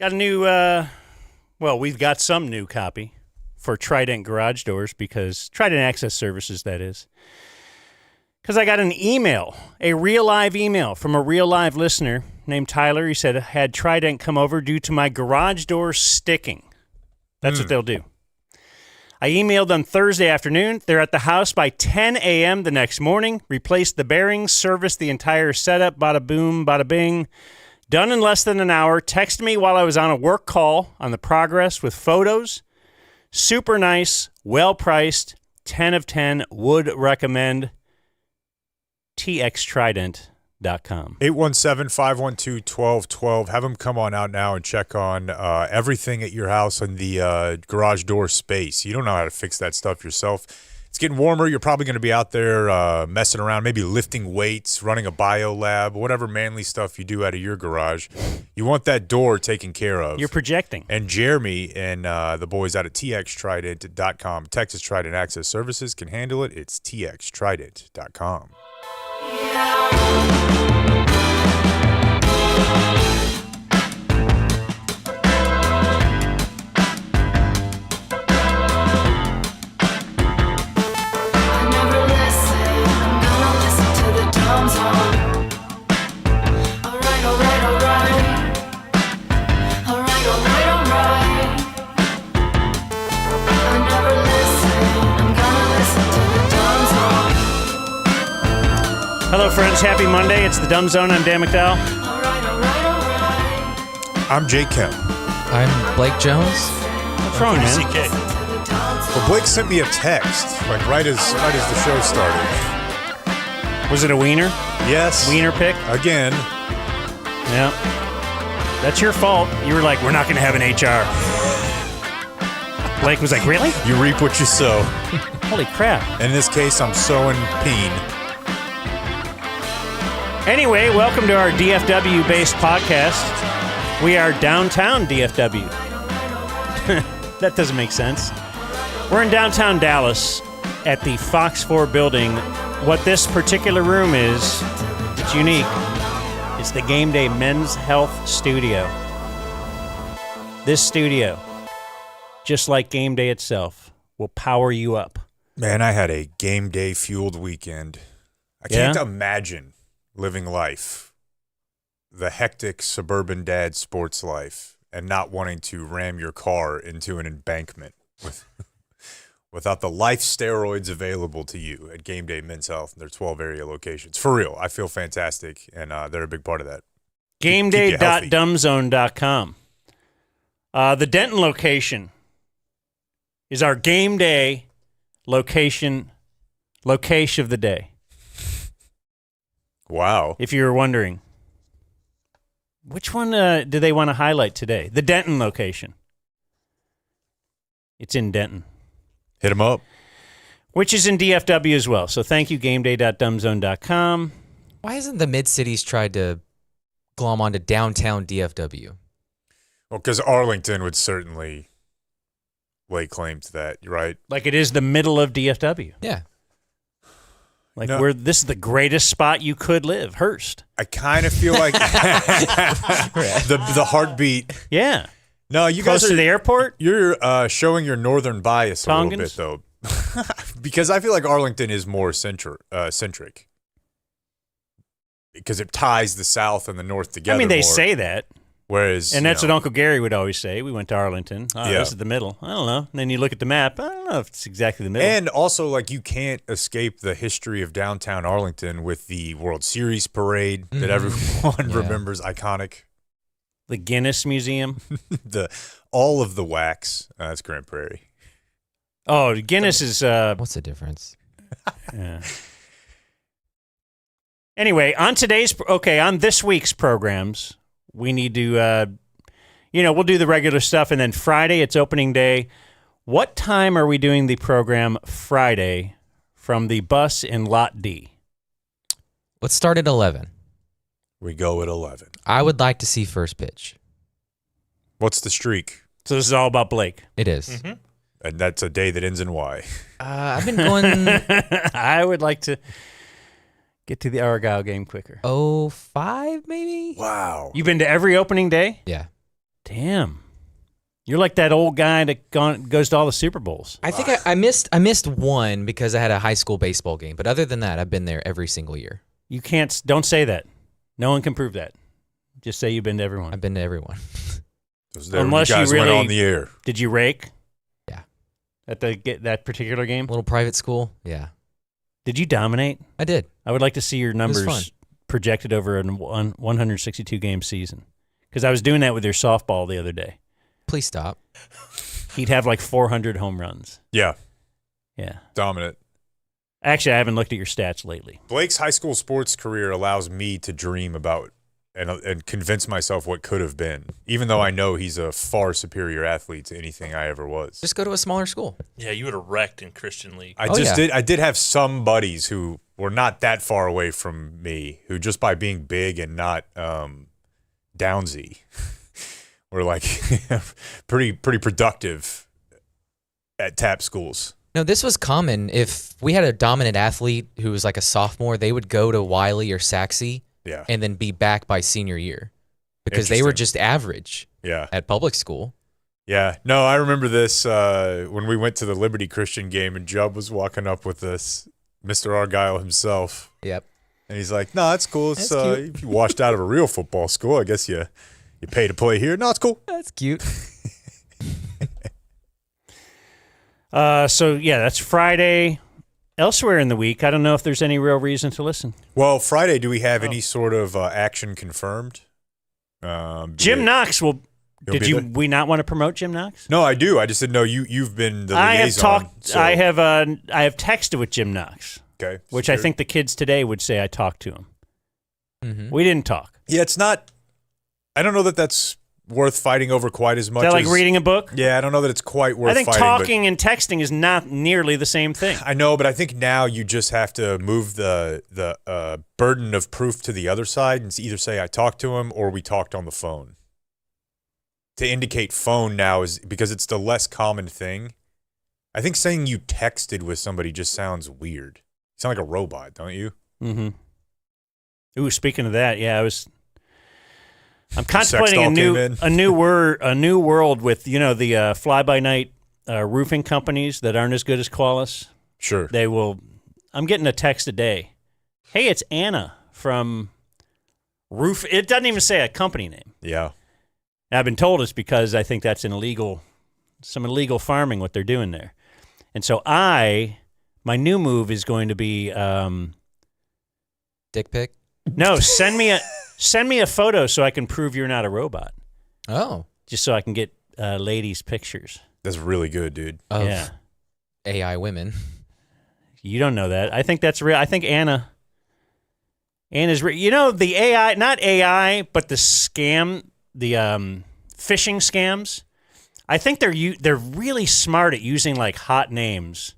Got a new, we've got some new copy for Trident garage doors because Trident Access Services, that is. Because I got an email, a real live email from a real live listener named Tyler. He said, had Trident come over due to my garage door sticking. That's what they'll do. I emailed them Thursday afternoon. They're at the house by 10 a.m. the next morning. Replaced the bearings, serviced the entire setup, bada boom, bada bing. Done in less than an hour. Texted me while I was on a work call on the progress with photos. Super nice, well-priced, 10 of 10, would recommend. txtrident.com. 817-512-1212. Have them come on out now and check on everything at your house in the garage door space. You don't know how to fix that stuff yourself. It's getting warmer. You're probably going to be out there messing around, maybe lifting weights, running a bio lab, whatever manly stuff you do out of your garage. You want that door taken care of. You're projecting. And Jeremy and the boys out at txtrident.com, Texas Trident Access Services, can handle it. It's txtrident.com. Hello, friends. Happy Monday. It's the Dumb Zone. I'm Dan McDowell. I'm Jake Kemp. I'm Blake Jones. What's wrong, man? CK. Well, Blake sent me a text, like right as the show started. Was it a wiener? Yes. Wiener pick? Again. Yeah. That's your fault. You were like, we're not going to have an HR. Blake was like, really? You reap what you sow. Holy crap. In this case, I'm sowing peen. Anyway, welcome to our DFW-based podcast. We are downtown DFW. That doesn't make sense. We're in downtown Dallas at the Fox 4 building. What this particular room is, it's unique. It's the Game Day Men's Health Studio. This studio, just like Game Day itself, will power you up. Man, I had a game day fueled weekend. I can't imagine living life, the hectic suburban dad sports life, and not wanting to ram your car into an embankment without the life steroids available to you at Game Day Men's Health and their 12 area locations. For real, I feel fantastic, and they're a big part of that. GameDay.dumbzone.com. The Denton location is our Game Day location of the day. Wow. If you were wondering, which one do they want to highlight today? The Denton location. It's in Denton. Hit them up. Which is in DFW as well. So thank you, GameDay.dumbzone.com. Why hasn't the Mid-Cities tried to glom onto downtown DFW? Well, because Arlington would certainly lay claim to that, right? Like it is the middle of DFW. Yeah. Like No. this is the greatest spot you could live, Hearst. I kind of feel like the heartbeat. Yeah. No, you Close guys to the airport? You're showing your northern bias a little bit, Tongans? though. Because I feel like Arlington is more centric. Because it ties the South and the North together. I mean, they more. say that. Whereas, And that's what Uncle Gary would always say. We went to Arlington. Oh, Yeah. this is the middle. I don't know. And then you look at the map. I don't know if it's exactly the middle. And also, like, you can't escape the history of downtown Arlington with the World Series parade that everyone remembers, iconic. The Guinness Museum. All of the wax. That's Grand Prairie. Oh, Guinness is... What's the difference? yeah. Anyway, on this week's programs, we need to, we'll do the regular stuff, and then Friday, it's opening day. What time are we doing the program Friday from the bus in Lot D? Let's start at 11. We go at 11. I would like to see first pitch. What's the streak? So this is all about Blake. It is. Mm-hmm. And that's a day that ends in Y. I've been going I would like to get to the Argyle game quicker. 05 maybe? Wow. You've been to every opening day? Yeah. Damn. You're like that old guy that goes to all the Super Bowls. I think I missed one because I had a high school baseball game. But other than that, I've been there every single year. You can't. Don't say that. No one can prove that. Just say you've been to everyone. I've been to everyone. Unless you guys you really went on the air. Did you rake? Yeah. At that particular game? Little private school. Yeah. Did you dominate? I did. I would like to see your It was fun. numbers projected over a 162 game season. Because I was doing that with your softball the other day. Please stop. He'd have like 400 home runs. Yeah. Yeah. Dominant. Actually, I haven't looked at your stats lately. Blake's high school sports career allows me to dream about and convince myself what could have been, even though I know he's a far superior athlete to anything I ever was. Just go to a smaller school. Yeah, you would have wrecked in Christian League. I did have some buddies who were not that far away from me, who just by being big and not downsy, were like pretty productive at tap schools. No, this was common. If we had a dominant athlete who was like a sophomore, they would go to Wiley or Saxe and then be back by senior year because they were just average at public school. Yeah. No, I remember this when we went to the Liberty Christian game and Jubb was walking up with us, Mr. Argyle himself. Yep. And he's like, no, it's cool. It's, if you washed out of a real football school, I guess you pay to play here. No, it's cool. That's cute. So, yeah, that's Friday. Elsewhere in the week, I don't know if there's any real reason to listen. Well, Friday, do we have any sort of action confirmed? Jim Knox will. We not want to promote Jim Knox? No, I do. I just didn't know you've been the liaison. I have texted with Jim Knox. Okay. Which I think the kids today would say I talked to him. Mm-hmm. We didn't talk. Yeah, it's not. I don't know that that's worth fighting over quite as much. Is that like reading a book? Yeah, I don't know that it's quite worth fighting. I think talking and texting is not nearly the same thing. I know, but I think now you just have to move the burden of proof to the other side and either say I talked to him or we talked on the phone. To indicate phone now is because it's the less common thing. I think saying you texted with somebody just sounds weird. You sound like a robot, don't you? Mm-hmm. Ooh, speaking of that, I'm contemplating a new world with the fly-by-night roofing companies that aren't as good as Qualis. Sure, they will. I'm getting a text a day. Hey, it's Anna from Roof. It doesn't even say a company name. Yeah, and I've been told it's because I think that's some illegal farming what they're doing there, and so my new move is going to be dick pic. No, send me a photo so I can prove you're not a robot. Oh. Just so I can get ladies' pictures. That's really good, dude. Of AI women. You don't know that. I think that's real. I think Anna's real. The AI, not AI, but the scam, the phishing scams. I think they're really smart at using like hot names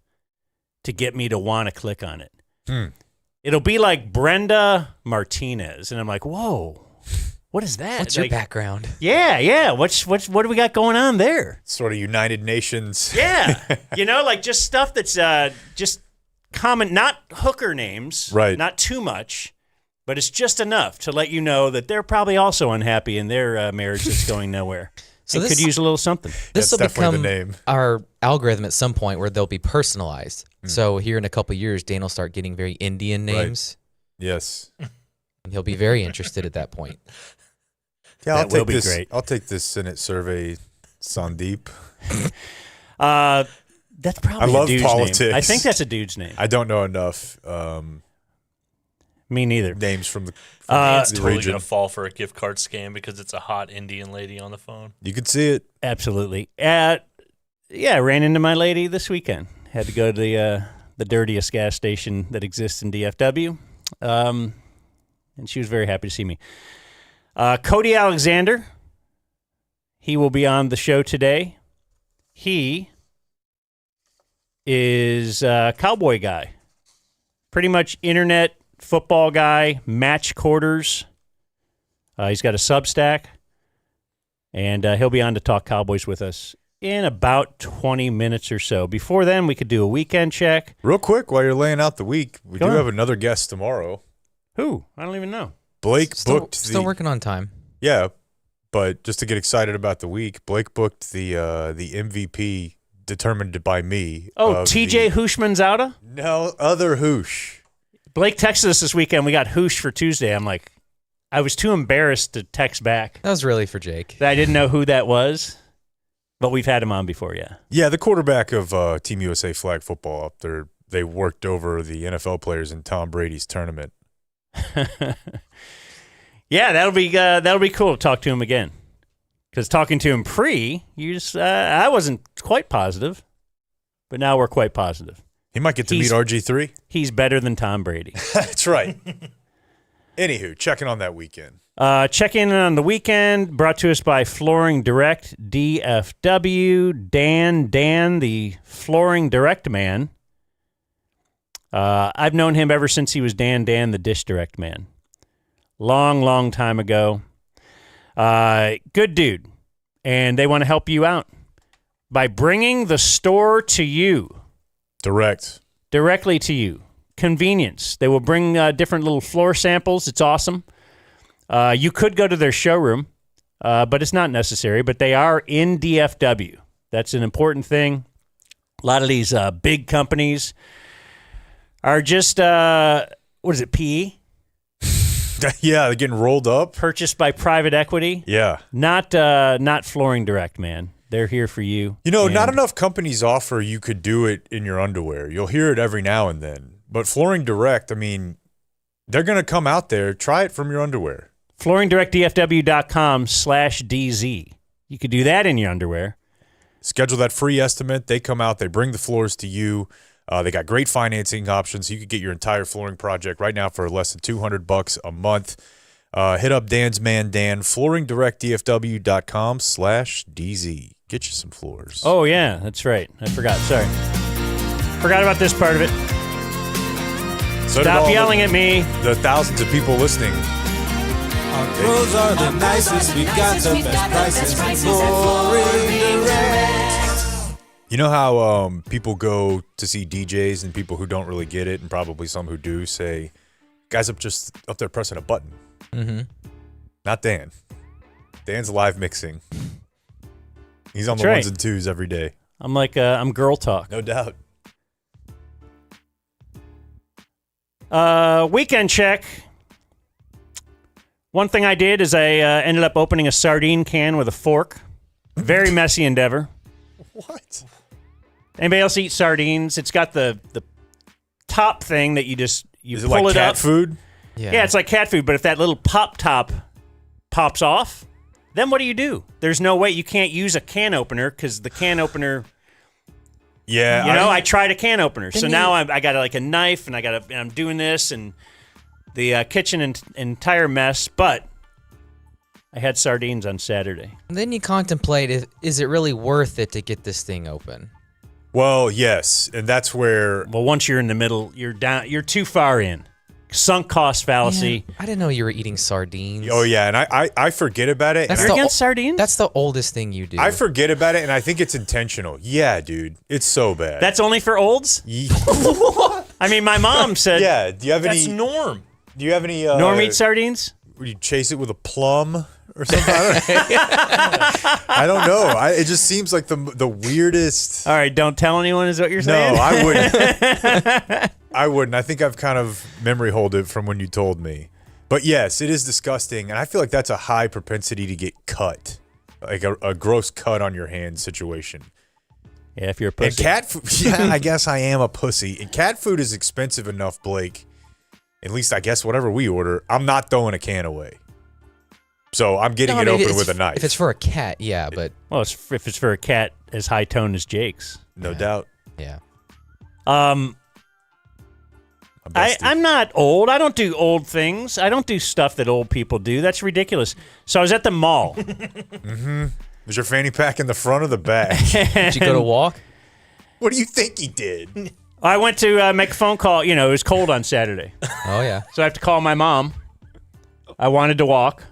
to get me to want to click on it. It'll be like Brenda Martinez, and I'm like, whoa, what is that? What's your background? Yeah. What do we got going on there? Sort of United Nations. Yeah, like just stuff that's just common, not hooker names, right? Not too much, but it's just enough to let you know that they're probably also unhappy in their marriage that's going nowhere. So this could use a little something. This will become the name. Our algorithm at some point where they'll be personalized. So here in a couple of years, Dan will start getting very Indian names. Right. Yes. And he'll be very interested at that point. Yeah, that will be great. I'll take this Senate survey, Sandeep. That's probably I love a dude's politics. name. I think that's a dude's name. I don't know enough. Me neither. Names from the it's the totally region. gonna fall for a gift card scam because it's a hot Indian lady on the phone. You could see it. Absolutely. I ran into my lady this weekend. Had to go to the dirtiest gas station that exists in DFW, and she was very happy to see me. Cody Alexander, he will be on the show today. He is a Cowboy guy, pretty much internet football guy, match quarters. He's got a Substack, and he'll be on to talk Cowboys with us in about 20 minutes or so. Before then, we could do a weekend check. Real quick, while you're laying out the week, we Go do on. have another guest tomorrow. Who? I don't even know. Blake Still booked working on time. Yeah, but just to get excited about the week, Blake booked the MVP determined by me. Oh, TJ Houshmandzadeh? No, other Hoosh. Blake texted us this weekend. We got Hoosh for Tuesday. I'm like, I was too embarrassed to text back. That was really for Jake. I didn't know who that was, but we've had him on before, yeah. Yeah, the quarterback of Team USA flag football up there. They worked over the NFL players in Tom Brady's tournament. Yeah, that'll be cool to talk to him again. Because talking to him I wasn't quite positive, but now we're quite positive. He might get to meet RG3. He's better than Tom Brady. That's right. Anywho, checking on that weekend. Check in on the weekend, brought to us by Flooring Direct, DFW, Dan, the Flooring Direct man. I've known him ever since he was Dan, the Dish Direct man. Long time ago. Good dude. And they want to help you out by bringing the store to you. Directly to you. Convenience. They will bring different little floor samples. It's awesome. You could go to their showroom, but it's not necessary. But they are in DFW. That's an important thing. A lot of these big companies are just, what is it, PE? Yeah, they're getting rolled up. Purchased by private equity. Yeah. Not Flooring Direct, man. They're here for you. Not enough companies offer you could do it in your underwear. You'll hear it every now and then. But Flooring Direct, I mean, they're going to come out there, try it from your underwear. FlooringDirectDFW.com/DZ. You could do that in your underwear. Schedule that free estimate. They come out. They bring the floors to you. They got great financing options. You could get your entire flooring project right now for less than $200 a month. Hit up Dan's man, Dan, FlooringDirectDFW.com/DZ. Get you some floors. Oh, yeah, that's right. I forgot. Sorry. Forgot about this part of it. So Stop yelling at me. The thousands of people listening. Our clothes are the nicest. We got the best prices. Flooring Direct. You know how people go to see DJs and people who don't really get it, and probably some who do, say, guys up there pressing a button. Mm-hmm. Not Dan. Dan's live mixing. He's on That's the right. ones and twos every day. I'm girl talk. No doubt. Weekend check. One thing I did is I ended up opening a sardine can with a fork. Very messy endeavor. What? Anybody else eat sardines? It's got the top thing that you Is it pull like it cat up. food? Yeah, it's like cat food, but if that little pop top pops off, then what do? There's no way. You can't use a can opener because the can opener. Yeah. I tried a can opener, so now I got like a knife and I'm doing this and the kitchen entire mess. But I had sardines on Saturday. And then you contemplate: is it really worth it to get this thing open? Well, yes, and that's where. Well, once you're in the middle, you're down. You're too far in. Sunk cost fallacy. Man, I didn't know you were eating sardines. Oh yeah, and I forget about it. You're against sardines? That's the oldest thing you do. I forget about it, and I think it's intentional. Yeah, dude, it's so bad. That's only for olds? I mean, my mom said. Yeah. Do you have That's any? Norm. Do you have any? Norm eats sardines? Would you chase it with a plum or something? I don't know. It just seems like the weirdest. All right, don't tell anyone is what you're saying? No, I wouldn't. I wouldn't. I think I've kind of memory hold it from when you told me. But yes, it is disgusting, and I feel like that's a high propensity to get cut, like a gross cut on your hand situation. Yeah, if you're a pussy. And cat food, yeah, I guess I am a pussy. And cat food is expensive enough, Blake. At least I guess whatever we order, I'm not throwing a can away. So I'm getting it open with a knife. If it's for a cat, yeah, but Well, if it's for a cat as high tone as Jake's. No doubt. yeah. I'm not old. I don't do old things. I don't do stuff that old people do. That's ridiculous. So I was at the mall. Mm-hmm. Was your fanny pack in the front or the back? Did you go to walk? What do you think he did? I went to make a phone call. It was cold on Saturday. Oh, yeah. So I have to call my mom. I wanted to walk.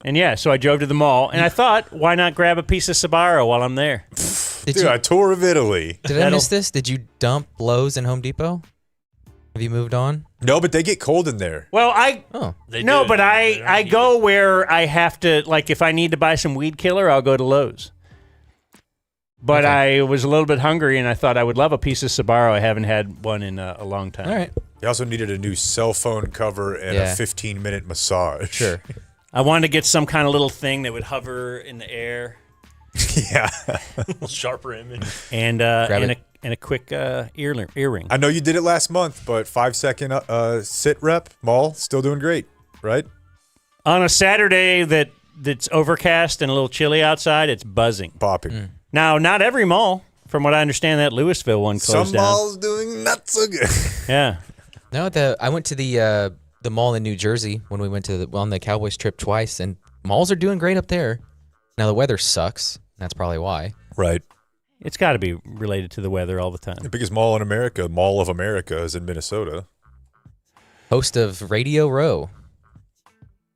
And yeah, so I drove to the mall. And I thought, why not grab a piece of Sbarro while I'm there? Dude, a tour of Italy. Did I miss this? Did you dump Lowe's and Home Depot? Have you moved on? No, but they get cold in there. Well, They no, do. but They don't I heat go it. where I have to, like if I need to buy some weed killer, I'll go to Lowe's. But I was a little bit hungry, and I thought I would love a piece of Sbarro. I haven't had one in a long time. All right. They also needed a new cell phone cover and a 15-minute massage. Sure. I wanted to get some kind of little thing that would hover in the air, Yeah. Sharper image. and Grab a quick earring. I know you did it last month, but 5-second sit rep, mall, still doing great, right? On a Saturday that's overcast and a little chilly outside, it's buzzing. Popping. Now, not every mall. From what I understand, that Louisville one closed Some down. malls doing not so good. Yeah. No, I went to the mall in New Jersey when we went on the Cowboys trip twice, and malls are doing great up there. Now the weather sucks. That's probably why. Right. It's got to be related to the weather all the time. The biggest mall in America, Mall of America, is in Minnesota. Host of Radio Row.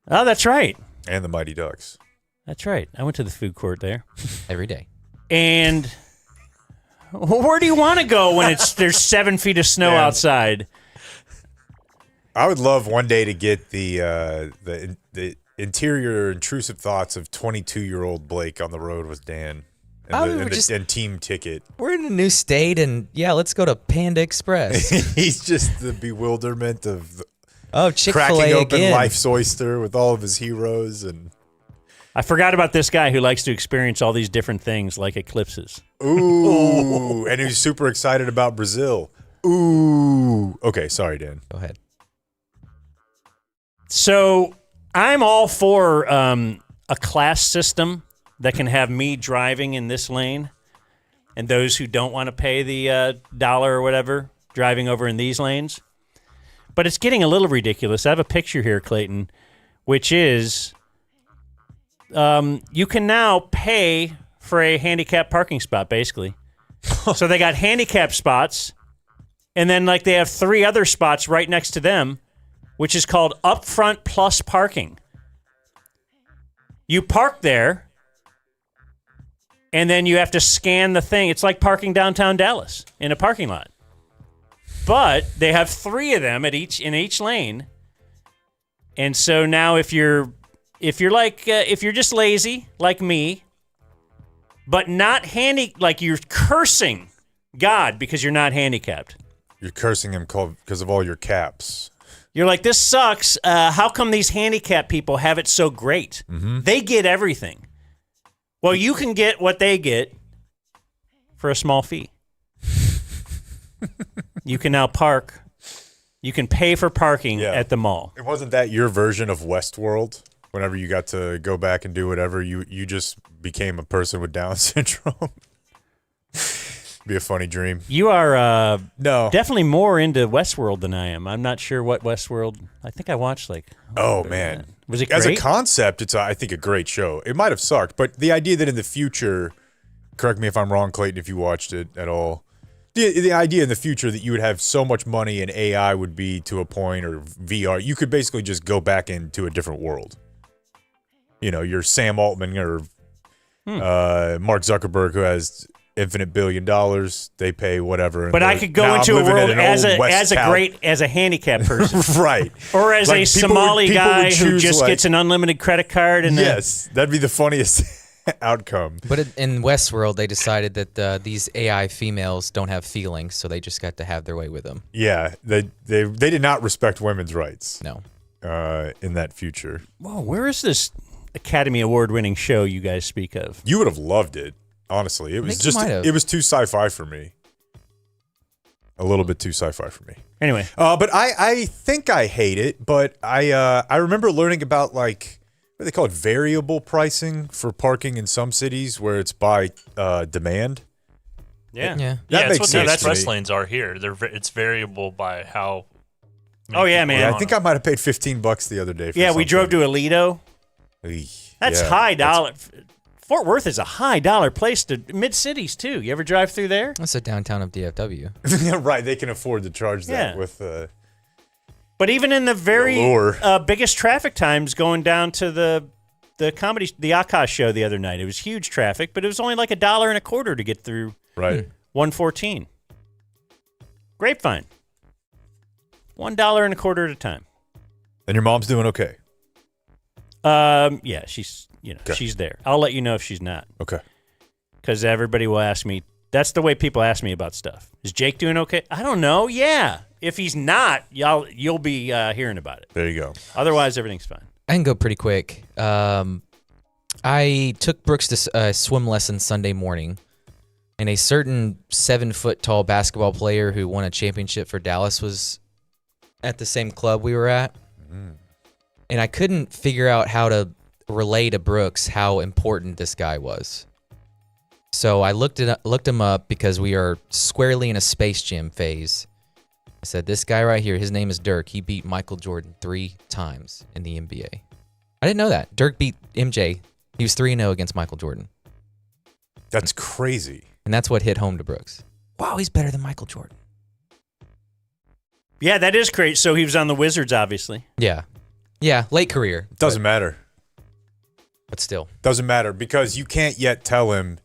Oh, that's right. And the Mighty Ducks. That's right. I went to the food court there. Every day. And where do you want to go when there's 7 feet of snow outside? I would love one day to get the interior intrusive thoughts of 22-year-old Blake on the road with Dan and Team Ticket. We're in a new state, and let's go to Panda Express. He's just the bewilderment of Chick-fil-A cracking open again. Life's oyster with all of his heroes. And I forgot about this guy who likes to experience all these different things like eclipses. ooh, and he's super excited about Brazil. Ooh. Okay, sorry, Dan. Go ahead. So I'm all for a class system that can have me driving in this lane and those who don't want to pay the dollar or whatever driving over in these lanes. But it's getting a little ridiculous. I have a picture here, Clayton, which is you can now pay for a handicapped parking spot, basically. So they got handicapped spots, and then like they have 3 other spots right next to them, which is called Upfront Plus Parking. You park there, and then you have to scan the thing. It's like parking downtown Dallas in a parking lot. But they have 3 of them in each lane. And so now if you're just lazy like me, but not like you're cursing God because you're not handicapped. You're cursing him because of all your caps. You're like, this sucks. How come these handicapped people have it so great? Mm-hmm. They get everything. Well, you can get what they get for a small fee. You can now park. You can pay for parking at the mall. It wasn't that your version of Westworld? Whenever you got to go back and do whatever, you just became a person with Down syndrome. Be a funny dream. You are no definitely more into Westworld than I am. I'm not sure what Westworld. I think I watched man, was it great? As a concept? It's I think a great show. It might have sucked, but the idea that in the future, correct me if I'm wrong, Clayton, if you watched it at all. The idea in the future that you would have so much money and AI would be to a point, or VR, you could basically just go back into a different world. You know, you're Sam Altman or Mark Zuckerberg, who has infinite $1 billion. They pay whatever. But I could go into a world as a handicapped person, right? Or as like a Somali guy who just gets an unlimited credit card. And that'd be the funniest outcome. But in Westworld, they decided that these AI females don't have feelings, so they just got to have their way with them. Yeah, they did not respect women's rights. No. In that future. Whoa, where is this Academy Award-winning show you guys speak of? You would have loved it, honestly. It was it was too sci-fi for me. A little bit too sci-fi for me. Anyway. But I think I hate it, but I remember learning about like, what do they call it, variable pricing for parking in some cities where it's by demand. Yeah. That makes sense. Express lanes are here. It's variable by how. Oh yeah, man. Yeah, I think I might have paid $15 the other day. For we drove to Aledo. That's high dollar. Fort Worth is a high dollar place to mid cities too. You ever drive through there? That's the downtown of DFW. Yeah, right. They can afford to charge that with. But even in the very biggest traffic times, going down to the Akash show the other night, it was huge traffic, but it was only like $1.25 to get through. Right. 114. Grapevine. $1.25 at a time. And your mom's doing okay? Yeah, she's she's there. I'll let you know if she's not. Okay. Because everybody will ask me. That's the way people ask me about stuff. Is Jake doing okay? I don't know. Yeah. If he's not, you'll be hearing about it. There you go. Otherwise, everything's fine. I can go pretty quick. I took Brooks to swim lesson Sunday morning, and a certain 7-foot-tall basketball player who won a championship for Dallas was at the same club we were at. And I couldn't figure out how to relay to Brooks how important this guy was. So I looked him up because we are squarely in a Space Jam phase. I said, this guy right here, his name is Dirk. He beat Michael Jordan 3 times in the NBA. I didn't know that. Dirk beat MJ. He was 3-0 against Michael Jordan. That's crazy. And that's what hit home to Brooks. Wow, he's better than Michael Jordan. Yeah, that is crazy. So he was on the Wizards, obviously. Yeah. Yeah, late career. Doesn't matter. But still. Doesn't matter because you can't yet tell him.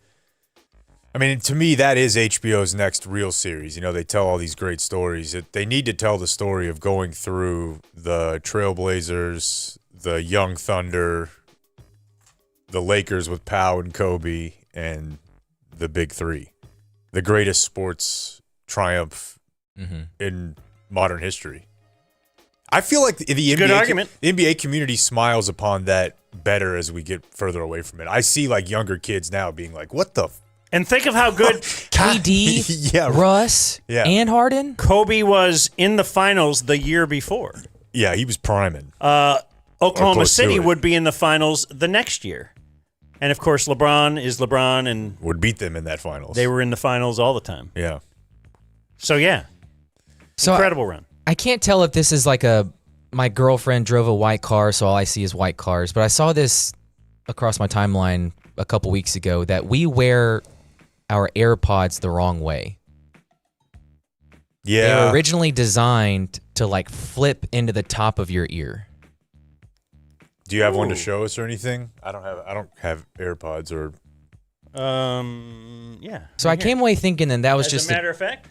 I mean, to me, that is HBO's next real series. You know, they tell all these great stories. They need to tell the story of going through the Trailblazers, the Young Thunder, the Lakers with Pau and Kobe, and the Big Three. The greatest sports triumph in modern history. I feel like the NBA community smiles upon that better as we get further away from it. I see like younger kids now being like, what the And think of how good KD, yeah, Russ, and Harden. Kobe was in the finals the year before. Yeah, he was priming. Oklahoma City would be in the finals the next year. And, of course, LeBron is LeBron. And would beat them in that finals. They were in the finals all the time. Yeah. So, yeah. Incredible run. I can't tell if this is like my girlfriend drove a white car, so all I see is white cars. But I saw this across my timeline a couple weeks ago that we wear our AirPods the wrong way. Yeah. They were originally designed to like flip into the top of your ear. Do you have one to show us or anything? I don't have AirPods or yeah. So I came away thinking that was just a matter of fact.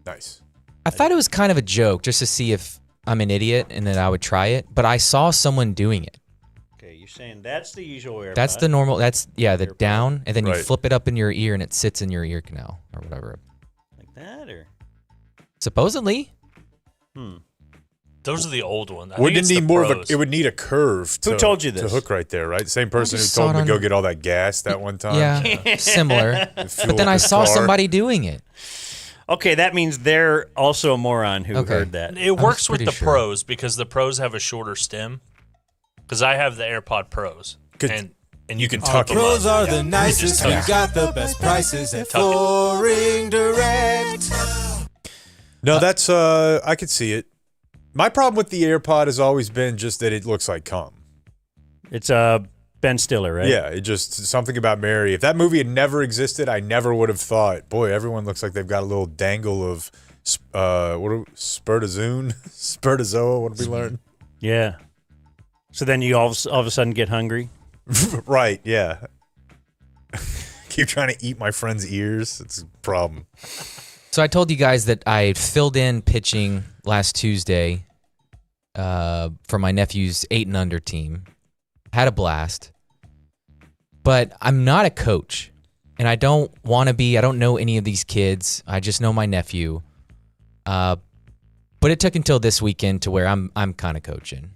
Nice. I thought it was kind of a joke just to see if I'm an idiot and then I would try it, but I saw someone doing it. Okay, you're saying that's the usual AirPod. That's the normal. That's the AirPod. Down, and then you Right. flip it up in your ear, and it sits in your ear canal or whatever. Like that, or supposedly. Those are the old ones. Wouldn't it need more of a? It would need a curve. Who told you this? To hook right there, right? The same person who just told saw me it to go on- get all that gas that one time. Yeah, similar. To fuel But then up I his saw car. somebody doing it. okay, that means they're also a moron who Okay. heard that. It works with pretty the sure. pros because the pros have a shorter stem. Because I have the AirPod Pros, Good. and You can tuck tuck them them Pros up. are Yeah. the You nicest. just We tuck got the best prices at Tuck it. Flooring Direct. No, that's I could see it. My problem with the AirPod has always been just that it looks like cum. It's Ben Stiller, right? Yeah, it just something about Mary. If that movie had never existed, I never would have thought, boy, everyone looks like they've got a little dangle of spermatozoon, spermatozoa. What did we learn? Yeah. So then you all of a sudden get hungry. Right? Yeah. Keep trying to eat my friend's ears. It's a problem. So I told you guys that I filled in pitching last Tuesday for my nephew's 8 and under team. Had a blast. But I'm not a coach. And I don't want to be. I don't know any of these kids. I just know my nephew. But it took until this weekend to where I'm kind of coaching.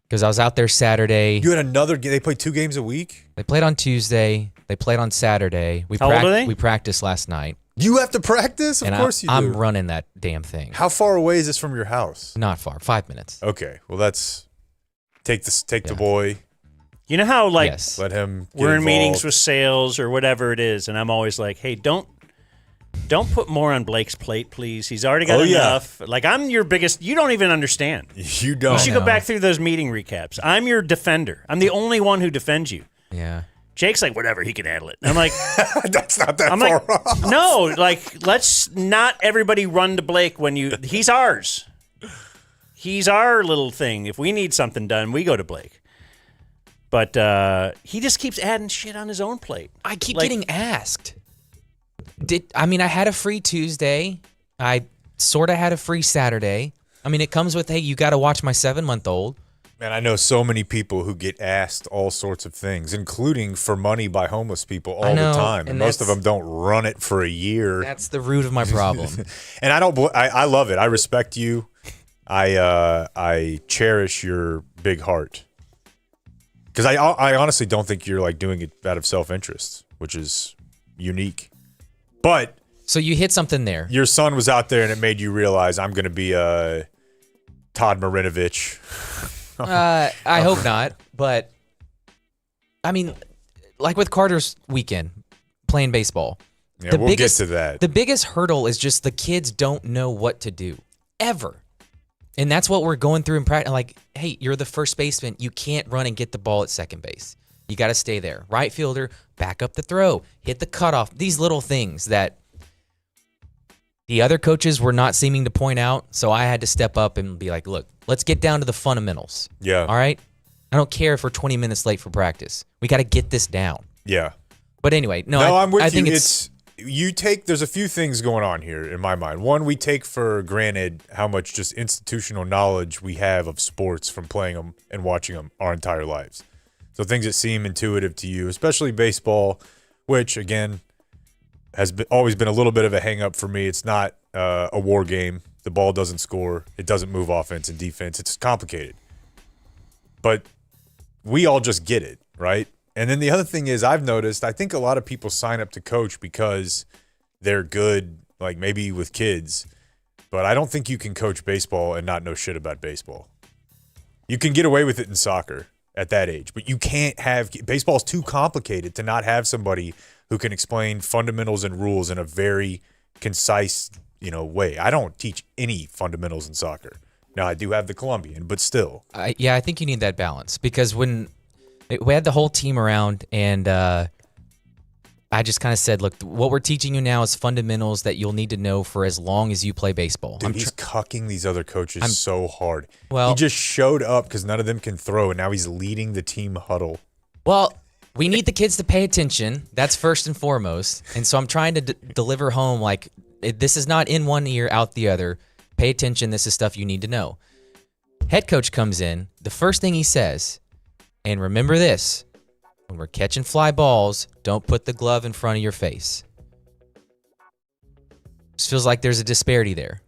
Because I was out there Saturday. You had another game. They play 2 games a week? They played on Tuesday. They played on Saturday. How old are they? We practiced last night. You have to practice? Of And course you do. I'm running that damn thing. How far away is this from your house? Not far. 5 minutes. Okay. Well, that's take the boy. You know how like Yes. Let him get we're in involved. meetings with sales or whatever it is, and I'm always like, hey, don't put more on Blake's plate, please. He's already got enough. Like, I'm your biggest. You don't even understand. You don't. You should go know. back through those meeting recaps. I'm your defender. I'm the only one who defends you. Yeah. Jake's like, whatever, he can handle it. And I'm like, That's not that I'm far like, off. no, like, let's not everybody run to Blake when he's ours. He's our little thing. If we need something done, we go to Blake. But he just keeps adding shit on his own plate. I keep Like- getting asked. I had a free Tuesday. I sort of had a free Saturday. I mean, it comes with, hey, you got to watch my 7-month-old. Man, I know so many people who get asked all sorts of things, including for money by homeless people all the time. And most of them don't run it for a year. That's the root of my problem. And I love it. I respect you. I cherish your big heart. Because I honestly don't think you're like doing it out of self-interest, which is unique. But so you hit something there. Your son was out there and it made you realize I'm going to be a Todd Marinovich. I hope not, but I mean, like with Carter's weekend playing baseball. Yeah, we'll get to that. The biggest hurdle is just the kids don't know what to do ever, and that's what we're going through in practice. Like, hey, you're the first baseman. You can't run and get the ball at second base. You got to stay there. Right fielder, back up the throw, hit the cutoff. These little things that the other coaches were not seeming to point out, so I had to step up and be like, look, let's get down to the fundamentals. Yeah. All right? I don't care if we're 20 minutes late for practice. We got to get this down. Yeah. But anyway, I'm with I you. think There's a few things going on here in my mind. One, we take for granted how much just institutional knowledge we have of sports from playing them and watching them our entire lives. So things that seem intuitive to you, especially baseball, which, again, has always been a little bit of a hang-up for me. It's not a war game. The ball doesn't score. It doesn't move offense and defense. It's complicated. But we all just get it, right? And then the other thing is I've noticed, I think a lot of people sign up to coach because they're good, like maybe with kids. But I don't think you can coach baseball and not know shit about baseball. You can get away with it in soccer at that age, but you can't have – baseball's too complicated to not have somebody who can explain fundamentals and rules in a very concise, way. I don't teach any fundamentals in soccer. Now, I do have the Colombian, but still. I think you need that balance because when we had the whole team around and I just kind of said, look, what we're teaching you now is fundamentals that you'll need to know for as long as you play baseball. Dude, he's cucking these other coaches so hard. Well, he just showed up because none of them can throw, and now he's leading the team huddle. Well, we need the kids to pay attention. That's first and foremost. And so I'm trying to deliver home like this is not in one ear, out the other. Pay attention. This is stuff you need to know. Head coach comes in. The first thing he says, and remember this, when we're catching fly balls, don't put the glove in front of your face. Just feels like there's a disparity there.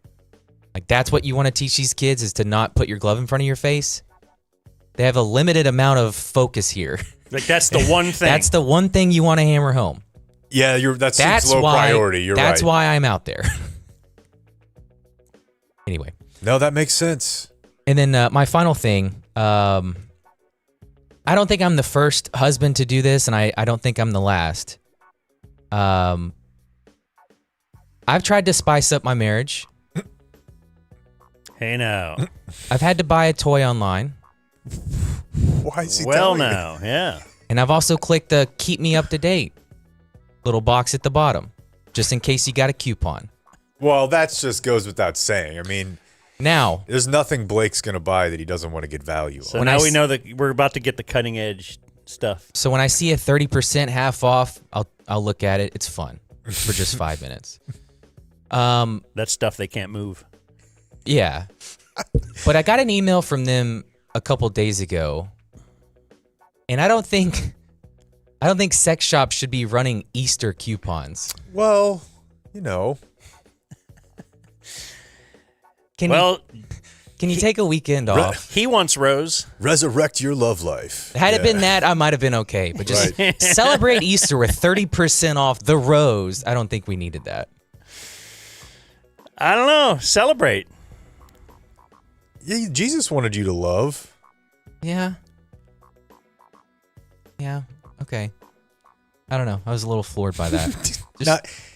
Like that's what you want to teach these kids is to not put your glove in front of your face. They have a limited amount of focus here. Like that's the one thing. That's the one thing you want to hammer home. Yeah, that's low priority. You're right. That's why I'm out there. Anyway. No, that makes sense. And then my final thing, I don't think I'm the first husband to do this, and I don't think I'm the last. I've tried to spice up my marriage. Hey, now. I've had to buy a toy online. Why is he telling now, yeah. And I've also clicked the keep me up to date little box at the bottom, just in case you got a coupon. Well, that just goes without saying. I mean, now there's nothing Blake's going to buy that he doesn't want to get value on. So now we know that we're about to get the cutting edge stuff. So when I see a 30% half off, I'll look at it. It's fun for just 5 minutes. That's stuff they can't move. Yeah. But I got an email from them a couple days ago, and I don't think sex shops should be running Easter coupons. Well, you know. Can you take a weekend off? He wants Rose. Resurrect your love life. Had it been that, I might have been okay. But just celebrate Easter with 30% off the Rose. I don't think we needed that. I don't know. Celebrate. Yeah, Jesus wanted you to love. Yeah. Yeah. Okay. I don't know. I was a little floored by that.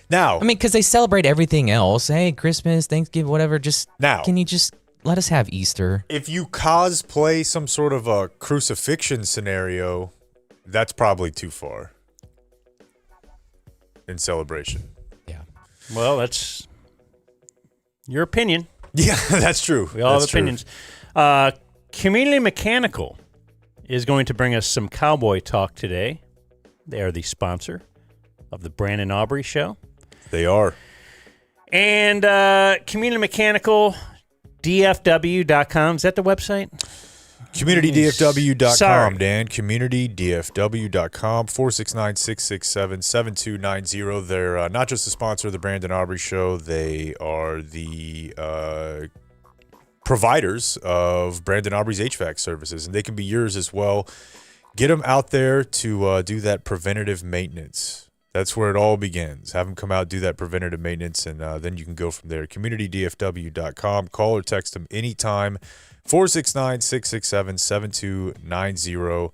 Now. I mean, because they celebrate everything else. Hey, Christmas, Thanksgiving, whatever. Just now. Can you just let us have Easter? If you cosplay some sort of a crucifixion scenario, that's probably too far in celebration. Yeah. Well, that's your opinion. Yeah, that's true. We all have opinions. Community Mechanical is going to bring us some cowboy talk today. They are the sponsor of the Brandon Aubrey Show. They are. And Community Mechanical, DFW.com. Is that the website? CommunityDFW.com, Sorry. Dan. CommunityDFW.com, 469-667-7290. They're not just a sponsor of the Brandon Aubrey Show. They are the providers of Brandon Aubrey's HVAC services, and they can be yours as well. Get them out there to do that preventative maintenance. That's where it all begins. Have them come out, do that preventative maintenance, and then you can go from there. CommunityDFW.com. Call or text them anytime. 469-667-7290.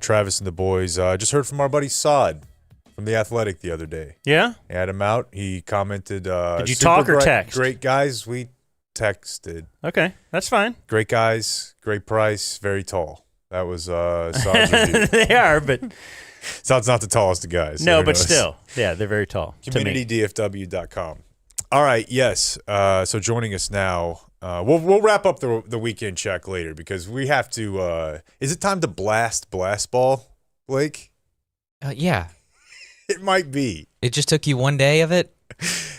Travis and the boys. Just heard from our buddy Saad from The Athletic the other day. Yeah? Had him out. He commented. Did you talk or text? Great guys. We texted. Okay, that's fine. Great guys. Great price. Very tall. That was Saad's review. They are, but... Saad's not the tallest of guys. No, but still. Yeah, they're very tall. CommunityDFW.com. All right, yes. So joining us now, we'll wrap up the weekend check later because we have to. Is it time to blast ball, Blake? Yeah. It might be. It just took you one day of it?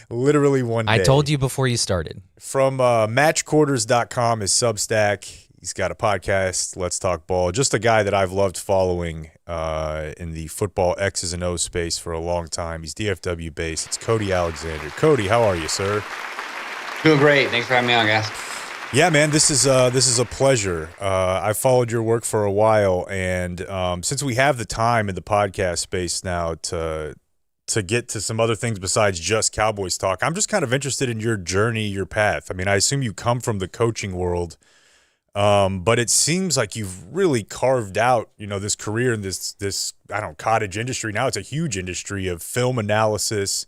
Literally one day. I told you before you started. From matchquarters.com is Substack. He's got a podcast, Let's Talk Ball. Just a guy that I've loved following in the football X's and O's space for a long time. He's DFW based. It's Cody Alexander. Cody, how are you, sir? Doing great. Thanks for having me on, guys. Yeah, man, this is a pleasure. I've followed your work for a while, and since we have the time in the podcast space now to get to some other things besides just Cowboys talk, I'm just kind of interested in your journey, your path. I mean, I assume you come from the coaching world. But it seems like you've really carved out, this career in this cottage industry. Now it's a huge industry of film analysis,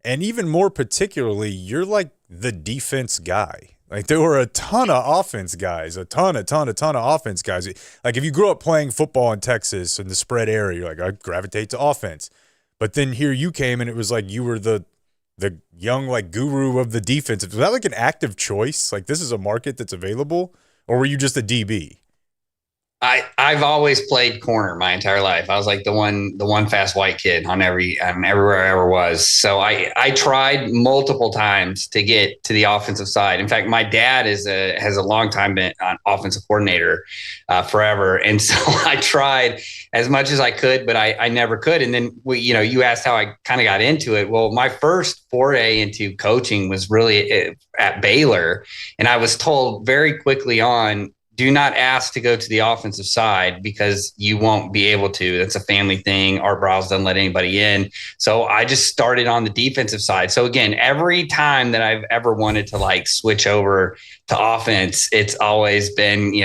and even more particularly, you're like the defense guy. Like there were a ton of offense guys, a ton of offense guys. Like if you grew up playing football in Texas in the spread area, you're like, I gravitate to offense. But then here you came, and it was like you were the young like guru of the defense. Was that like an active choice? Like this is a market that's available? Or were you just a DB? I've always played corner my entire life. I was like the one fast white kid on everywhere I ever was. So I tried multiple times to get to the offensive side. In fact, my dad has a long time been an offensive coordinator forever, and so I tried as much as I could, but I never could. And then you asked how I kind of got into it. Well, my first foray into coaching was really at Baylor, and I was told very quickly on, do not ask to go to the offensive side because you won't be able to. That's a family thing. Art Browse doesn't let anybody in. So I just started on the defensive side. So again, every time that I've ever wanted to like switch over to offense, it's always been,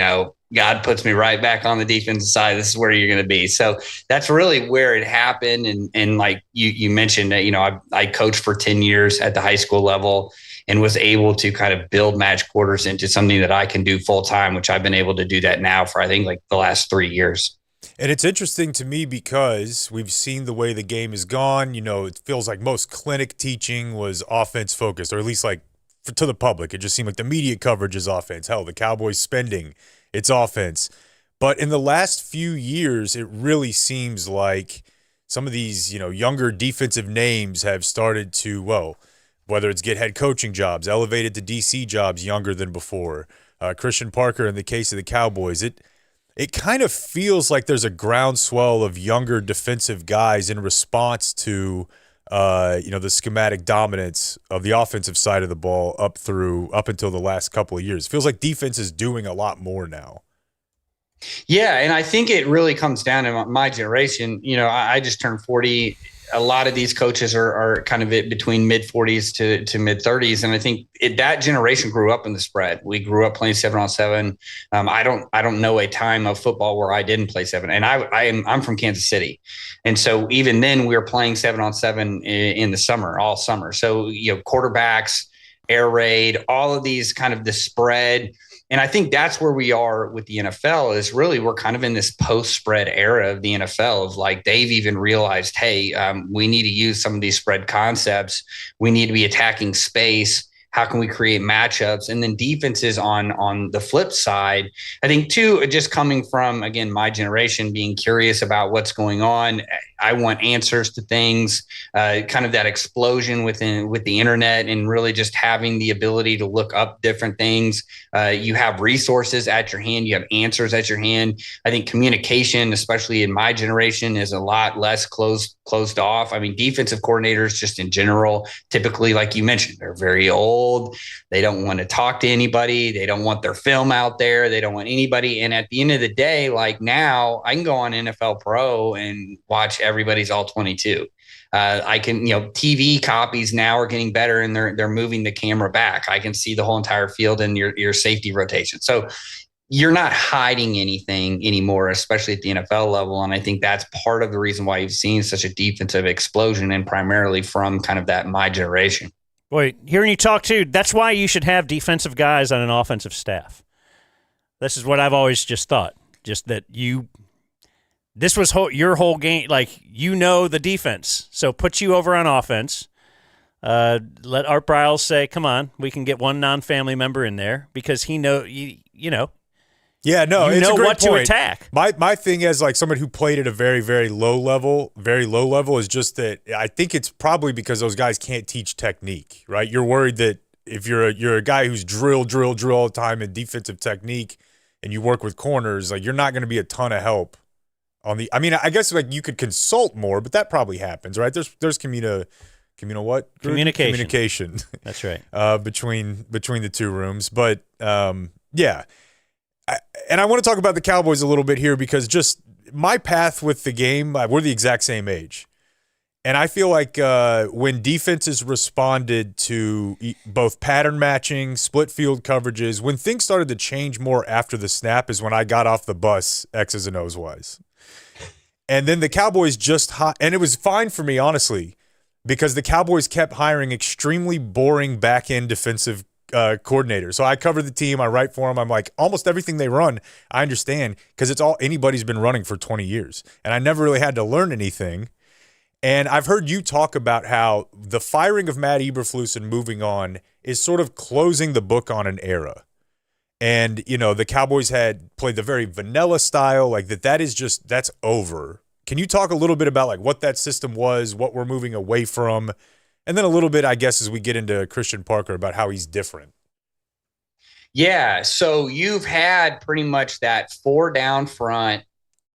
God puts me right back on the defensive side. This is where you're going to be. So that's really where it happened. And like you mentioned that, I coached for 10 years at the high school level and was able to kind of build match quarters into something that I can do full time, which I've been able to do that now for, I think, like the last 3 years. And it's interesting to me because we've seen the way the game has gone. It feels like most clinic teaching was offense focused, or at least like to the public. It just seemed like the media coverage is offense. Hell, the Cowboys spending, it's offense. But in the last few years, it really seems like some of these, younger defensive names have started to, whether it's get head coaching jobs, elevated to DC jobs younger than before. Christian Parker, in the case of the Cowboys, it kind of feels like there's a groundswell of younger defensive guys in response to, the schematic dominance of the offensive side of the ball up until the last couple of years. It feels like defense is doing a lot more now. Yeah, and I think it really comes down to my generation. I just turned 40. A lot of these coaches are kind of between mid 40s to mid 30s. And I think that generation grew up in the spread. We grew up playing 7-on-7. I don't know a time of football where I didn't play 7. And I'm from Kansas City. And so even then we were playing 7-on-7 in the summer, all summer. So, quarterbacks, air raid, all of these kind of the spread. And I think that's where we are with the NFL is really we're kind of in this post-spread era of the NFL of like they've even realized, hey, we need to use some of these spread concepts. We need to be attacking space. How can we create matchups? And then defenses on the flip side, I think too, just coming from, again, my generation being curious about what's going on. I want answers to things, kind of that explosion with the internet and really just having the ability to look up different things. You have resources at your hand. You have answers at your hand. I think communication, especially in my generation, is a lot less closed off. I mean, defensive coordinators just in general, typically, like you mentioned, they're very old. They don't want to talk to anybody. They don't want their film out there. They don't want anybody. And at the end of the day, like now, I can go on NFL Pro and watch everybody's all 22. I can, TV copies now are getting better and they're moving the camera back. I can see the whole entire field and your safety rotation. So you're not hiding anything anymore, especially at the NFL level. And I think that's part of the reason why you've seen such a defensive explosion, and primarily from kind of that my generation. Boy, hearing you talk too, that's why you should have defensive guys on an offensive staff. This is what I've always just thought. Just that this was your whole game. Like, the defense. So put you over on offense. Let Art Briles say, come on, we can get one non-family member in there because he Yeah, no, it's a great what point. to attack. My thing as like someone who played at a very, very low level, is just that I think it's probably because those guys can't teach technique, right? You're worried that if you're a guy who's drill all the time in defensive technique and you work with corners, like you're not going to be a ton of help on the. I mean, I guess like you could consult more, but that probably happens, right? There's communication. That's right. Between the two rooms, but yeah. And I want to talk about the Cowboys a little bit here because just my path with the game, we're the exact same age. And I feel like when defenses responded to both pattern matching, split field coverages, when things started to change more after the snap is when I got off the bus, X's and O's wise. And then the Cowboys and it was fine for me, honestly, because the Cowboys kept hiring extremely boring back-end defensive coordinator. So I cover the team. I write for them. I'm like, almost everything they run, I understand because it's all anybody's been running for 20 years. And I never really had to learn anything. And I've heard you talk about how the firing of Matt Eberflus and moving on is sort of closing the book on an era. And, the Cowboys had played the very vanilla style, like that's over. Can you talk a little bit about like what that system was, what we're moving away from? And then a little bit, I guess, as we get into Christian Parker about how he's different. Yeah. So you've had pretty much that 4 down front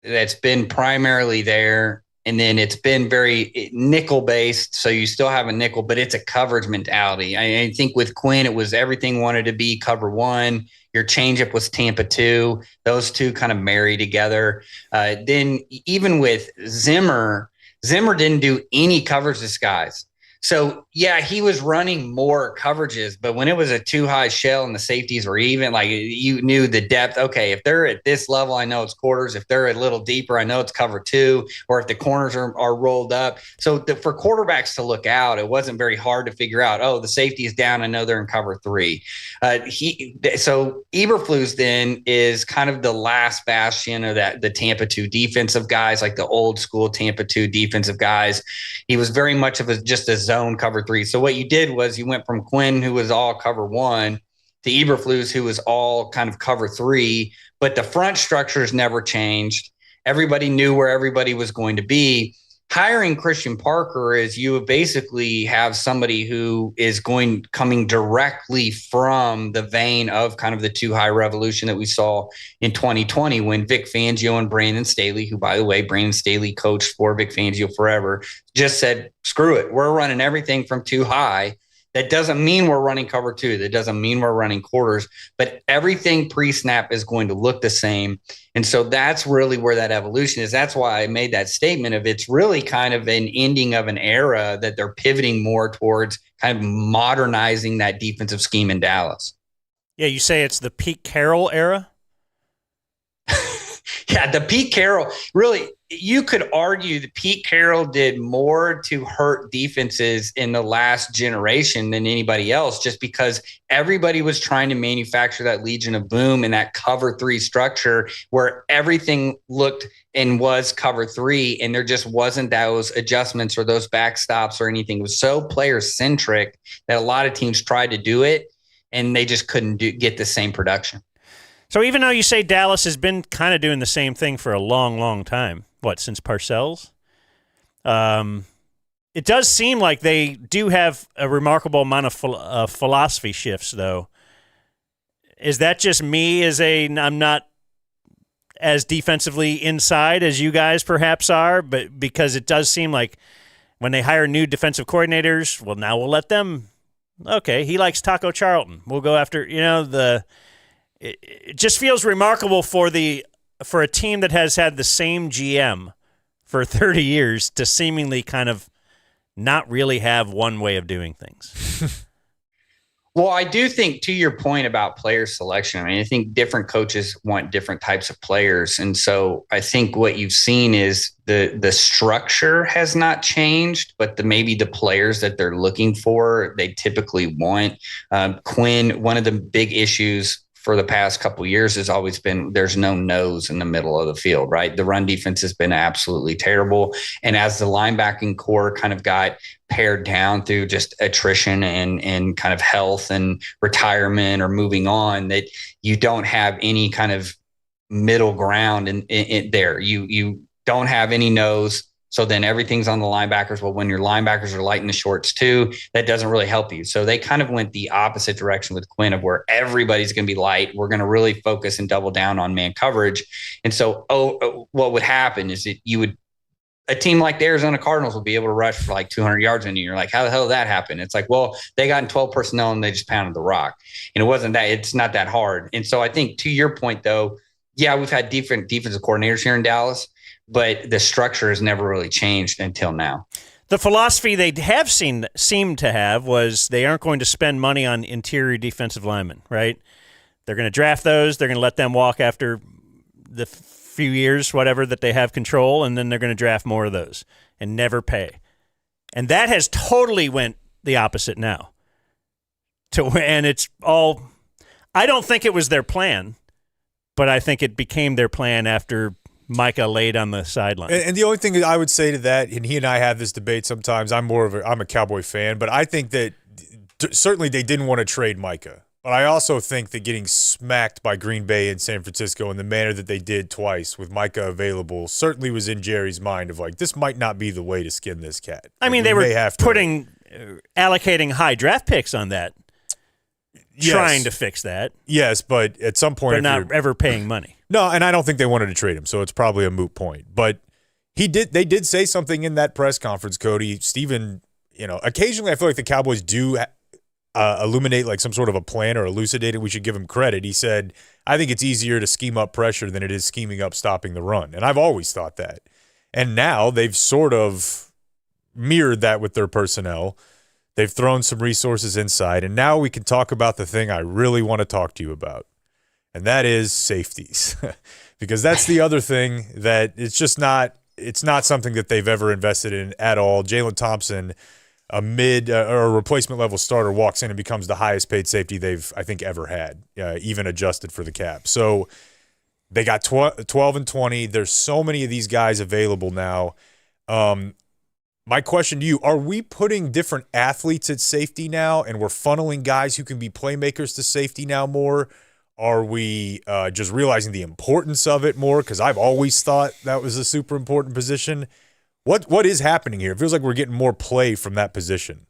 that's been primarily there. And then it's been very nickel based. So you still have a nickel, but it's a coverage mentality. I think with Quinn, it was everything wanted to be cover 1. Your changeup was Tampa 2. Those two kind of marry together. Then even with Zimmer didn't do any coverage disguise. So, yeah, he was running more coverages, but when it was a too high shell and the safeties were even, like you knew the depth. Okay, if they're at this level, I know it's quarters. If they're a little deeper, I know it's cover 2, or if the corners are rolled up. So for quarterbacks to look out, it wasn't very hard to figure out, the safety is down. I know they're in cover 3. So Eberflus then is kind of the last bastion of the Tampa 2 defensive guys, like the old school Tampa 2 defensive guys. He was very much of just a zone cover 3. So what you did was you went from Quinn, who was all cover 1, to Eberflus, who was all kind of cover 3, but the front structures never changed. Everybody knew where everybody was going to be. Hiring Christian Parker is you basically have somebody who is coming directly from the vein of kind of the 2 high revolution that we saw in 2020 when Vic Fangio and Brandon Staley, who, by the way, Brandon Staley coached for Vic Fangio forever, just said, screw it. We're running everything from 2 high. That doesn't mean we're running cover 2. That doesn't mean we're running quarters, but everything pre-snap is going to look the same. And so that's really where that evolution is. That's why I made that statement of it's really kind of an ending of an era that they're pivoting more towards kind of modernizing that defensive scheme in Dallas. Yeah, you say it's the Pete Carroll era? Yeah, the Pete Carroll, really, you could argue that Pete Carroll did more to hurt defenses in the last generation than anybody else, just because everybody was trying to manufacture that Legion of Boom and that cover 3 structure where everything looked and was cover 3, and there just wasn't those adjustments or those backstops or anything. It was so player centric that a lot of teams tried to do it and they just couldn't get the same production. So even though you say Dallas has been kind of doing the same thing for a long, long time, since Parcells? It does seem like they do have a remarkable amount of philosophy shifts, though. Is that just me I'm not as defensively inside as you guys perhaps are, but because it does seem like when they hire new defensive coordinators, well, now we'll let them, okay, he likes Taco Charlton. We'll go after, it just feels remarkable for a team that has had the same GM for 30 years to seemingly kind of not really have one way of doing things. Well, I do think, to your point about player selection, I think different coaches want different types of players. And so I think what you've seen is the structure has not changed, but maybe the players that they're looking for, they typically want. Quinn, one of the big issues for the past couple of years has always been there's no nose in the middle of the field, right? The run defense has been absolutely terrible. And as the linebacking core kind of got pared down through just attrition and kind of health and retirement or moving on, that you don't have any kind of middle ground in there. You don't have any nose. So then everything's on the linebackers. Well, when your linebackers are light in the shorts too, that doesn't really help you. So they kind of went the opposite direction with Quinn, of where everybody's going to be light. We're going to really focus and double down on man coverage. And so what would happen is that a team like the Arizona Cardinals will be able to rush for like 200 yards in you. You're like, how the hell did that happen? It's like, well, they got in 12 personnel and they just pounded the rock. And it's not that hard. And so I think, to your point though, yeah, we've had different defensive coordinators here in Dallas, but the structure has never really changed until now. The philosophy they have seemed to have was they aren't going to spend money on interior defensive linemen, right? They're going to draft those. They're going to let them walk after the few years, whatever, that they have control, and then they're going to draft more of those and never pay. And that has totally went the opposite now. And it's all – I don't think it was their plan, but I think it became their plan after – Micah laid on the sideline. And the only thing I would say to that, and he and I have this debate sometimes, I'm a Cowboy fan, but I think that certainly they didn't want to trade Micah. But I also think that getting smacked by Green Bay and San Francisco in the manner that they did twice with Micah available certainly was in Jerry's mind of like, this might not be the way to skin this cat. I mean, they were allocating high draft picks on that, trying to fix that. Yes, but at some point, they're not ever paying money. No, and I don't think they wanted to trade him, so it's probably a moot point. But they did say something in that press conference, Cody. Steven, occasionally I feel like the Cowboys do illuminate like some sort of a plan or elucidate it. We should give him credit. He said, I think it's easier to scheme up pressure than it is scheming up stopping the run. And I've always thought that. And now they've sort of mirrored that with their personnel. They've thrown some resources inside, and now we can talk about the thing I really want to talk to you about. And that is safeties, because that's the other thing that it's not something that they've ever invested in at all. Jalen Thompson, a mid or a replacement level starter, walks in and becomes the highest paid safety they've, I think, ever had, even adjusted for the cap. So they got 12 and 20. There's so many of these guys available now. My question to you, are we putting different athletes at safety now and we're funneling guys who can be playmakers to safety now more? Are we just realizing the importance of it more? Because I've always thought that was a super important position. What is happening here? It feels like we're getting more play from that position.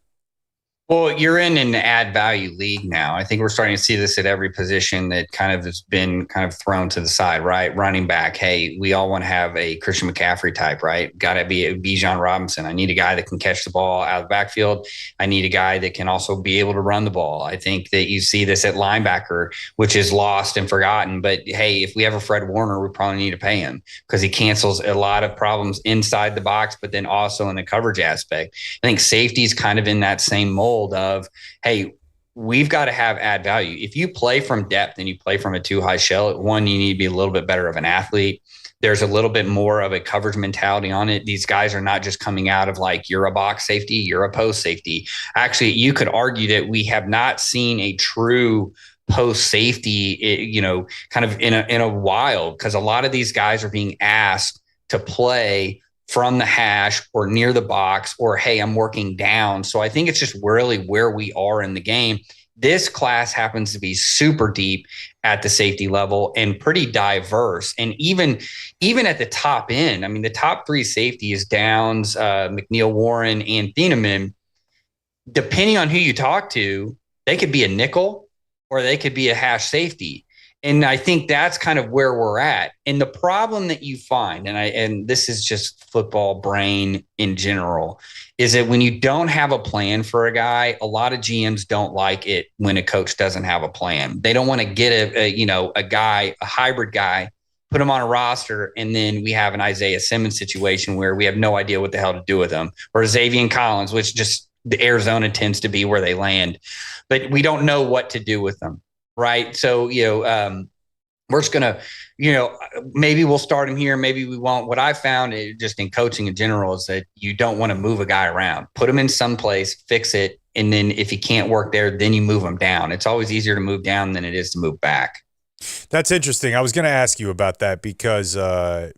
Well, you're in an add value league now. I think we're starting to see this at every position that kind of has been kind of thrown to the side, right? Running back. Hey, we all want to have a Christian McCaffrey type, right? Got to be a Bijan Robinson. I need a guy that can catch the ball out of the backfield. I need a guy that can also be able to run the ball. I think that you see this at linebacker, which is lost and forgotten. But hey, if we have a Fred Warner, we probably need to pay him because he cancels a lot of problems inside the box, but then also in the coverage aspect. I think safety is kind of in that same mold of, hey, we've got to have add value. If you play from depth and you play from a too high shell, one, you need to be a little bit better of an athlete. There's a little bit more of a coverage mentality on it. These guys are not just coming out of like, you're a box safety, you're a post safety. Actually, you could argue that we have not seen a true post safety, kind of in a while, because a lot of these guys are being asked to play from the hash or near the box, or, hey, I'm working down. So I think it's just really where we are in the game. This class happens to be super deep at the safety level and pretty diverse. And even at the top end, I mean, the top 3 safeties, Downs, McNeil, Warren, and Thieneman, depending on who you talk to, they could be a nickel or they could be a hash safety. And I think that's kind of where we're at. And the problem that you find, and this is just football brain in general, is that when you don't have a plan for a guy, a lot of GMs don't like it when a coach doesn't have a plan. They don't want to get a guy, a hybrid guy, put him on a roster, and then we have an Isaiah Simmons situation where we have no idea what the hell to do with him, or Xavier Collins, which just the Arizona tends to be where they land, but we don't know what to do with them. Right. So, we're just going to, maybe we'll start him here. Maybe we won't. What I found just in coaching in general is that you don't want to move a guy around, put him in some place, fix it. And then if he can't work there, then you move him down. It's always easier to move down than it is to move back. That's interesting. I was going to ask you about that because Micah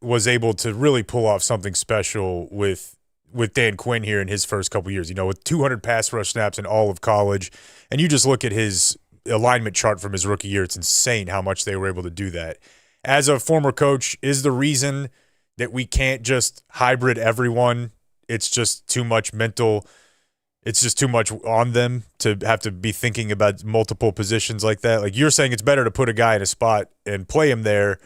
was able to really pull off something special with Dan Quinn here in his first couple years, with 200 pass rush snaps in all of college. And you just look at his alignment chart from his rookie year. It's insane how much they were able to do that. As a former coach, is the reason that we can't just hybrid everyone? It's just too much mental. It's just too much on them to have to be thinking about multiple positions like that. Like you're saying, it's better to put a guy in a spot and play him there.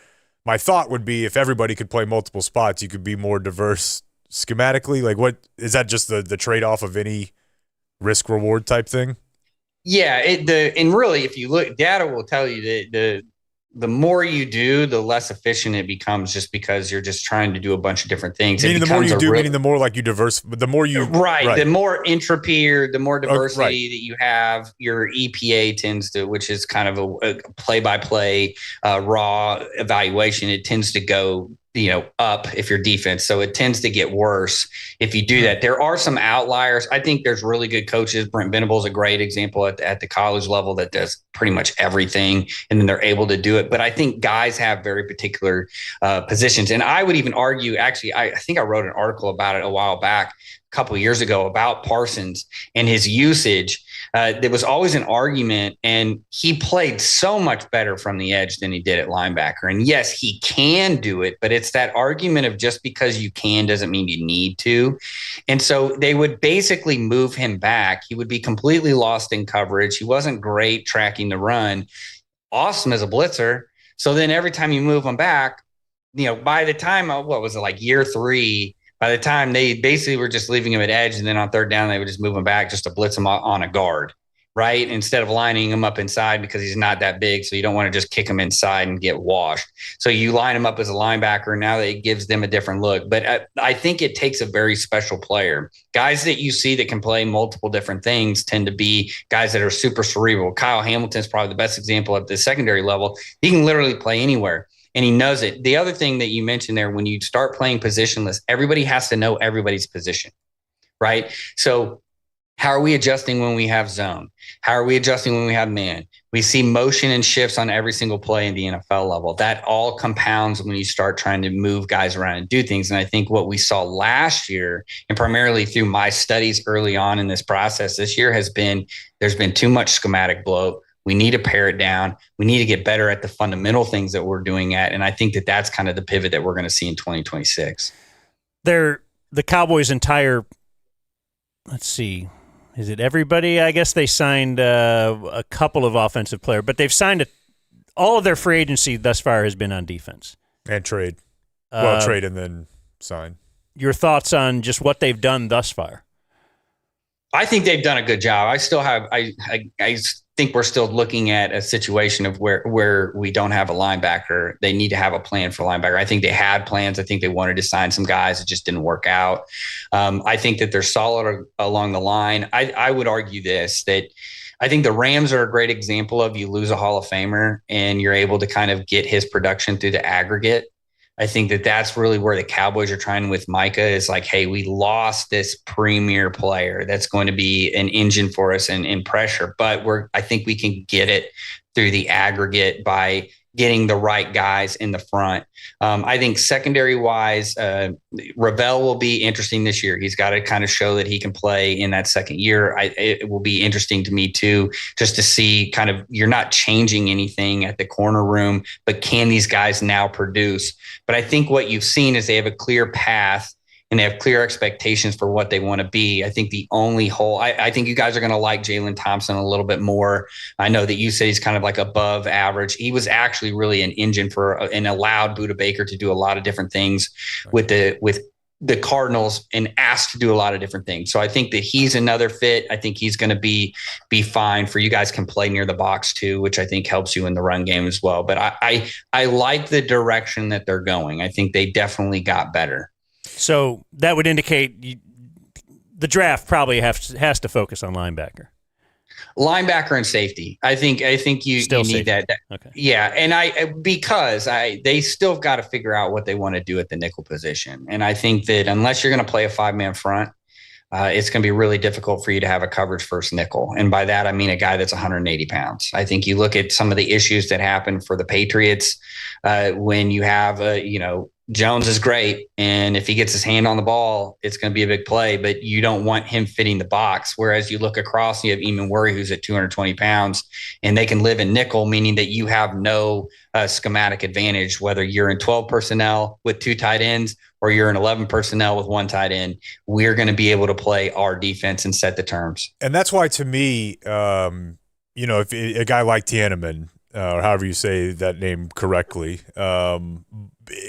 My thought would be if everybody could play multiple spots, you could be more diverse schematically. Like what is that, just the trade-off of any risk reward type thing? Yeah, and really, if you look, data will tell you that the more you do, the less efficient it becomes, just because you're just trying to do a bunch of different things. Meaning the more you do, meaning the more like you diverse, the more you right. The more entropy or the more diversity that you have, your EPA tends to, which is kind of a play-by-play raw evaluation. It tends to go up if you're defense. So it tends to get worse if you do that. There are some outliers. I think there's really good coaches. Brent Venables is a great example at the college level that does pretty much everything, and then they're able to do it. But I think guys have very particular positions. And I would even argue, actually, I think I wrote an article about it a while back, a couple of years ago, about Parsons and his usage. There was always an argument, and he played so much better from the edge than he did at linebacker. And yes, he can do it, but it's that argument of just because you can doesn't mean you need to. And so they would basically move him back. He would be completely lost in coverage. He wasn't great tracking the run. Awesome as a blitzer. So then every time you move him back, by the time, what was it, like year 3, by the time they basically were just leaving him at edge, and then on third down, they would just move him back just to blitz him on a guard, right? Instead of lining him up inside, because he's not that big. So you don't want to just kick him inside and get washed. So you line him up as a linebacker. Now that it gives them a different look. But I think it takes a very special player. Guys that you see that can play multiple different things tend to be guys that are super cerebral. Kyle Hamilton's probably the best example at the secondary level. He can literally play anywhere, and he knows it. The other thing that you mentioned there, when you start playing positionless, everybody has to know everybody's position, right? So how are we adjusting when we have zone? How are we adjusting when we have man? We see motion and shifts on every single play in the NFL level. That all compounds when you start trying to move guys around and do things. And I think what we saw last year, and primarily through my studies early on in this process this year, has been there's been too much schematic bloat. We need to pare it down. We need to get better at the fundamental things that we're doing at. And I think that that's kind of the pivot that we're going to see in 2026. The Cowboys' entire, let's see, is it everybody? I guess they signed a couple of offensive players, but they've signed all of their free agency thus far has been on defense. And trade. Trade and then sign. Your thoughts on just what they've done thus far? I think they've done a good job. I still have, I think we're still looking at a situation of where we don't have a linebacker. They need to have a plan for linebacker. I think they had plans. I think they wanted to sign some guys. It just didn't work out. I think that they're solid along the line. I would argue this, that I think the Rams are a great example of you lose a Hall of Famer and you're able to kind of get his production through the aggregate. I think that that's really where the Cowboys are trying with Micah is like, hey, we lost this premier player that's going to be an engine for us in pressure, but I think we can get it through the aggregate by getting the right guys in the front. I think secondary wise, Ravel will be interesting this year. He's got to kind of show that he can play in that second year. It will be interesting to me too, just to see kind of, you're not changing anything at the corner room, but can these guys now produce? But I think what you've seen is they have a clear path and they have clear expectations for what they want to be. I think the only hole, I think you guys are going to like Jalen Thompson a little bit more. I know that you said he's kind of like above average. He was actually really an engine for and allowed Budda Baker to do a lot of different things with the Cardinals and asked to do a lot of different things. So I think that he's another fit. I think he's going to be fine for you guys can play near the box too, which I think helps you in the run game as well. But I like the direction that they're going. I think they definitely got better. So that would indicate the draft probably has to focus on linebacker. Linebacker and safety. I think you need that. Okay. Yeah, and because they still got to figure out what they want to do at the nickel position. And I think that unless you're going to play a 5-man front, it's going to be really difficult for you to have a coverage first nickel. And by that, I mean a guy that's 180 pounds. I think you look at some of the issues that happen for the Patriots when you have Jones is great, and if he gets his hand on the ball, it's going to be a big play, but you don't want him fitting the box. Whereas you look across, you have Eamon Worry, who's at 220 pounds, and they can live in nickel, meaning that you have no schematic advantage, whether you're in 12 personnel with 2 tight ends or you're in 11 personnel with 1 tight end. We're going to be able to play our defense and set the terms. And that's why, to me, if a guy like Tiananmen, or however you say that name correctly,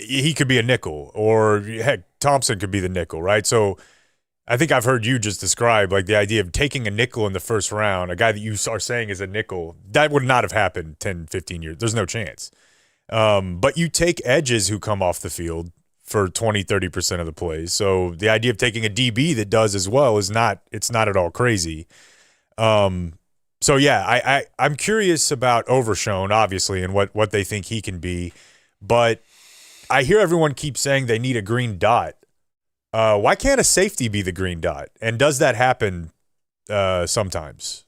he could be a nickel, or heck, Thompson could be the nickel, right? So I think I've heard you just describe like the idea of taking a nickel in the first round, a guy that you are saying is a nickel. That would not have happened 10, 15 years. There's no chance. But you take edges who come off the field for 20, 30% of the plays. So the idea of taking a DB that does as well it's not at all crazy. So yeah, I'm curious about Overshown, obviously, and what they think he can be. But I hear everyone keep saying they need a green dot. Why can't a safety be the green dot? And does that happen sometimes?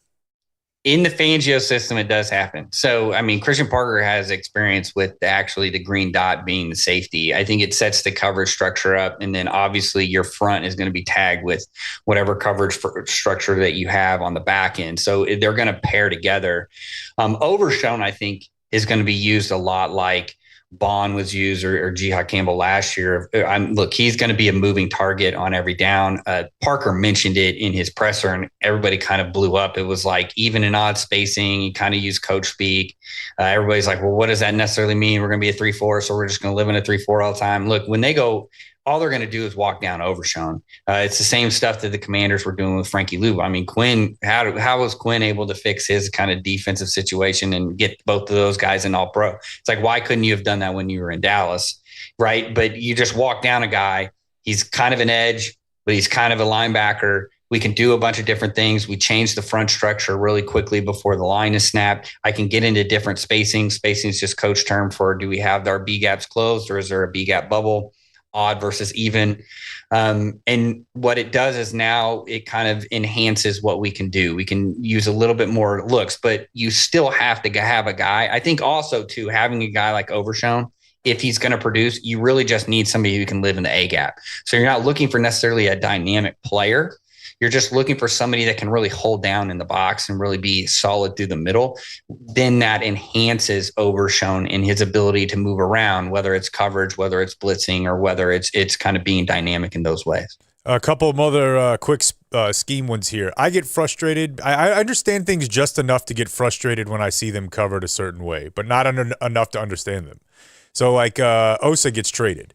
In the Fangio system, it does happen. So, I mean, Christian Parker has experience with actually the green dot being the safety. I think it sets the coverage structure up. And then obviously your front is going to be tagged with whatever coverage structure that you have on the back end. So they're going to pair together. Overshown, I think, is going to be used a lot like Bond was used or Jihad Campbell last year. Look, he's going to be a moving target on every down. Parker mentioned it in his presser and everybody kind of blew up. It was like even in odd spacing, he kind of used coach speak. Everybody's like, well, what does that necessarily mean? We're going to be a 3-4, so we're just going to live in a 3-4 all the time. Look, when they go, all they're going to do is walk down Overshown. It's the same stuff that the Commanders were doing with Frankie Lou. I mean, Quinn, how was Quinn able to fix his kind of defensive situation and get both of those guys in all pro? It's like, why couldn't you have done that when you were in Dallas? Right. But you just walk down a guy. He's kind of an edge, but he's kind of a linebacker. We can do a bunch of different things. We change the front structure really quickly before the line is snapped. I can get into different spacing. Spacing is just coach term for, do we have our B gaps closed or is there a B gap bubble? Odd versus even. And what it does is now it kind of enhances what we can do. We can use a little bit more looks, but you still have to have a guy. I think also too, having a guy like Overshown, if he's going to produce, you really just need somebody who can live in the A gap. So you're not looking for necessarily a dynamic player. You're just looking for somebody that can really hold down in the box and really be solid through the middle. Then that enhances Overshown in his ability to move around, whether it's coverage, whether it's blitzing, or whether it's kind of being dynamic in those ways. A couple of other quick scheme ones here. I get frustrated. I understand things just enough to get frustrated when I see them covered a certain way, but not enough to understand them. So like Osa gets traded.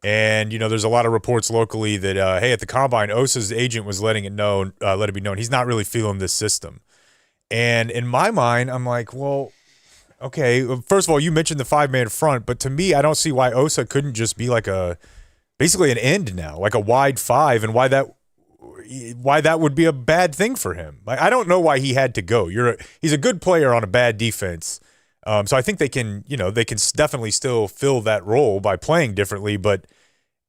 And, there's a lot of reports locally that, hey, at the Combine, Osa's agent was let it be known he's not really feeling this system. And in my mind, I'm like, well, okay, first of all, you mentioned the 5-man front, but to me, I don't see why Osa couldn't just be like basically an end now, like a wide 5, and why that why that would be a bad thing for him. Like, I don't know why he had to go. He's a good player on a bad defense. So I think they can definitely still fill that role by playing differently, but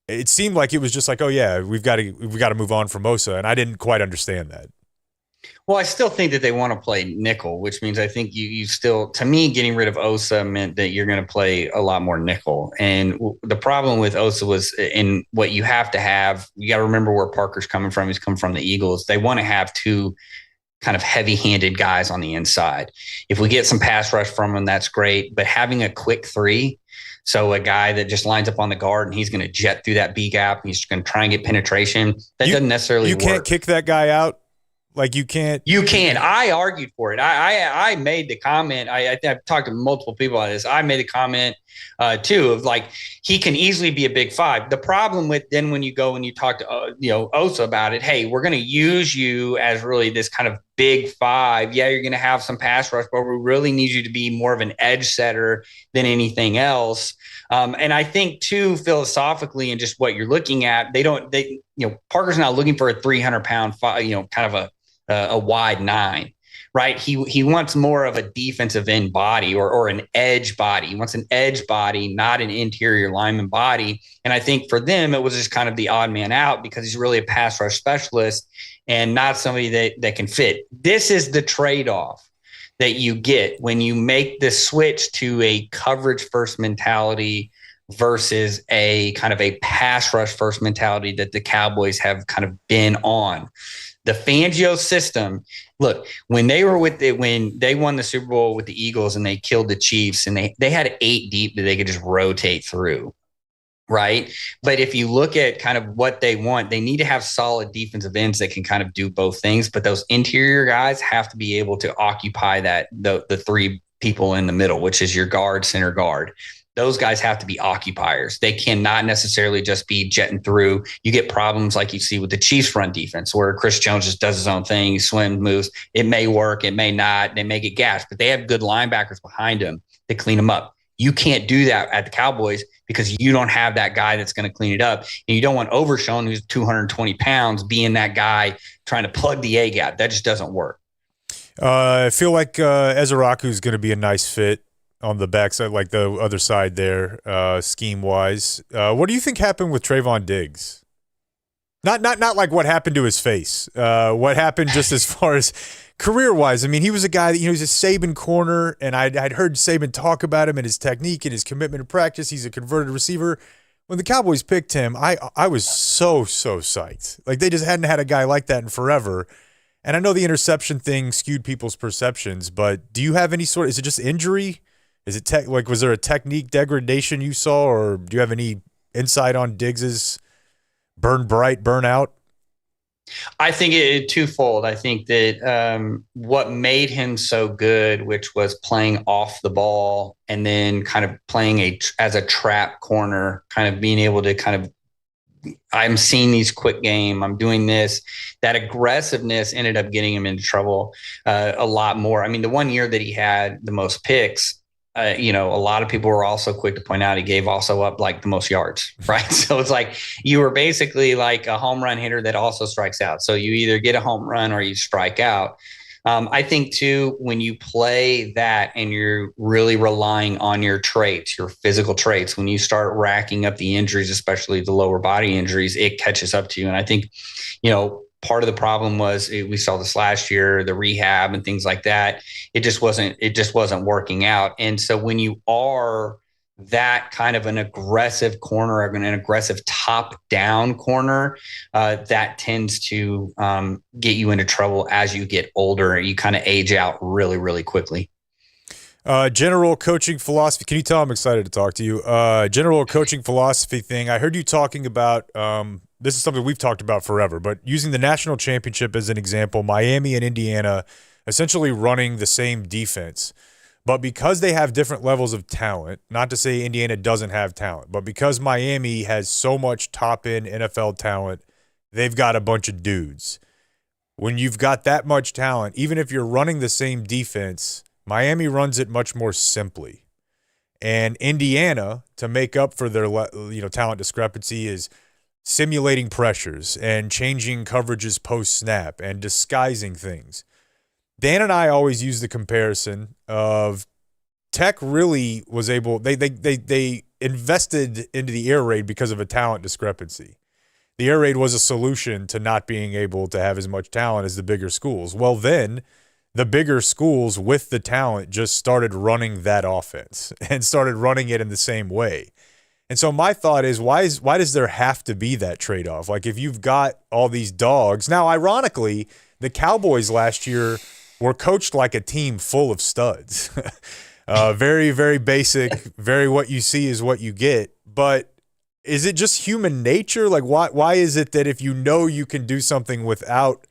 it seemed like it was just like, oh yeah, we've got to move on from Osa, and I didn't quite understand that. Well, I still think that they want to play nickel, which means I think you still, to me, getting rid of Osa meant that you're going to play a lot more nickel. And the problem with Osa was in what you have to have. You got to remember where Parker's coming from. He's come from the Eagles. They want to have two kind of heavy-handed guys on the inside. If we get some pass rush from him, that's great. But having a quick three, so a guy that just lines up on the guard and he's going to jet through that B gap, he's going to try and get penetration. That doesn't necessarily work. You can't kick that guy out. Like you can't. You can. I argued for it. I made the comment. I've talked to multiple people on this. I made the comment too of like he can easily be a big five. The problem with then when you go and you talk to Osa about it, hey, we're going to use you as really this kind of big five. Yeah, you're going to have some pass rush, but we really need you to be more of an edge setter than anything else. And I think too, philosophically, and just what you're looking at, Parker's not looking for a 300-pound, kind of a wide nine, right? He wants more of a defensive end body or an edge body. He wants an edge body, not an interior lineman body. And I think for them, it was just kind of the odd man out because he's really a pass rush specialist and not somebody that can fit. This is the trade-off that you get when you make the switch to a coverage first mentality versus a kind of a pass rush first mentality that the Cowboys have kind of been on. The Fangio system, look, when they won the Super Bowl with the Eagles and they killed the Chiefs and they had 8 deep that they could just rotate through, right? But if you look at kind of what they want, they need to have solid defensive ends that can kind of do both things. But those interior guys have to be able to occupy the 3 people in the middle, which is your guard, center guard. Those guys have to be occupiers. They cannot necessarily just be jetting through. You get problems like you see with the Chiefs front defense where Chris Jones just does his own thing. He swims, moves. It may work. It may not. They may get gashed, but they have good linebackers behind him to clean them up. You can't do that at the Cowboys because you don't have that guy that's going to clean it up. And you don't want Overshown, who's 220 pounds, being that guy trying to plug the A gap. That just doesn't work. I feel like Ezeraku is going to be a nice fit on the backside, like the other side there, scheme-wise. What do you think happened with Trayvon Diggs? Not like what happened to his face. What happened just as far as career-wise? I mean, he was a guy that, he's a Saban corner, and I'd heard Saban talk about him and his technique and his commitment to practice. He's a converted receiver. When the Cowboys picked him, I was so psyched. Like, they just hadn't had a guy like that in forever. And I know the interception thing skewed people's perceptions, but do you have any is it just injury? Is it was there a technique degradation you saw, or do you have any insight on Diggs's burn bright, burn out? I think it twofold. I think that what made him so good, which was playing off the ball and then kind of playing as a trap corner, kind of being able to kind of, I'm seeing these quick game, I'm doing this. That aggressiveness ended up getting him into trouble a lot more. I mean, the one year that he had the most picks, a lot of people were also quick to point out he gave also up like the most yards, right? So it's like you were basically like a home run hitter that also strikes out. So you either get a home run or you strike out. I think too, when you play that and you're really relying on your traits, your physical traits, when you start racking up the injuries, especially the lower body injuries, it catches up to you. And I think, part of the problem was we saw this last year, the rehab and things like that. It just wasn't working out. And so when you are that kind of an aggressive corner, an aggressive top-down corner, that tends to get you into trouble as you get older. You kind of age out really, really quickly. General coaching philosophy. Can you tell I'm excited to talk to you? General coaching philosophy thing. I heard you talking about this is something we've talked about forever, but using the national championship as an example, Miami and Indiana essentially running the same defense. But because they have different levels of talent, not to say Indiana doesn't have talent, but because Miami has so much top-end NFL talent, they've got a bunch of dudes. When you've got that much talent, even if you're running the same defense, Miami runs it much more simply. And Indiana, to make up for their talent discrepancy, is simulating pressures and changing coverages post-snap and disguising things. Dan and I always use the comparison of Tech really was able – they invested into the air raid because of a talent discrepancy. The air raid was a solution to not being able to have as much talent as the bigger schools. Well, then the bigger schools with the talent just started running that offense and started running it in the same way. And so my thought is, why does there have to be that trade-off? Like, if you've got all these dogs – now, ironically, the Cowboys last year were coached like a team full of studs. Very, very basic, very what you see is what you get. But is it just human nature? Like, why is it that if you know you can do something without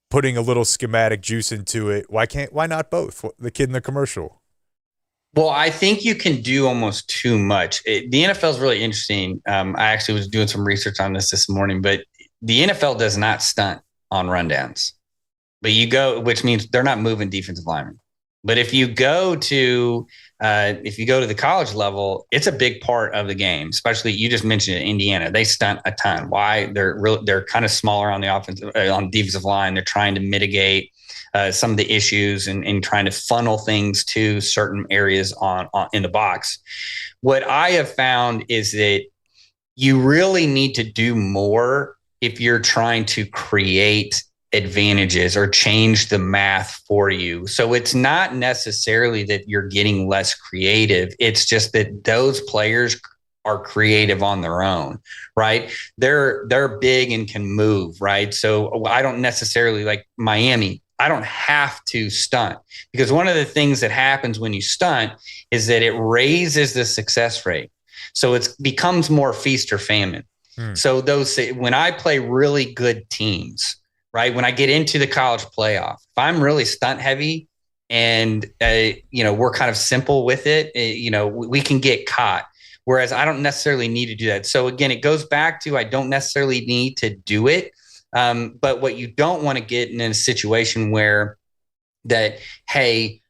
putting a little schematic juice into it, why not both? The kid in the commercial. Well, I think you can do almost too much. The NFL is really interesting. I actually was doing some research on this morning, but the NFL does not stunt on rundowns. But which means they're not moving defensive linemen. But if you go to the college level, it's a big part of the game. Especially, you just mentioned it, Indiana. They stunt a ton. Why? They're kind of smaller on the defensive line. They're trying to mitigate some of the issues and trying to funnel things to certain areas in the box. What I have found is that you really need to do more if you're trying to create advantages or change the math for you. So it's not necessarily that you're getting less creative. It's just that those players are creative on their own, right? They're big and can move, right? So I don't necessarily, like Miami, I don't have to stunt, because one of the things that happens when you stunt is that it raises the success rate. So it becomes more feast or famine. So when I play really good teams, right, when I get into the college playoff, if I'm really stunt heavy and we're kind of simple with it, we can get caught. Whereas I don't necessarily need to do that. So again, it goes back to, I don't necessarily need to do it. But what you don't want to get in a situation where that, hey,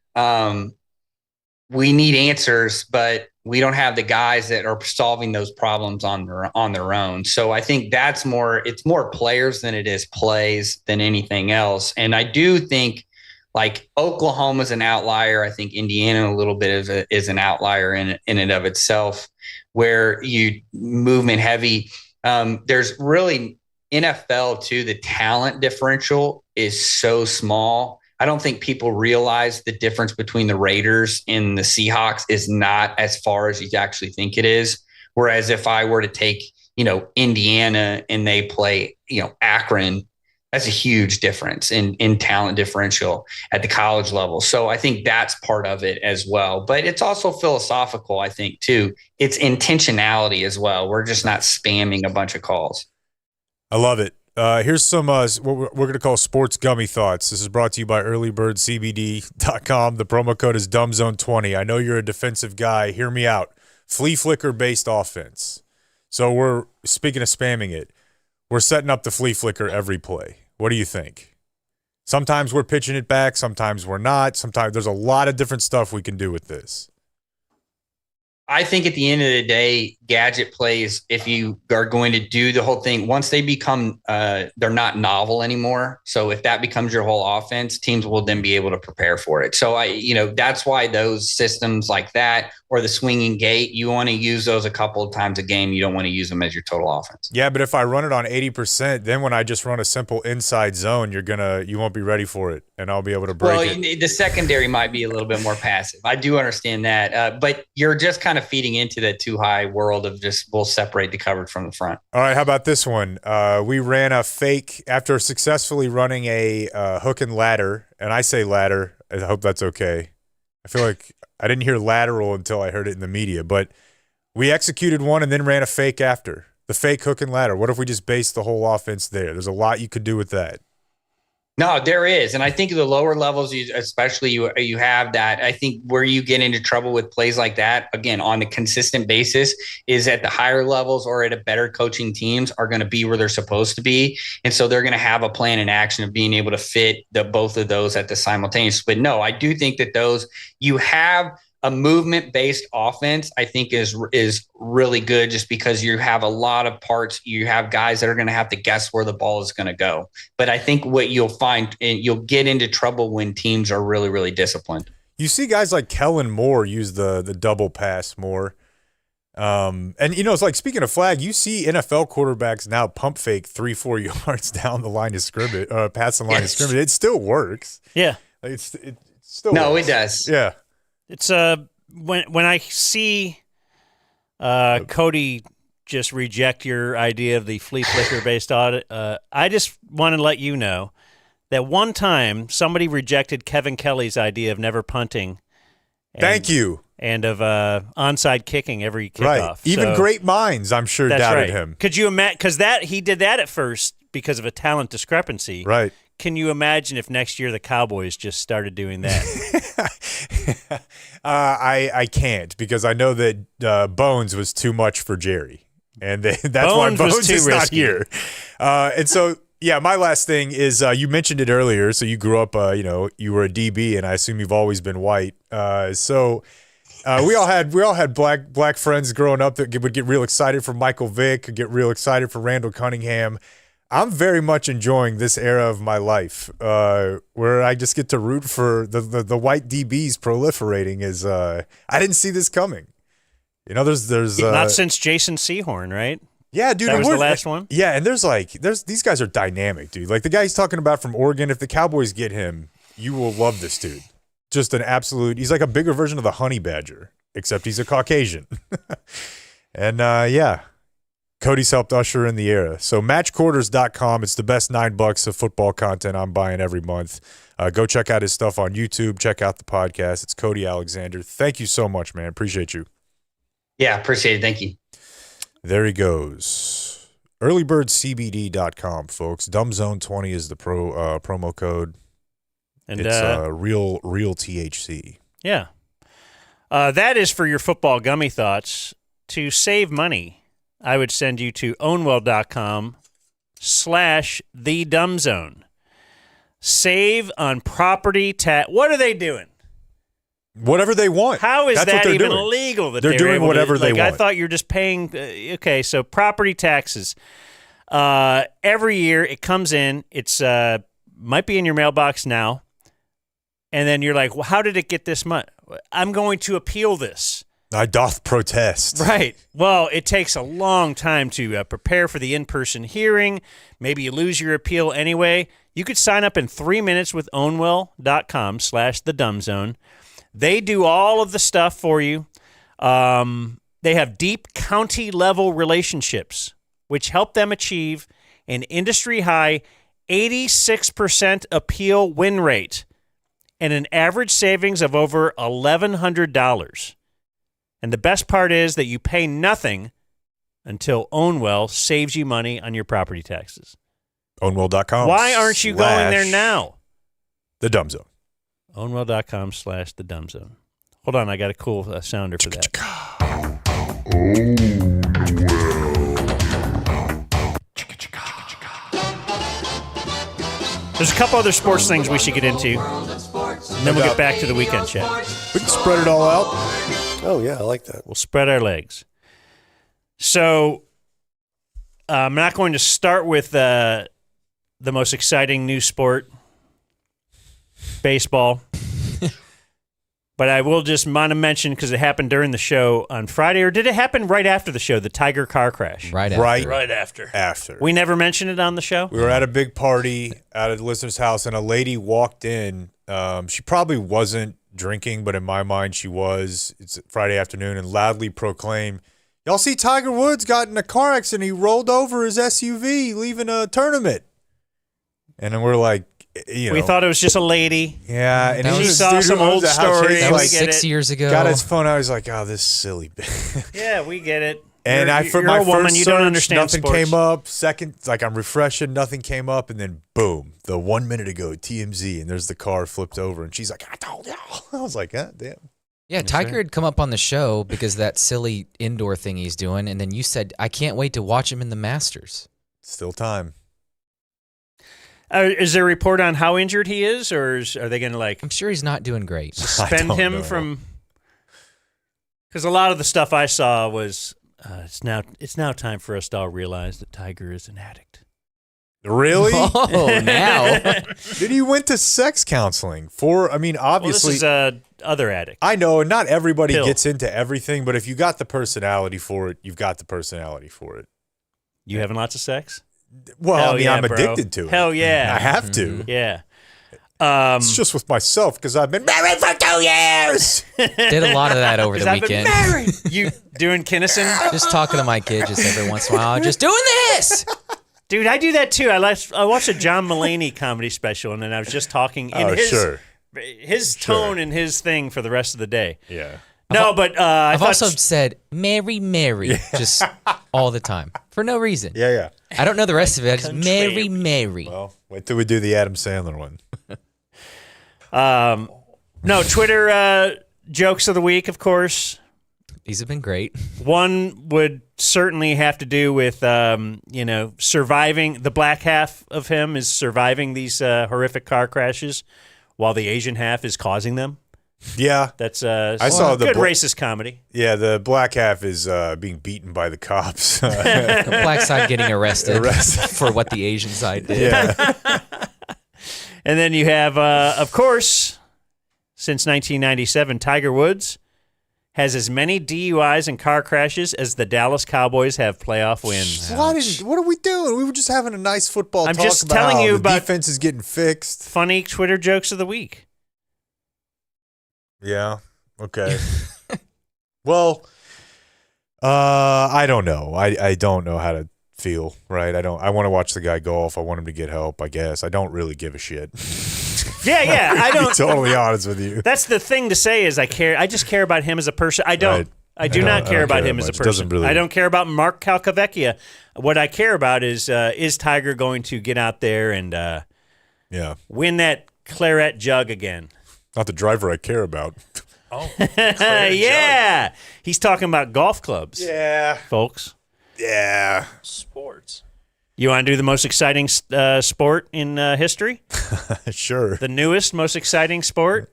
we need answers, but we don't have the guys that are solving those problems on their own. So I think it's more players than it is plays than anything else. And I do think, like, Oklahoma's an outlier. I think Indiana a little bit is an outlier in and of itself, where you movement heavy. There's really NFL too. The talent differential is so small. I don't think people realize the difference between the Raiders and the Seahawks is not as far as you actually think it is. Whereas if I were to take, Indiana and they play, Akron, that's a huge difference in talent differential at the college level. So I think that's part of it as well. But it's also philosophical, I think, too. It's intentionality as well. We're just not spamming a bunch of calls. I love it. Here's some what we're going to call sports gummy thoughts. This is brought to you by earlybirdcbd.com. The promo code is dumbzone20. I know you're a defensive guy. Hear me out. Flea flicker-based offense. So we're, speaking of spamming it, we're setting up the flea flicker every play. What do you think? Sometimes we're pitching it back. Sometimes we're not. Sometimes there's a lot of different stuff we can do with this. I think at the end of the day, gadget plays, if you are going to do the whole thing, once they become, they're not novel anymore. So if that becomes your whole offense, teams will then be able to prepare for it. So that's why those systems like that, or the swinging gate, you want to use those a couple of times a game. You don't want to use them as your total offense. Yeah, but if I run it on 80%, then when I just run a simple inside zone, you won't be ready for it, and I'll be able to break it. The secondary might be a little bit more passive. I do understand that, but you're just kind of feeding into that too high world of just, we'll separate the coverage from the front. All right, how about this one? We ran a fake after successfully running a hook and ladder, and I say ladder. I hope that's okay. I feel like I didn't hear lateral until I heard it in the media, but we executed one and then ran a fake after. The fake hook and ladder. What if we just based the whole offense there? There's a lot you could do with that. No, there is. And I think the lower levels, especially you have that. I think where you get into trouble with plays like that, again, on a consistent basis, is at the higher levels or at a better coaching teams are going to be where they're supposed to be. And so they're going to have a plan in action of being able to fit both of those at the simultaneous. But no, I do think that those, you have a movement-based offense, I think is really good just because you have a lot of parts. You have guys that are going to have to guess where the ball is going to go. But I think what you'll find, and you'll get into trouble when teams are really, really disciplined. You see guys like Kellen Moore use the double pass more. And, it's like, speaking of flag, you see NFL quarterbacks now pump fake 3-4 yards down the line of scrimmage, past the line of scrimmage. It still works. Yeah. Like it still No, works. it does. Yeah. It's when I see Cody just reject your idea of the flea flicker based audit, I just want to let you know that one time somebody rejected Kevin Kelly's idea of never punting. Thank you. And of onside kicking every kickoff. Right. Even great minds, I'm sure, doubted him. Could you imagine? Because he did that at first because of a talent discrepancy. Right. Can you imagine if next year the Cowboys just started doing that? I can't, because I know that Bones was too much for Jerry, and that's why Bones is not here. And so, yeah, my last thing is you mentioned it earlier. So you grew up, you were a DB, and I assume you've always been white. So we all had black friends growing up that would get real excited for Michael Vick, get real excited for Randall Cunningham. I'm very much enjoying this era of my life, where I just get to root for the white DBs proliferating. I didn't see this coming. There's not since Jason Sehorn, right? Yeah, dude, that was the last one. Yeah, and there's these guys are dynamic, dude. Like the guy he's talking about from Oregon. If the Cowboys get him, you will love this dude. Just an absolute. He's like a bigger version of the honey badger, except he's a Caucasian. And yeah. Cody's helped usher in the era. So matchquarters.com. It's the best $9 of football content I'm buying every month. Go check out his stuff on YouTube. Check out the podcast. It's Cody Alexander. Thank you so much, man. Appreciate you. Yeah, appreciate it. Thank you. There he goes. Earlybirdcbd.com, folks. Dumbzone20 is the promo code. And it's real THC. Yeah. That is for your football gummy thoughts. To save money, I would send you to ownwell.com/thedumbzone. Save on property tax. What are they doing? Whatever they want. How is That's that even doing. illegal? That they're doing whatever they want. I thought you were just paying. Okay, so property taxes. Every year it comes in. It's might be in your mailbox now, and then you're like, well, how did it get this much? I'm going to appeal this. I doth protest. Right. Well, it takes a long time to prepare for the in-person hearing. Maybe you lose your appeal anyway. You could sign up in 3 minutes with ownwell.com/thedumbzone. They do all of the stuff for you. They have deep county-level relationships, which help them achieve an industry-high 86% appeal win rate and an average savings of over $1,100. And the best part is that you pay nothing until Ownwell saves you money on your property taxes. Ownwell.com. Why aren't you going there now? The Dumb Zone. Ownwell.com/thedumbzone. Hold on, I got a cool sounder for that. There's a couple other sports things we should get into, and then we'll get back to the weekend chat. We can spread it all out. Oh, yeah, I like that. We'll spread our legs. So I'm not going to start with the most exciting new sport, baseball. But I will just want to mention, because it happened during the show on Friday, or did it happen right after the show, the Tiger car crash? Right after. Right after. We never mentioned it on the show? We were at a big party at a listener's house, and a lady walked in. She probably wasn't drinking, but in my mind she was. It's Friday afternoon, and loudly proclaimed, "Y'all see Tiger Woods got in a car accident. He rolled over his SUV leaving a tournament." And then we're like, we thought it was just a lady. Yeah, and she saw some old story. That was 6 years ago. Got his phone out. I was like, "Oh, this silly bitch." Yeah, we get it. And you're my a woman. first You don't search, understand nothing sports. came up. Second, like I'm refreshing, nothing came up, and then boom, the 1 minute ago TMZ, and there's the car flipped over, and she's like, "I told you." I was like, "God damn." Yeah, Tiger had come up on the show because of that silly indoor thing he's doing, and then you said, "I can't wait to watch him in the Masters." Still time. Is there a report on how injured he is, or are they going to I'm sure he's not doing great. suspend him from? Because a lot of the stuff I saw was it's now time for us to all realize that Tiger is an addict. Really? Oh, now. Then you went to sex counseling obviously. Well, this is other addict. I know, and not everybody Pill. gets into everything, but if you got the personality for it, you've got the personality for it. You having lots of sex? Well, Hell yeah, I'm bro. addicted to it. Hell yeah. I have to. Yeah. It's just with myself because I've been married for 2 years. Did a lot of that over the I've been weekend. married. You doing Kinnison? Just talking to my kid just every once in a while. Just doing this. Dude, I do that too. I watched a John Mulaney comedy special, and then I was just talking in his tone and his thing for the rest of the day. Yeah. No, but I've also said Mary, just all the time for no reason. Yeah. I don't know the rest of it. I just Mary. Well, wait till we do the Adam Sandler one. No, Twitter jokes of the week, of course. These have been great. One would certainly have to do with, surviving. The black half of him is surviving these horrific car crashes while the Asian half is causing them. Yeah. That's I saw the good racist comedy. Yeah, the black half is being beaten by the cops. The black side getting arrested for what the Asian side did. Yeah. And then you have, of course, since 1997, Tiger Woods has as many DUIs and car crashes as the Dallas Cowboys have playoff wins. What are we doing? We were just having a nice football talk just about telling how you the about defense is getting fixed. Funny Twitter jokes of the week. Yeah. Okay. Well, I don't know. I don't know how to feel, right? I want to watch the guy golf. I want him to get help, I guess. I don't really give a shit. Yeah. I don't. To be totally honest with you. That's the thing to say is I care. I just care about him as a person. I don't. Right. I do not care about him as a much. Doesn't person. really- I don't care about Mark Calcavecchia. What I care about is Tiger going to get out there and win that claret jug again? Not the driver I care about. Oh, yeah. He's talking about golf clubs. Yeah. Folks. Yeah. sports. You want to do the most exciting sport in history? Sure. The newest, most exciting sport?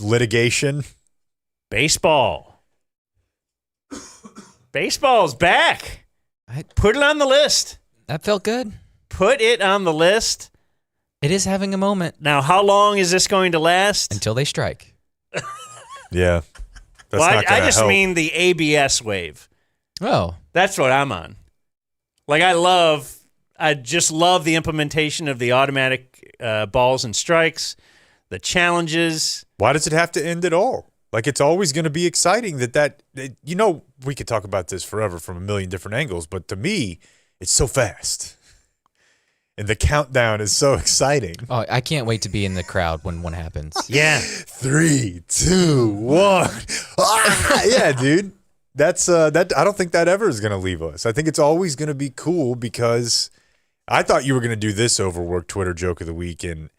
Litigation. Baseball. Baseball's back. Put it on the list. That felt good. Put it on the list. It is having a moment. Now, how long is this going to last? Until they strike. Yeah. That's Well, not I gonna just help. mean the ABS wave. Oh. That's what I'm on. Like, I just love the implementation of the automatic balls and strikes, the challenges. Why does it have to end at all? Like, it's always going to be exciting we could talk about this forever from a million different angles, but to me, it's so fast. And the countdown is so exciting. Oh, I can't wait to be in the crowd when one happens. Yeah. 3, 2, 1. Yeah, dude. That's that. I don't think that ever is going to leave us. I think it's always going to be cool because I thought you were going to do this overworked Twitter joke of the week, and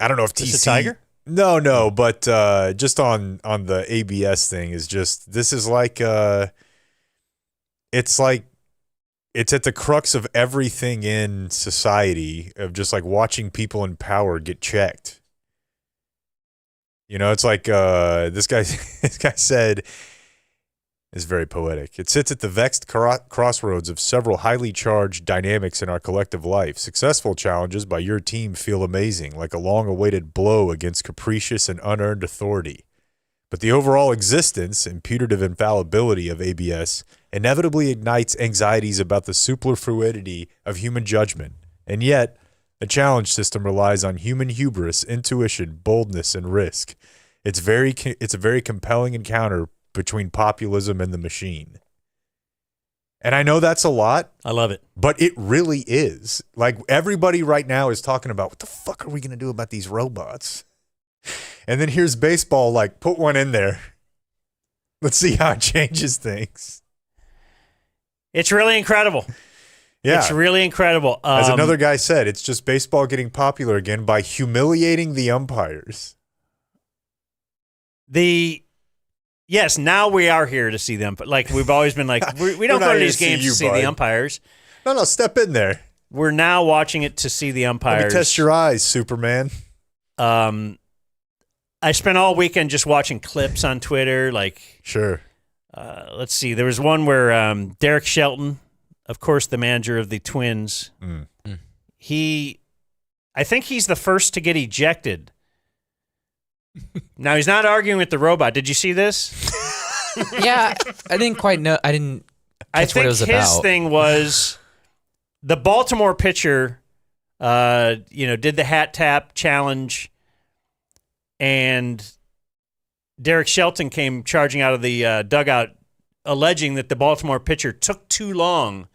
I don't know if Is TC it Tiger? No, but just on the ABS thing is just this is like it's at the crux of everything in society of just like watching people in power get checked. You know, it's like this guy said. Is very poetic. It sits at the vexed crossroads of several highly charged dynamics in our collective life. Successful challenges by your team feel amazing, like a long-awaited blow against capricious and unearned authority. But the overall existence and putative infallibility of ABS inevitably ignites anxieties about the superfluidity of human judgment. And yet, a challenge system relies on human hubris, intuition, boldness, and risk. It's a very compelling encounter between populism and the machine. And I know that's a lot. I love it. But it really is. Like, everybody right now is talking about, what the fuck are we going to do about these robots? And then here's baseball, like, put one in there. Let's see how it changes things. It's really incredible. Yeah. It's really incredible. As another guy said, it's just baseball getting popular again by humiliating the umpires. Yes, now we are here to see them. But like we've always been like, we don't We're not go to here these to see games you, to see bud. the umpires. No, step in there. We're now watching it to see the Let umpires. me test your eyes, Superman. I spent all weekend just watching clips on Twitter, like Sure. let's see. There was one where Derek Shelton, of course, the manager of the Twins, I think he's the first to get ejected. Now, he's not arguing with the robot. Did you see this? Yeah, I didn't quite know. I didn't catch what it was about. I think his thing was the Baltimore pitcher, did the hat tap challenge, and Derek Shelton came charging out of the dugout alleging that the Baltimore pitcher took too long.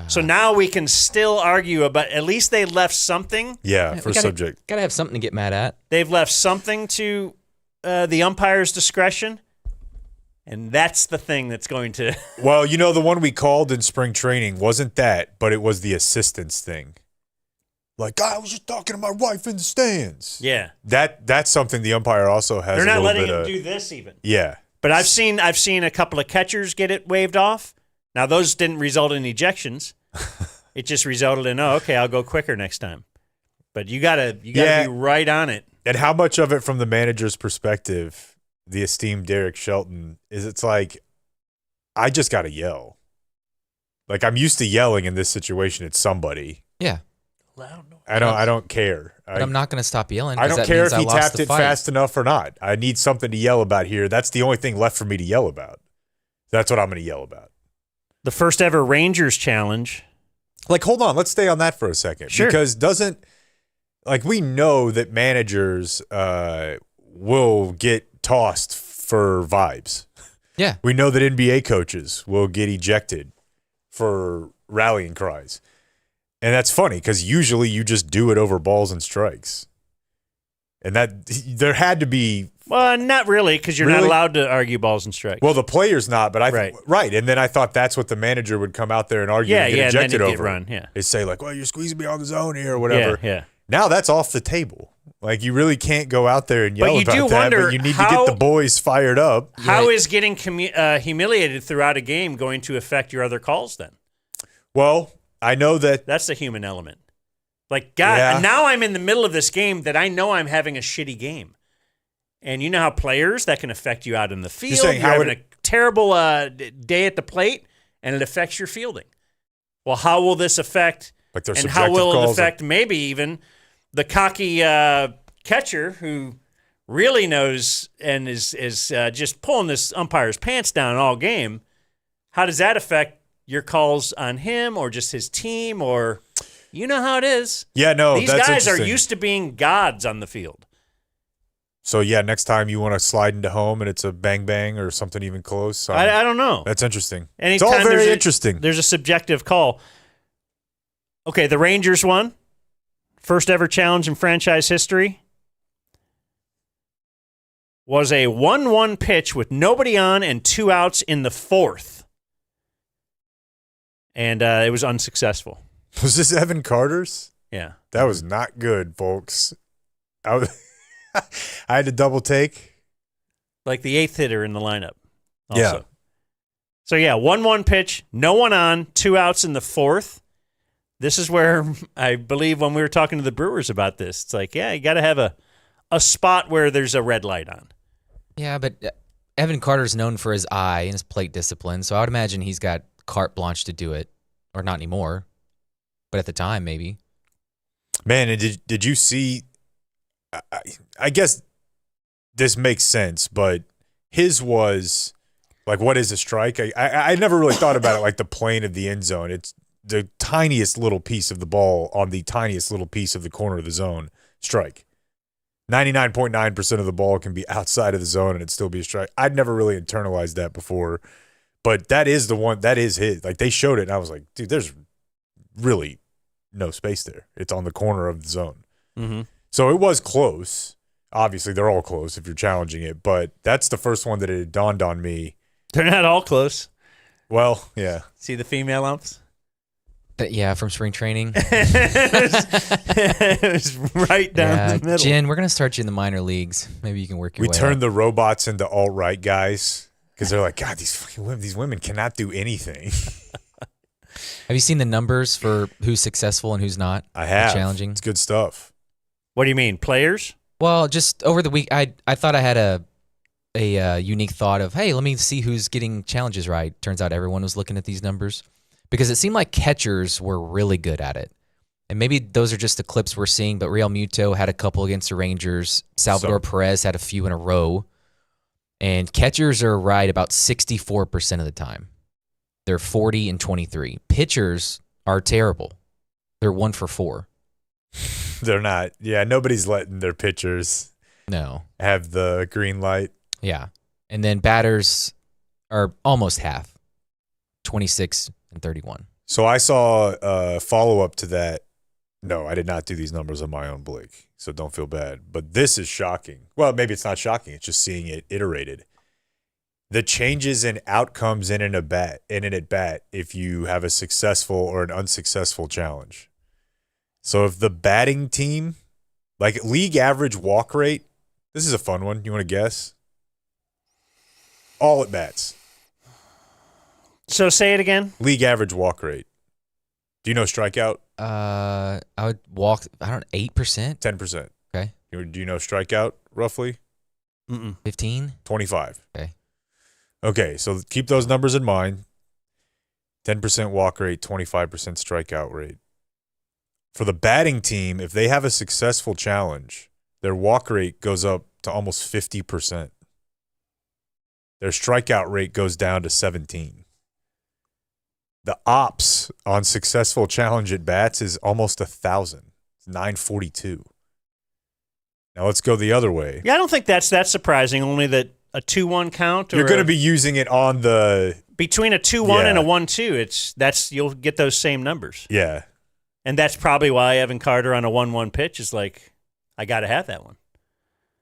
So now we can still argue about, at least they left something. Yeah, for subject. Got to have something to get mad at. They've left something to the umpire's discretion, and that's the thing that's going to... Well, the one we called in spring training wasn't that, but it was the assistance thing. Like, I was just talking to my wife in the stands. Yeah. That's something the umpire also has. They're not letting him do this even. Yeah. But I've seen a couple of catchers get it waved off. Now, those didn't result in ejections. It just resulted in, okay, I'll go quicker next time. But you gotta be right on it. And how much of it from the manager's perspective, the esteemed Derek Shelton, is it's like, I just got to yell. Like, I'm used to yelling in this situation at somebody. Yeah. I don't care. But I'm not going to stop yelling. I don't care if he tapped it fast enough or not. I need something to yell about here. That's the only thing left for me to yell about. That's what I'm going to yell about. The first ever Rangers challenge. Like, hold on. Let's stay on that for a second. Sure. Because we know that managers will get tossed for vibes. Yeah. We know that NBA coaches will get ejected for rallying cries. And that's funny because usually you just do it over balls and strikes. And that there had to be... Well, not really, because you're not allowed to argue balls and strikes. Well, the player's not, but right. And then I thought that's what the manager would come out there and argue and get ejected and then over. Run, yeah. They say, like, well, you're squeezing me on the zone here or whatever. Yeah. Now that's off the table. Like, you really can't go out there and yell about that, but you need to get the boys fired up. How is getting humiliated throughout a game going to affect your other calls then? Well, I know that's the human element. Like, God, now I'm in the middle of this game that I know I'm having a shitty game. And you know how players, that can affect you out in the field. You're having a terrible day at the plate, and it affects your fielding. Well, how will this affect, and how will it affect maybe even the cocky catcher who really knows and is just pulling this umpire's pants down all game? How does that affect your calls on him or just his team? Or you know how it is. Yeah, no, these guys are used to being gods on the field. So, next time you want to slide into home and it's a bang-bang or something even close. I don't know. That's interesting. Anytime it's all very interesting. There's a subjective call. Okay, the Rangers won. First ever challenge in franchise history. Was a 1-1 pitch with nobody on and 2 outs in the 4th. And it was unsuccessful. Was this Evan Carter's? Yeah. That was not good, folks. I had to double take. Like the 8th hitter in the lineup. Also. Yeah. So, 1-1 pitch, no one on, 2 outs in the 4th. This is where I believe when we were talking to the Brewers about this, it's like, you got to have a spot where there's a red light on. Yeah, but Evan Carter's known for his eye and his plate discipline, so I would imagine he's got carte blanche to do it. Or not anymore, but at the time, maybe. Man, and did you see... I guess this makes sense, but his was like, what is a strike? I never really thought about it like the plane of the end zone. It's the tiniest little piece of the ball on the tiniest little piece of the corner of the zone. Strike. 99.9% of the ball can be outside of the zone and it'd still be a strike. I'd never really internalized that before, but that is the one. That is his. Like, they showed it, and I was like, dude, there's really no space there. It's on the corner of the zone. Mm-hmm. So it was close. Obviously, they're all close if you're challenging it, but that's the first one that it dawned on me. They're not all close. Well, yeah. See the female umps? Yeah, from spring training. It was right down the middle. Jen, we're going to start you in the minor leagues. Maybe you can work your way We turned up. the robots into alt-right guys because they're like, God, these women cannot do anything. Have you seen the numbers for who's successful and who's not? I have. Challenging. It's good stuff. What do you mean, players? Well, just over the week, I thought I had a a unique thought of, hey, let me see who's getting challenges right. Turns out everyone was looking at these numbers because it seemed like catchers were really good at it. And maybe those are just the clips we're seeing, but Real Muto had a couple against the Rangers. Salvador Perez had a few in a row. And catchers are right about 64% of the time. They're 40 and 23. Pitchers are terrible. They're 1 for 4. They're not. Yeah, nobody's letting their pitchers have the green light. Yeah. And then batters are almost half, 26 and 31. So I saw a follow-up to that. No, I did not do these numbers on my own, Blake, so don't feel bad. But this is shocking. Well, maybe it's not shocking. It's just seeing it iterated. The changes in outcomes in an at-bat if you have a successful or an unsuccessful challenge. So if the batting team, like league average walk rate, this is a fun one. You want to guess? All at-bats. So say it again. League average walk rate. Do you know strikeout? I would walk, 8%? 10%. Okay. Do you know strikeout roughly? 15? 25. Okay. Okay, so keep those numbers in mind. 10% walk rate, 25% strikeout rate. For the batting team, if they have a successful challenge, their walk rate goes up to almost 50%. Their strikeout rate goes down to 17. The ops on successful challenge at bats is almost 1,000. It's 942. Now let's go the other way. Yeah, I don't think that's that surprising. Only that a 2-1 count. Or you're going to be using it on the between a 2-1 and a 1-2. You'll get those same numbers. Yeah, and that's probably why Evan Carter on a 1-1 pitch is like, I got to have that one.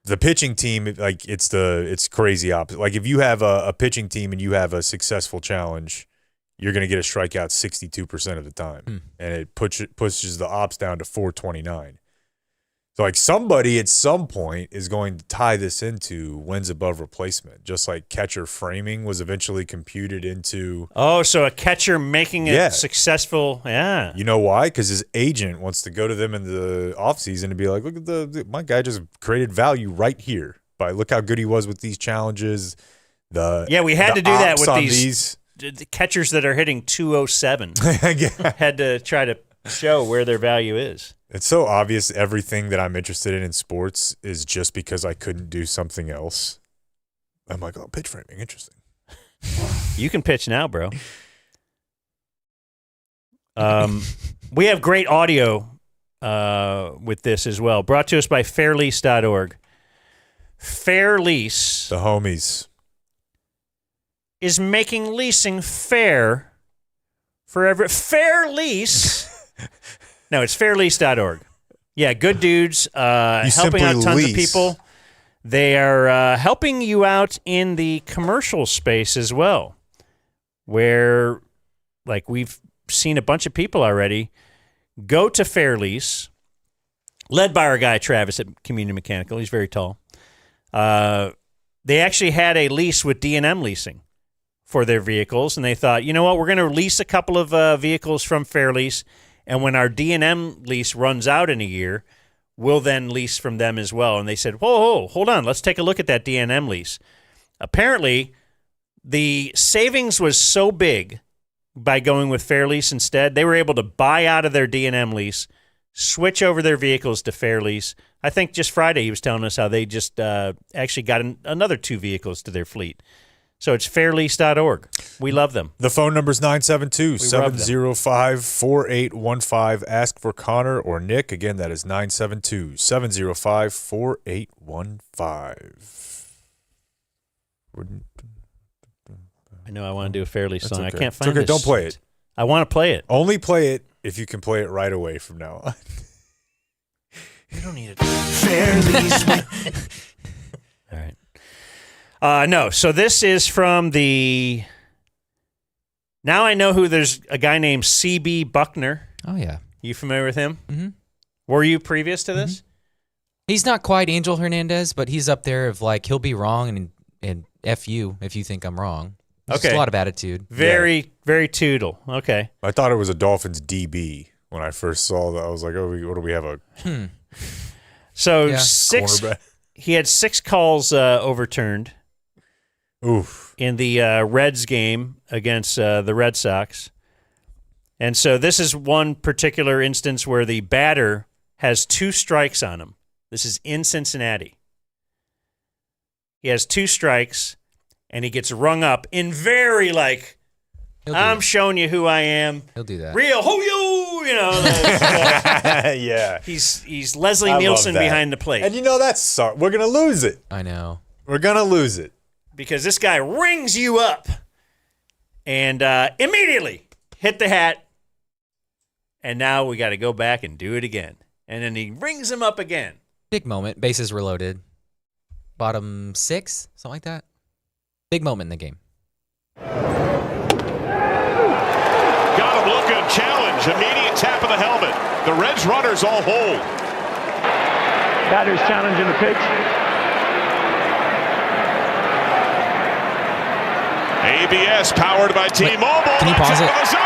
The pitching team, like it's crazy opposite. Like if you have a pitching team and you have a successful challenge, you're going to get a strikeout 62% of the time, and it pushes the ops down to 429. So like somebody at some point is going to tie this into wins above replacement, just like catcher framing was eventually computed into. Oh, so a catcher making it successful. Yeah. You know why? Because his agent wants to go to them in the offseason and be like, look at my guy just created value right here. Look how good he was with these challenges. We had to do that with these catchers that are hitting 207. Had to try to show where their value is. It's so obvious everything that I'm interested in sports is just because I couldn't do something else. I'm like, oh, pitch framing, interesting. You can pitch now, bro. We have great audio with this as well. Brought to us by fairlease.org. Fair Lease. The homies. Is making leasing fair for every Fair Lease. No, it's fairlease.org. Yeah, good dudes helping out tons of people. They are helping you out in the commercial space as well, where, like, we've seen a bunch of people already go to Fair Lease, led by our guy Travis at Community Mechanical. He's very tall. They actually had a lease with D&M Leasing for their vehicles, and they thought, you know what, we're going to lease a couple of vehicles from Fair Lease. And when our D&M lease runs out in a year, we'll then lease from them as well. And they said, whoa, hold on. Let's take a look at that D&M lease. Apparently, the savings was so big by going with Fair Lease instead, they were able to buy out of their D&M lease, switch over their vehicles to Fair Lease. I think just Friday he was telling us how they just actually got another 2 vehicles to their fleet. So it's fairlease.org. We love them. The phone number is 972-705-4815. Ask for Connor or Nick. Again, that is 972-705-4815. I know I want to do a Fair Lease song. Okay. I can't find it. Okay, don't play it. I want to play it. Only play it if you can play it right away from now on. You don't need it. Fair Lease. All right. No, so this is from the. Now I know who. There's a guy named C.B. Buckner. Oh yeah, you familiar with him? Mm-hmm. Were you previous to this? Mm-hmm. He's not quite Angel Hernandez, but he's up there of like he'll be wrong and F you if you think I'm wrong. There's a lot of attitude. Very toodle. Okay. I thought it was a Dolphins DB when I first saw that. I was like, oh, what do we have So 6. He had 6 calls overturned Oof. in the Reds game against the Red Sox. And so this is one particular instance where the batter has 2 strikes on him. This is in Cincinnati. He has 2 strikes, and he gets rung up in very I'm showing you who I am. He'll do that. Real who you, Yeah. He's Leslie Nielsen behind the plate. And that's we're going to lose it. I know. We're going to lose it. Because this guy rings you up and immediately hit the hat. And now we got to go back and do it again. And then he rings him up again. Big moment. Bases were loaded. Bottom 6, something like that. Big moment in the game. Got him looking. Challenge. Immediate tap of the helmet. The Reds runners all hold. Batter's challenging the pitch. ABS powered by T-Mobile. Can you pause it? The zone.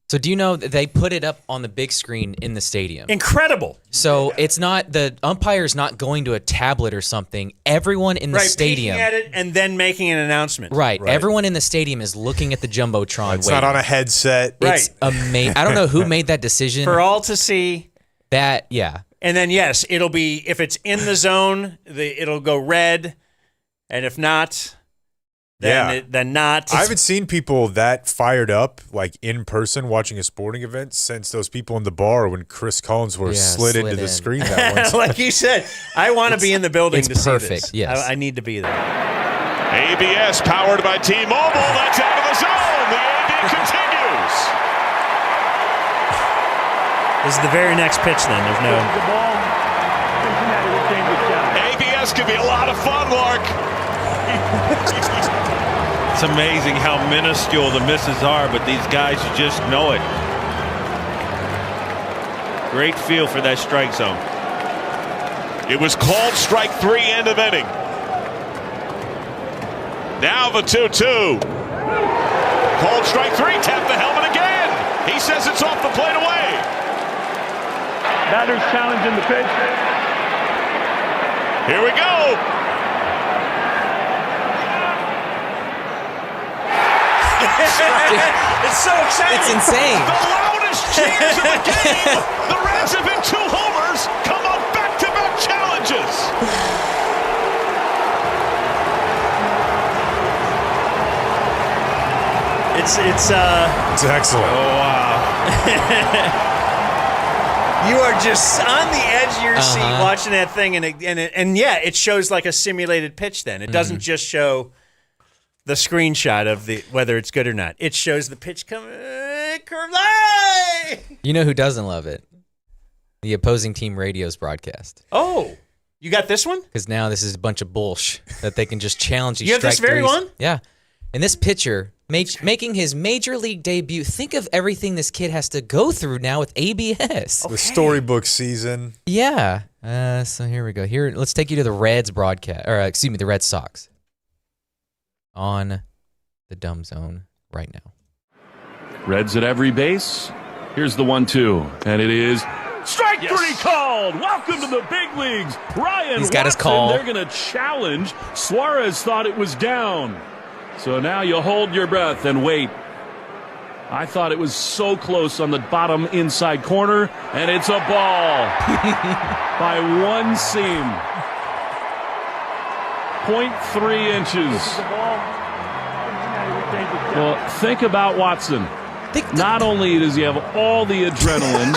So do you know that they put it up on the big screen in the stadium? Incredible. So it's not, the umpire's not going to a tablet or something. Everyone in the stadium. Peeking at it and then making an announcement. Right. Everyone in the stadium is looking at the Jumbotron. It's not on a headset. It's amazing. I don't know who made that decision. For all to see. That, yeah. And then, yes, it'll be, if it's in the zone, it'll go red. And if not, then not. I haven't seen people that fired up, in person, watching a sporting event since those people in the bar when Chris Collinsworth slid into the screen that one time. Like you said, I want to be in the building to see perfect. this. Yes. I need to be there. ABS powered by T-Mobile. That's out of the zone. The AB continues. This is the very next pitch then. There's no. The ball. Cincinnati will change the challenge. ABS could be a lot of fun, Lark. It's amazing how minuscule the misses are, but these guys just know it. Great feel for that strike zone. It was called strike 3, end of inning. Now the 2-2. Called strike 3, tap the helmet again. He says it's off the plate away. Batter's challenging the pitch. Here we go. It's so exciting. It's insane. The loudest cheers of the game. The Reds have hit 2 homers, come up back-to-back challenges. It's excellent. Oh, wow. You are just on the edge of your seat watching that thing, and it shows like a simulated pitch. Then it doesn't just show the screenshot of whether it's good or not. It shows the pitch coming, curve line. You know who doesn't love it? The opposing team radio's broadcast. Oh, you got this one? Because now this is a bunch of bullsh that they can just challenge these. You have this very one? Yeah. And this pitcher making his major league debut. Think of everything this kid has to go through now with ABS. The storybook season. Yeah. So here we go. Here, let's take you to the Reds broadcast, or the Red Sox. On the dumb zone right now. Reds at every base. Here's the 1-2, and it is strike 3 called. Welcome to the big leagues. Ryan He's got Watson, his call. They're going to challenge. Suarez thought it was down. So now you hold your breath and wait. I thought it was so close on the bottom inside corner, and it's a ball by 1 seam. 0.3 inches. Well, think about Watson. Not only does he have all the adrenaline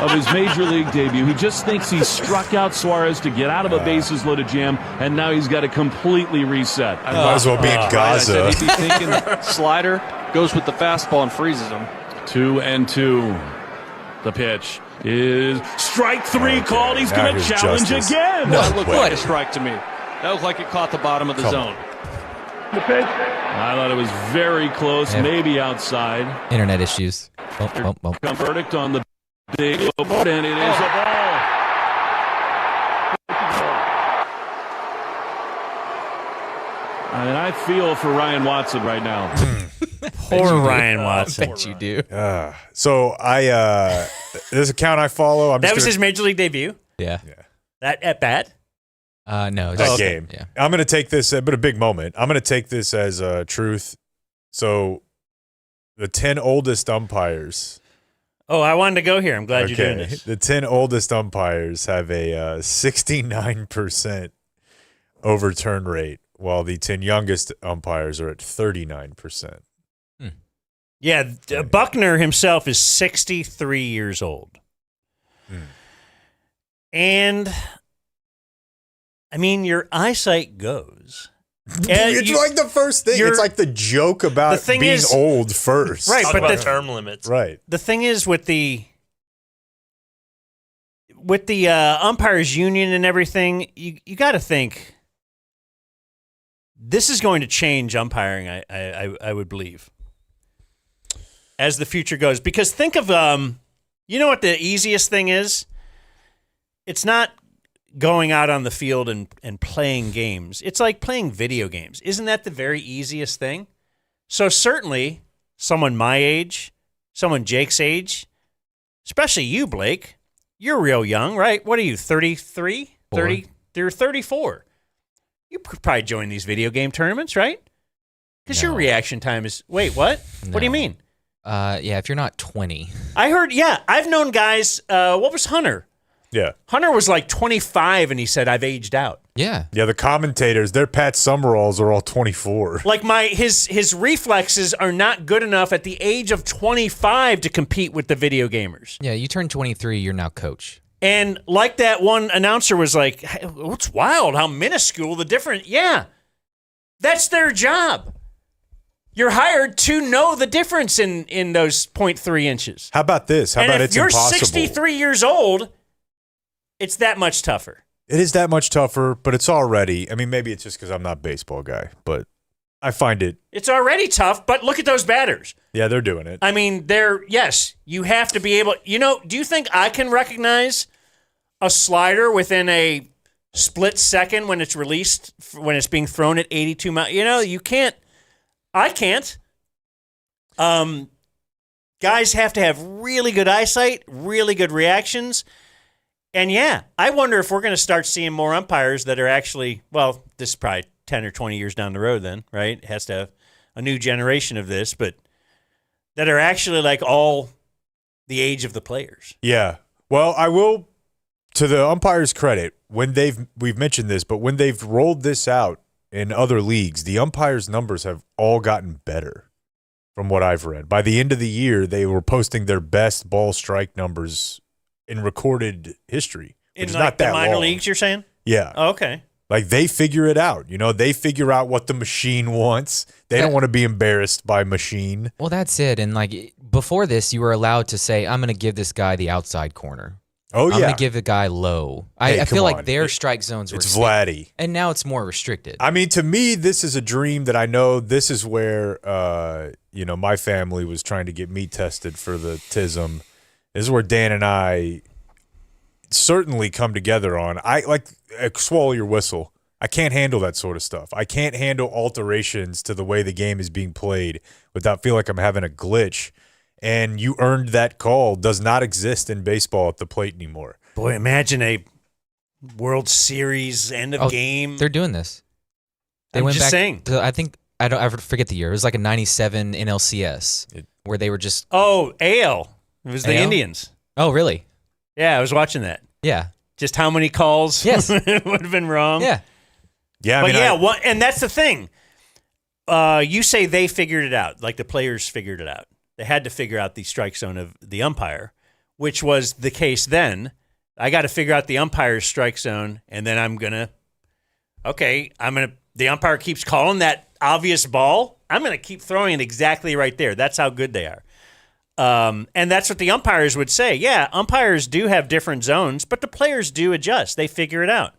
of his major league debut, he just thinks he struck out Suarez to get out of a bases loaded jam, and now he's got to completely reset. Might as well be in Gaza. He'd be thinking slider goes with the fastball and freezes him. 2-2. The pitch is strike 3 called. He's going to challenge again. That looked like a strike to me. That looked like it caught the bottom of the zone. The pitch. I thought it was very close, maybe outside. Internet issues. Verdict on the big board, and it is a ball. And I feel for Ryan Watson right now. Poor Ryan Watson. I bet you do. So this account I follow. That was his major league debut? Yeah. That at bat? No. That game. Yeah. I'm going to take this, but a big moment. I'm going to take this as truth. So the 10 oldest umpires. Oh, I wanted to go here. I'm glad you're doing this. The 10 oldest umpires have a 69% overturn rate, while the 10 youngest umpires are at 39%. Yeah, Buckner himself is 63 years old. And, I mean, your eyesight goes. It's like the first thing. It's like the joke about being old first. Right, Talk but about term limits. Right. The thing is with the umpires union and everything, you got to think this is going to change umpiring. I would believe as the future goes, because think of you know what the easiest thing is? It's not going out on the field and playing games. It's like playing video games. Isn't that the very easiest thing? So certainly someone my age, someone Jake's age, especially you, Blake, you're real young, right? What are you, 33? 30? You're 34. You could probably join these video game tournaments, right? Because your reaction time is, wait, what? No. What do you mean? Yeah, if you're not 20. I heard, I've known guys, what was Hunter? Yeah. Hunter was like 25, and he said, I've aged out. Yeah. Yeah, the commentators, their Pat Summeralls are all 24. Like his reflexes are not good enough at the age of 25 to compete with the video gamers. Yeah, you turn 23, you're now coach. And like that one announcer was like, hey, it's wild how minuscule the difference. Yeah, that's their job. You're hired to know the difference in those 0.3 inches. How about this? How about it's impossible? If you're 63 years old, it's that much tougher. It is that much tougher, but it's already, I mean, maybe it's just because I'm not a baseball guy, but I find it. It's already tough, but look at those batters. Yeah, they're doing it. I mean, yes, you have to be able, do you think I can recognize a slider within a split second when it's released, when it's being thrown at 82 miles? You can't. I can't. Guys have to have really good eyesight, really good reactions. And I wonder if we're going to start seeing more umpires that are actually, well, this is probably 10 or 20 years down the road then, right? It has to have a new generation of this, but that are actually like all the age of the players. Yeah. Well, I will, to the umpires' credit, we've mentioned this, but when they've rolled this out in other leagues, the umpires' numbers have all gotten better from what I've read. By the end of the year, they were posting their best ball strike numbers in recorded history. In like not that the minor leagues, you're saying? Yeah. Oh, okay. Like they figure it out. They figure out what the machine wants. They don't want to be embarrassed by machine. Well, that's it. And like before this, you were allowed to say, I'm going to give this guy the outside corner. Oh, yeah. I'm going to give the guy low. I feel like their strike zones were It's Vladdy. And now it's more restricted. I mean, to me, this is a dream that I know this is where, my family was trying to get me tested for the TISM. This is where Dan and I certainly come together on. Swallow your whistle. I can't handle that sort of stuff. I can't handle alterations to the way the game is being played without feeling like I'm having a glitch. And you earned that call does not exist in baseball at the plate anymore. Boy, imagine a World Series end of game. They're doing this. They I'm went just back saying. To, I forget the year. It was like a 97 NLCS where they were just. Oh, AL. It was the AL? Indians. Oh, really? Yeah, I was watching that. Yeah. Just how many calls Yes. would have been wrong. Yeah. Yeah, and that's the thing. You say they figured it out, like the players figured it out. They had to figure out the strike zone of the umpire, which was the case then. I got to figure out the umpire's strike zone, and then the umpire keeps calling that obvious ball. I'm going to keep throwing it exactly right there. That's how good they are. And that's what the umpires would say. Yeah, umpires do have different zones, but the players do adjust. They figure it out.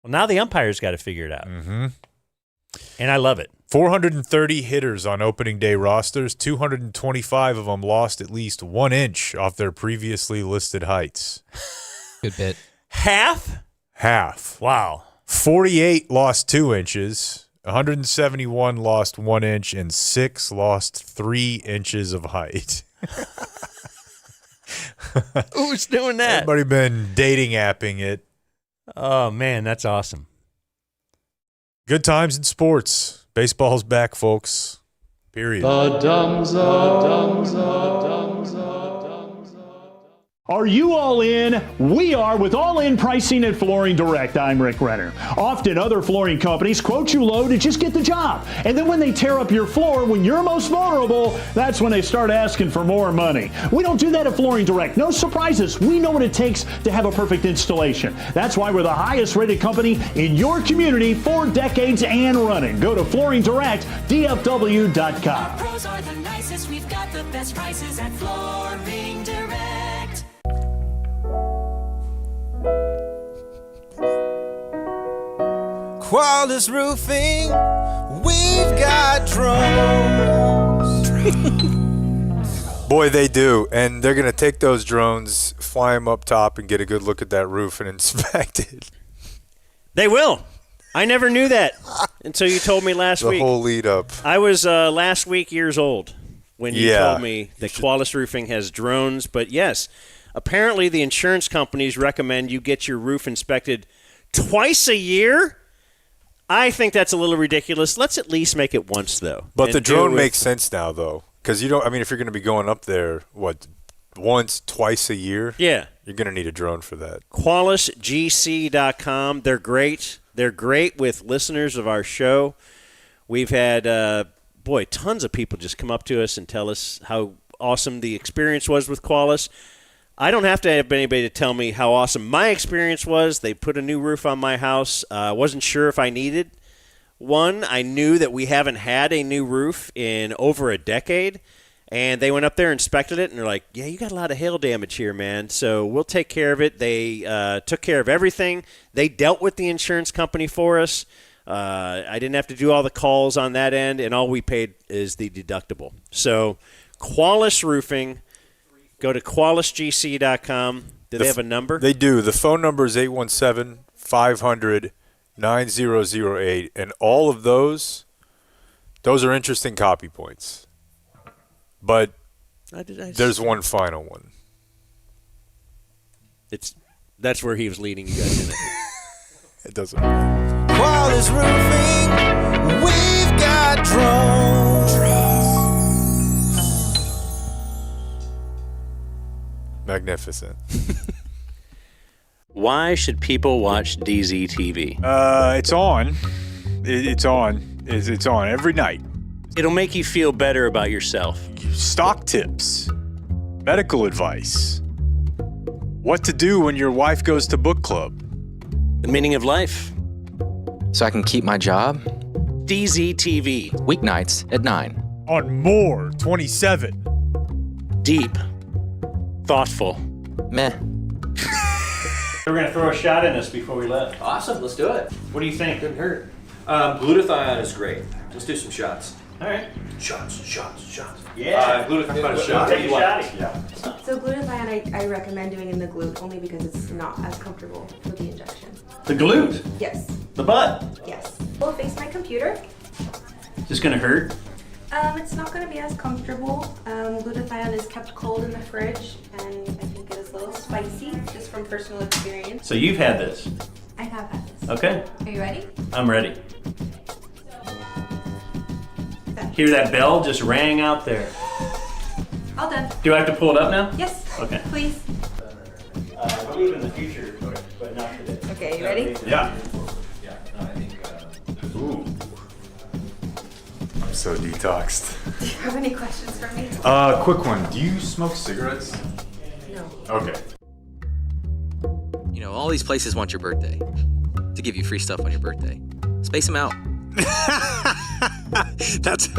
Well, now the umpires got to figure it out. Mm-hmm. And I love it. 430 hitters on opening day rosters. 225 of them lost at least 1 inch off their previously listed heights. Good bit. Half. Wow. 48 lost 2 inches. 171 lost 1 inch, and 6 lost 3 inches of height. Who's doing that? Everybody been dating apping it. Oh, man, that's awesome. Good times in sports. Baseball's back, folks. Period. The Dumb Zone. Are you all in? We are with all-in pricing at Flooring Direct. I'm Rick Renner. Often other flooring companies quote you low to just get the job. And then when they tear up your floor, when you're most vulnerable, that's when they start asking for more money. We don't do that at Flooring Direct. No surprises. We know what it takes to have a perfect installation. That's why we're the highest rated company in your community for decades and running. Go to flooringdirect.dfw.com. Our pros are the nicest. We've got the best prices at Flooring Direct. Quality Roofing, we've got drones. Boy, they do. And they're going to take those drones, fly them up top, and get a good look at that roof and inspect it. They will. I never knew that until you told me last week. The whole lead up. I was last week years old when you told me that Qualis Roofing has drones. But, yes, apparently the insurance companies recommend you get your roof inspected twice a year. I think that's a little ridiculous. Let's at least make it once, though. But the drone makes sense now, though, because if you're going to be going up there, once, twice a year? Yeah. You're going to need a drone for that. QualisGC.com. They're great. They're great with listeners of our show. We've had, tons of people just come up to us and tell us how awesome the experience was with Qualis. I don't have to have anybody to tell me how awesome my experience was. They put a new roof on my house. I wasn't sure if I needed one. I knew that we haven't had a new roof in over a decade. And they went up there, inspected it, and they're like, yeah, you got a lot of hail damage here, man. So we'll take care of it. They took care of everything. They dealt with the insurance company for us. I didn't have to do all the calls on that end, and all we paid is the deductible. So Qualis Roofing. Go to QualisGC.com. Do they have a number? They do. The phone number is 817-500-9008. And all of those are interesting copy points. But there's one final one. That's where he was leading you guys in it. It doesn't matter. Quality Roofing, we've got drones. Magnificent. Why should people watch DZTV? It's on. It's on. It's on every night. It'll make you feel better about yourself. Stock tips, medical advice, what to do when your wife goes to book club, the meaning of life, so I can keep my job. DZTV. Weeknights at 9. On More 27. Deep. Thoughtful. Meh. We're going to throw a shot in us before we left. Awesome, let's do it. What do you think? Couldn't hurt. Glutathione is great. Let's do some shots. All right. Shots. Yeah. Glutathione shot. Take a shot. Yeah. So glutathione, I recommend doing in the glute only because it's not as comfortable with the injection. The glute? Yes. The butt? Yes. We'll face my computer. Is this going to hurt? It's not going to be as comfortable. Glutathione is kept cold in the fridge, and I think it is a little spicy, just from personal experience. So you've had this? I have had this. Okay. Are you ready? I'm ready. Hear that bell just rang out there. All done. Do I have to pull it up now? Yes. Okay. Please. I believe in the future, but not today. Okay, you ready? Yeah. Ooh. I'm so detoxed. Do you have any questions for me? Quick one. Do you smoke cigarettes? No. Okay. You know, all these places want your birthday to give you free stuff on your birthday. Space them out. That's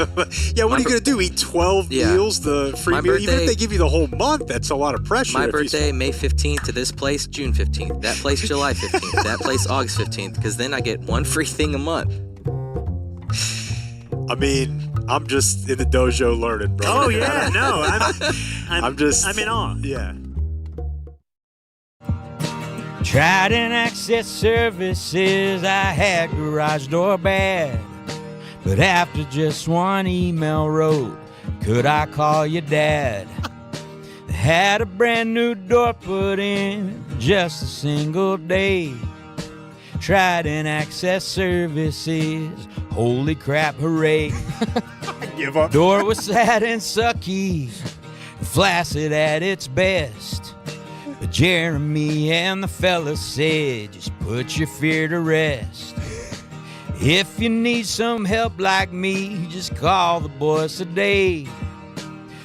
yeah. What are you gonna do? Eat 12 meals? The free meal? Even if they give you the whole month, that's a lot of pressure. My birthday, May 15th to this place, June 15th. That place, July 15th. That place, August 15th. Because then I get one free thing a month. I mean, I'm just in the dojo learning, bro. Oh yeah, no, I'm in awe. Yeah. Trident Access Services, I had garage door bad. But after just one email wrote, could I call your dad? Had a brand new door put in just a single day. Trident Access Services. Holy crap, hooray. Give up. Door was sad and sucky, flaccid at its best. But Jeremy and the fellas said, just put your fear to rest. If you need some help like me, just call the boys today.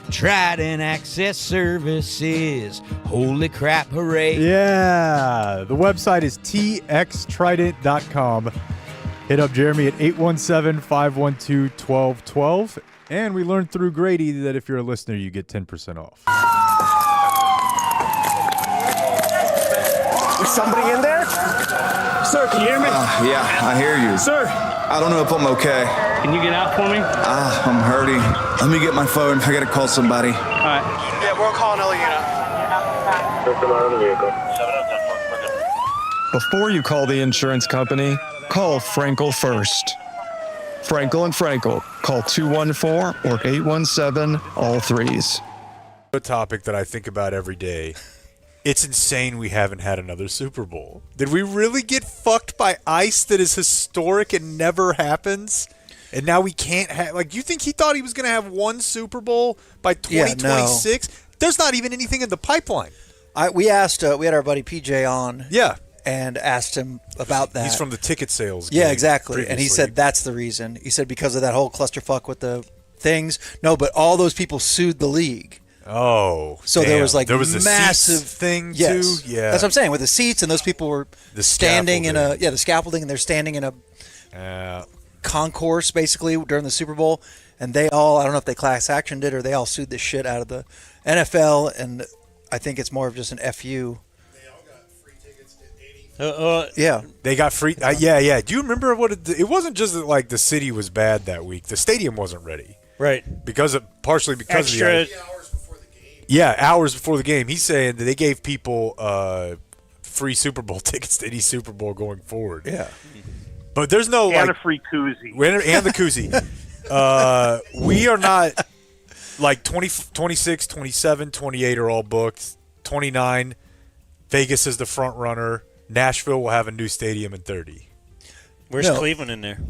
Trident Access Services. Holy crap, hooray. Yeah. The website is txtrident.com. Hit up Jeremy at 817-512-1212. And we learned through Grady that if you're a listener, you get 10% off. Is somebody in there? Sir, can you hear me? Yeah, I hear you. Sir. I don't know if I'm okay. Can you get out for me? I'm hurting. Let me get my phone. I gotta call somebody. All right. Yeah, we're calling Ellie unit. Before you call the insurance company, call Frankel first. Frankel and Frankel. Call 214 or 817 all threes. A topic that I think about every day. It's insane we haven't had another Super Bowl. Did we really get fucked by ice that is historic and never happens? And now we can't have... Like, you think he thought he was going to have one Super Bowl by 2026? Yeah, no. There's not even anything in the pipeline. We asked... we had our buddy PJ on. Yeah. And asked him about that. He's from the ticket sales. Yeah, exactly. Previously. And he said that's the reason. He said because of that whole clusterfuck with the things. No, but all those people sued the league. Oh, so damn. there was like there was massive thing yes. too. Yeah, that's what I'm saying. With the seats and those people were standing in a the scaffolding and they're standing in a concourse basically during the Super Bowl, and they all I don't know if they class actioned it or they all sued the shit out of the NFL, and I think it's more of just an FU. Yeah, they got free. Yeah. Do you remember what it wasn't just that like the city was bad that week. The stadium wasn't ready. Right. Partially because of the hours before the game. He's saying that they gave people free Super Bowl tickets to any Super Bowl going forward. Yeah. But there's no and a free koozie. And the koozie. We are not like 20, 26, 27, 28 are all booked. 29, Vegas is the front runner. Nashville will have a new stadium in 30. Where's Cleveland in there?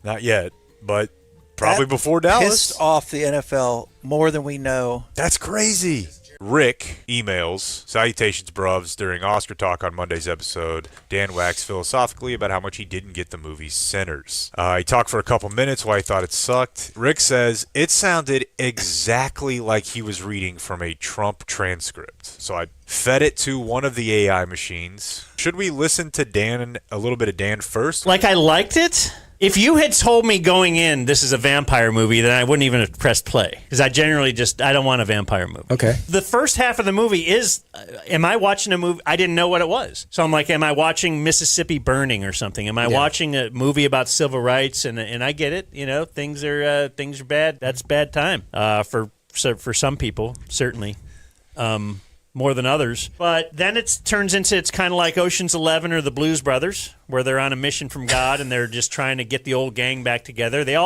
Not yet, but probably before Dallas. Pissed off the NFL more than we know. That's crazy. Rick emails, salutations, bruvs, during Oscar talk on Monday's episode. Dan waxed philosophically about how much he didn't get the movie Sinners. He talked for a couple minutes why he thought it sucked. Rick says, it sounded exactly like he was reading from a Trump transcript. So I fed it to one of the AI machines. Should we listen to Dan, a little bit of Dan first? Like I liked it? If you had told me going in this is a vampire movie, then I wouldn't even have pressed play. Because I generally I don't want a vampire movie. Okay. The first half of the movie is, am I watching a movie? I didn't know what it was. So I'm like, am I watching Mississippi Burning or something? Am I watching a movie about civil rights? And I get it. You know, things are bad. That's bad time for some people, certainly. More than others. But then it turns into, it's kind of like Ocean's 11 or the Blues Brothers, where they're on a mission from God and they're just trying to get the old gang back together. They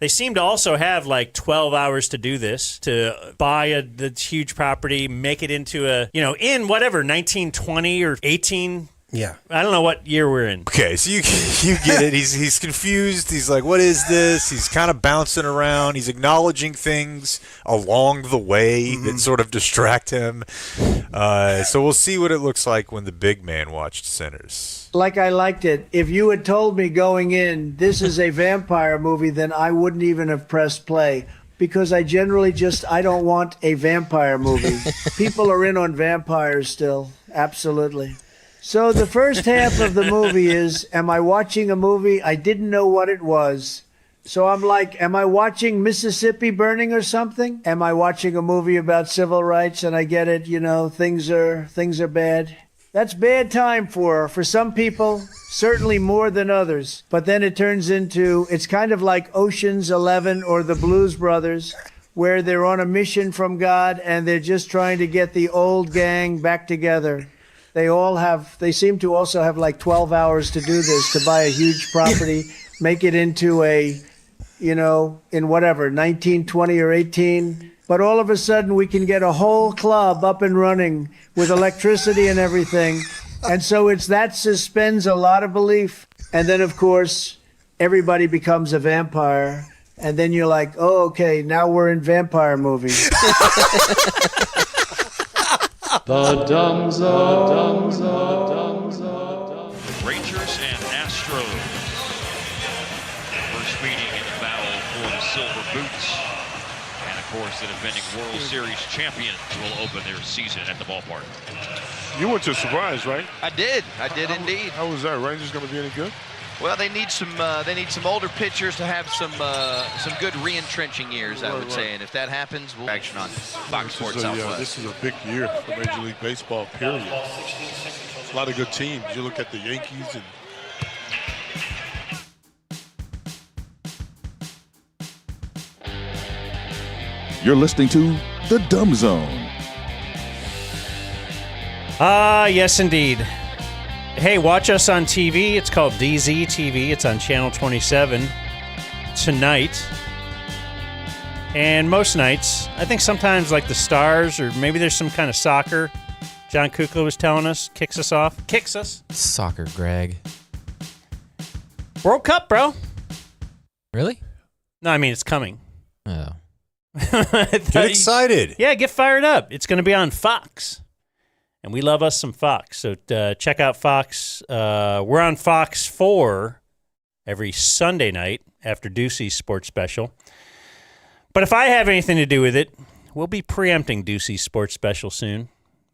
seem to also have like 12 hours to do this, to buy the huge property, make it into in whatever, 1920 or 18. Yeah. I don't know what year we're in. Okay, so you get it. He's confused. He's like, what is this? He's kind of bouncing around. He's acknowledging things along the way that sort of distract him. So we'll see what it looks like when the big man watched Sinners. Like I liked it. If you had told me going in, this is a vampire movie, then I wouldn't even have pressed play. Because I generally I don't want a vampire movie. People are in on vampires still. Absolutely. So the first half of the movie is, am I watching a movie? I didn't know what it was. So I'm like, am I watching Mississippi Burning or something? Am I watching a movie about civil rights? And I get it, things are bad. That's bad time for some people, certainly more than others. But then it turns into, it's kind of like Ocean's 11 or the Blues Brothers, where they're on a mission from God and they're just trying to get the old gang back together. They seem to also have like 12 hours to do this, to buy a huge property, make it into in whatever, 1920 or 18. But all of a sudden we can get a whole club up and running with electricity and everything. And so that suspends a lot of belief. And then, of course, everybody becomes a vampire. And then you're like, oh, okay, now we're in vampire movies. The Dumb Zone. Rangers and Astros. First meeting in the battle for the Silver Boots. And of course, the defending World Series champions will open their season at the ballpark. You went to Surprise, right? I did indeed. How was that? Rangers going to be any good? Well, they need some older pitchers to have some good re-entrenching years, I would say. And if that happens, we'll action on Fox Sports Southwest. This is a big year for Major League Baseball, period. A lot of good teams. You look at the Yankees and You're listening to The Dumb Zone. Yes, indeed. Hey, watch us on TV. It's called DZ TV. It's on Channel 27 tonight. And most nights, I think sometimes like the Stars or maybe there's some kind of soccer. John Kukla was telling us, kicks us. Soccer, Greg. World Cup, bro. Really? No, I mean, it's coming. Oh. Get excited. Yeah, get fired up. It's going to be on Fox. And we love us some Fox. So check out Fox. We're on Fox 4 every Sunday night after Ducey's sports special. But if I have anything to do with it, we'll be preempting Ducey's sports special soon.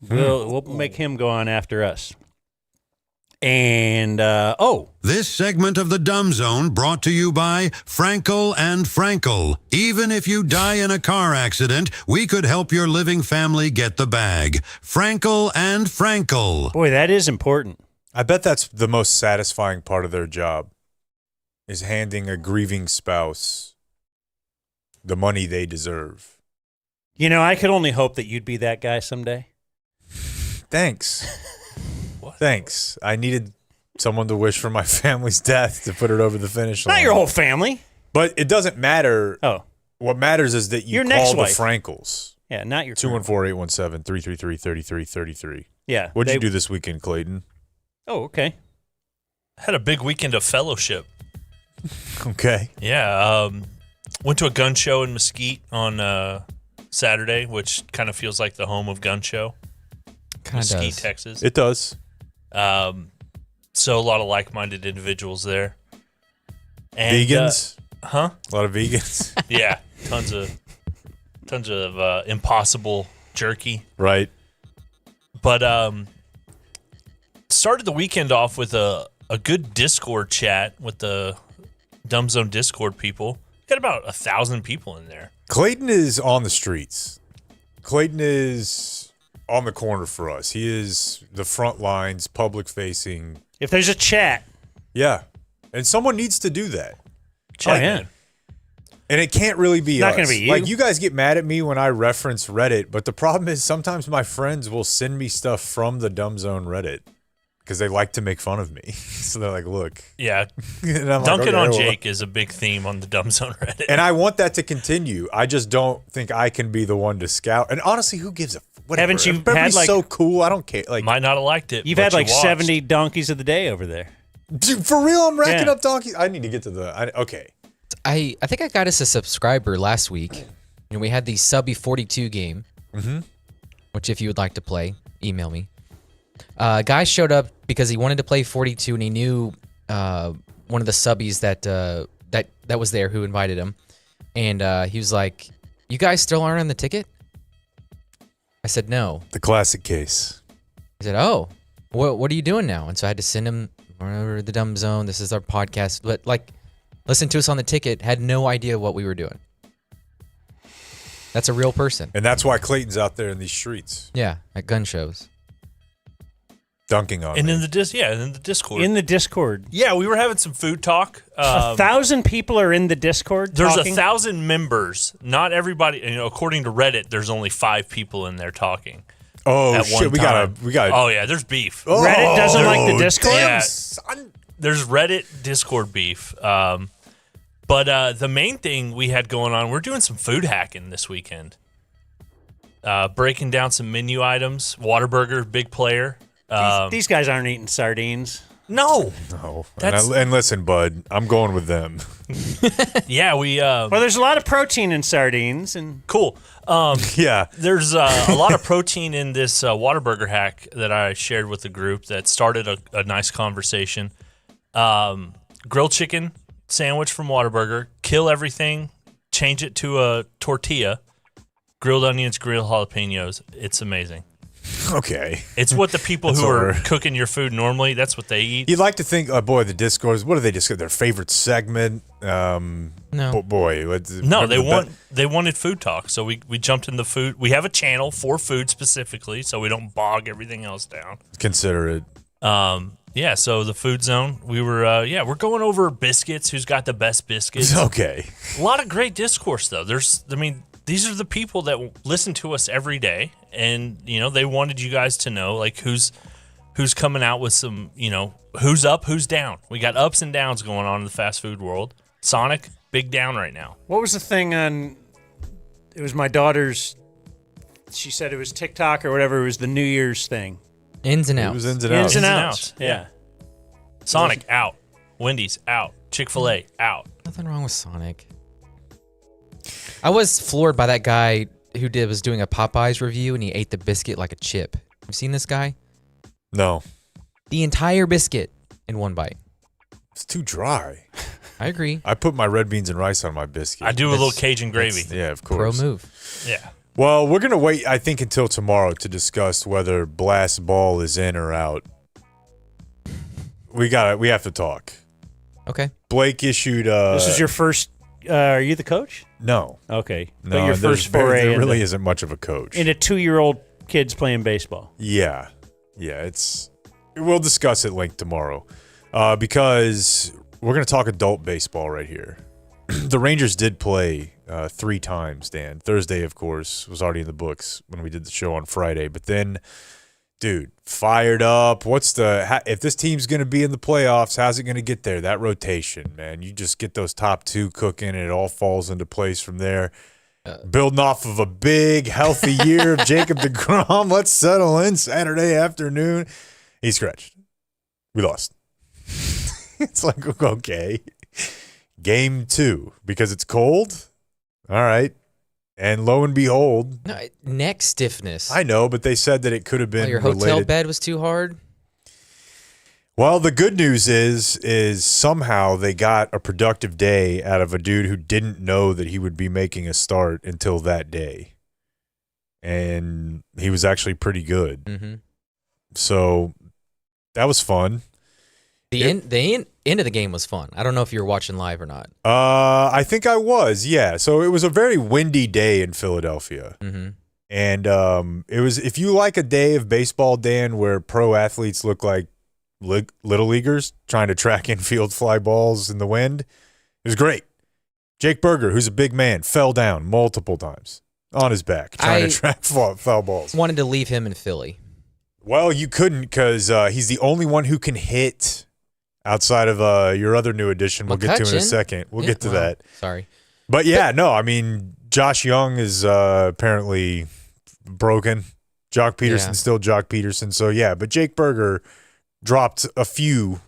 We'll make him go on after us. And, This segment of the Dumb Zone brought to you by Frankel and Frankel. Even if you die in a car accident, we could help your living family get the bag. Frankel and Frankel. Boy, that is important. I bet that's the most satisfying part of their job, is handing a grieving spouse the money they deserve. You know, I could only hope that you'd be that guy someday. Thanks. Thanks. I needed someone to wish for my family's death to put it over the finish line. Not your whole family. But it doesn't matter. Oh. What matters is that you Your call next the wife. Frankels. Yeah, not your 214-817-333-3333. Yeah. What'd you do this weekend, Clayton? Oh, okay. Had a big weekend of fellowship. Okay. Yeah. Went to a gun show in Mesquite on Saturday, which kind of feels like the home of gun show. Mesquite, does. Texas. It does. So a lot of like-minded individuals there. And, vegans? Huh? A lot of vegans? Yeah. Tons of Impossible jerky. Right. But started the weekend off with a good Discord chat with the Dumb Zone Discord people. Got about 1,000 people in there. Clayton is on the streets. Clayton is on the corner for us. He is the front lines, public facing. If there's a chat. Yeah. And someone needs to do that. Chat, yeah. And it can't really be Not us. gonna be you. Like, you guys get mad at me when I reference Reddit, but the problem is sometimes my friends will send me stuff from the Dumb Zone Reddit because they like to make fun of me. So they're like, look. Yeah. And I'm Dunking like, on okay, well. Jake is a big theme on the Dumb Zone Reddit. And I want that to continue. I just don't think I can be the one to scout. And honestly, who gives a whatever. Haven't you Everybody's had, like- so cool? I don't care. Like, Might not have liked it. You've but had like you watched. 70 donkeys of the day over there. dude, for real, I'm racking Yeah. up donkeys. I need to get to the. Okay. I think I got us a subscriber last week. And we had the Subby 42 game, which if you would like to play, email me. Guy showed up because he wanted to play 42 and he knew one of the subbies that was there who invited him. And he was like, you guys still aren't on the ticket? I said, no. The classic case. He said, oh, what are you doing now? And so I had to send him over to the Dumb Zone. This is our podcast. But like, listen to us on the ticket. Had no idea what we were doing. That's a real person. And that's why Clayton's out there in these streets. Yeah, at gun shows. Dunking on And me. in the Discord. In the Discord. Yeah, we were having some food talk. 1,000 people are in the Discord There's talking? 1,000 members. Not everybody. According to Reddit, there's only 5 people in there talking. Oh at shit! one We time. gotta. Oh yeah, there's beef. Oh, Reddit doesn't like the Discord? Damn, Yeah. son. There's Reddit Discord beef. But the main thing we had going on, we're doing some food hacking this weekend. Breaking down some menu items. Whataburger, big player. These guys aren't eating sardines. No. And listen, bud, I'm going with them. Yeah, well, there's a lot of protein in sardines, and cool. Yeah, there's a lot of protein in this Whataburger hack that I shared with the group that started a nice conversation. Grilled chicken sandwich from Whataburger. Kill everything, change it to a tortilla. Grilled onions, grilled jalapenos. It's amazing. Okay. It's what the people who are cooking your food normally, that's what they eat. You'd like to think, boy, the Discords, what do they discuss? Their favorite segment? No. Boy. No, they wanted food talk, so we jumped in the food. We have a channel for food specifically, so we don't bog everything else down. Consider it. Yeah, so the food zone, we were, we're going over biscuits, who's got the best biscuits. Okay. A lot of great discourse, though. These are the people that listen to us every day, and they wanted you guys to know who's coming out with some, who's up, who's down. We got ups and downs going on in the fast food world. Sonic, big down right now. What was the thing on? It was my daughter's. She said it was TikTok or whatever. It was the New Year's thing. Ins and outs. It was ins and outs. Ins and outs. Yeah. Sonic out. Wendy's out. Chick-fil-A out. Nothing wrong with Sonic. I was floored by that guy who was doing a Popeyes review and he ate the biscuit like a chip. Have you seen this guy? No. The entire biscuit in one bite. It's too dry. I agree. I put my red beans and rice on my biscuit. I do a little Cajun gravy. Yeah, of course. Pro move. Yeah. Well, we're going to wait, I think, until tomorrow to discuss whether Blast Ball is in or out. We have to talk. Okay. Blake issued this is your first are you the coach? No. Okay. No, but your first foray there really isn't much of a coach. Into 2-year-old kids playing baseball. Yeah. Yeah, we'll discuss it linked tomorrow. Because we're going to talk adult baseball right here. The Rangers did play 3 times, Dan. Thursday, of course, was already in the books when we did the show on Friday. But then, dude, fired up. If this team's going to be in the playoffs, how's it going to get there? That rotation, man. You just get those top 2 cooking, and it all falls into place from there. Building off of a big, healthy year of Jacob deGrom. Let's settle in Saturday afternoon. He scratched. We lost. It's like, okay. Game 2, because it's cold? All right. And lo and behold. No, neck stiffness. I know, but they said that it could have been your hotel bed was too hard? Well, the good news is somehow they got a productive day out of a dude who didn't know that he would be making a start until that day. And he was actually pretty good. Mm-hmm. So that was fun. The end of the game was fun. I don't know if you were watching live or not. I think I was, yeah. So it was a very windy day in Philadelphia. Mm-hmm. And it was, if you like a day of baseball, Dan, where pro athletes look like little leaguers trying to track infield fly balls in the wind, it was great. Jake Berger, who's a big man, fell down multiple times on his back trying to track foul balls. Wanted to leave him in Philly. Well, you couldn't because he's the only one who can hit. Outside of your other new addition, we'll get to in a second. We'll get to that. Sorry. But yeah, no, I mean, Josh Young is apparently broken. Jock Peterson's still Jock Peterson. So yeah, but Jake Berger dropped a few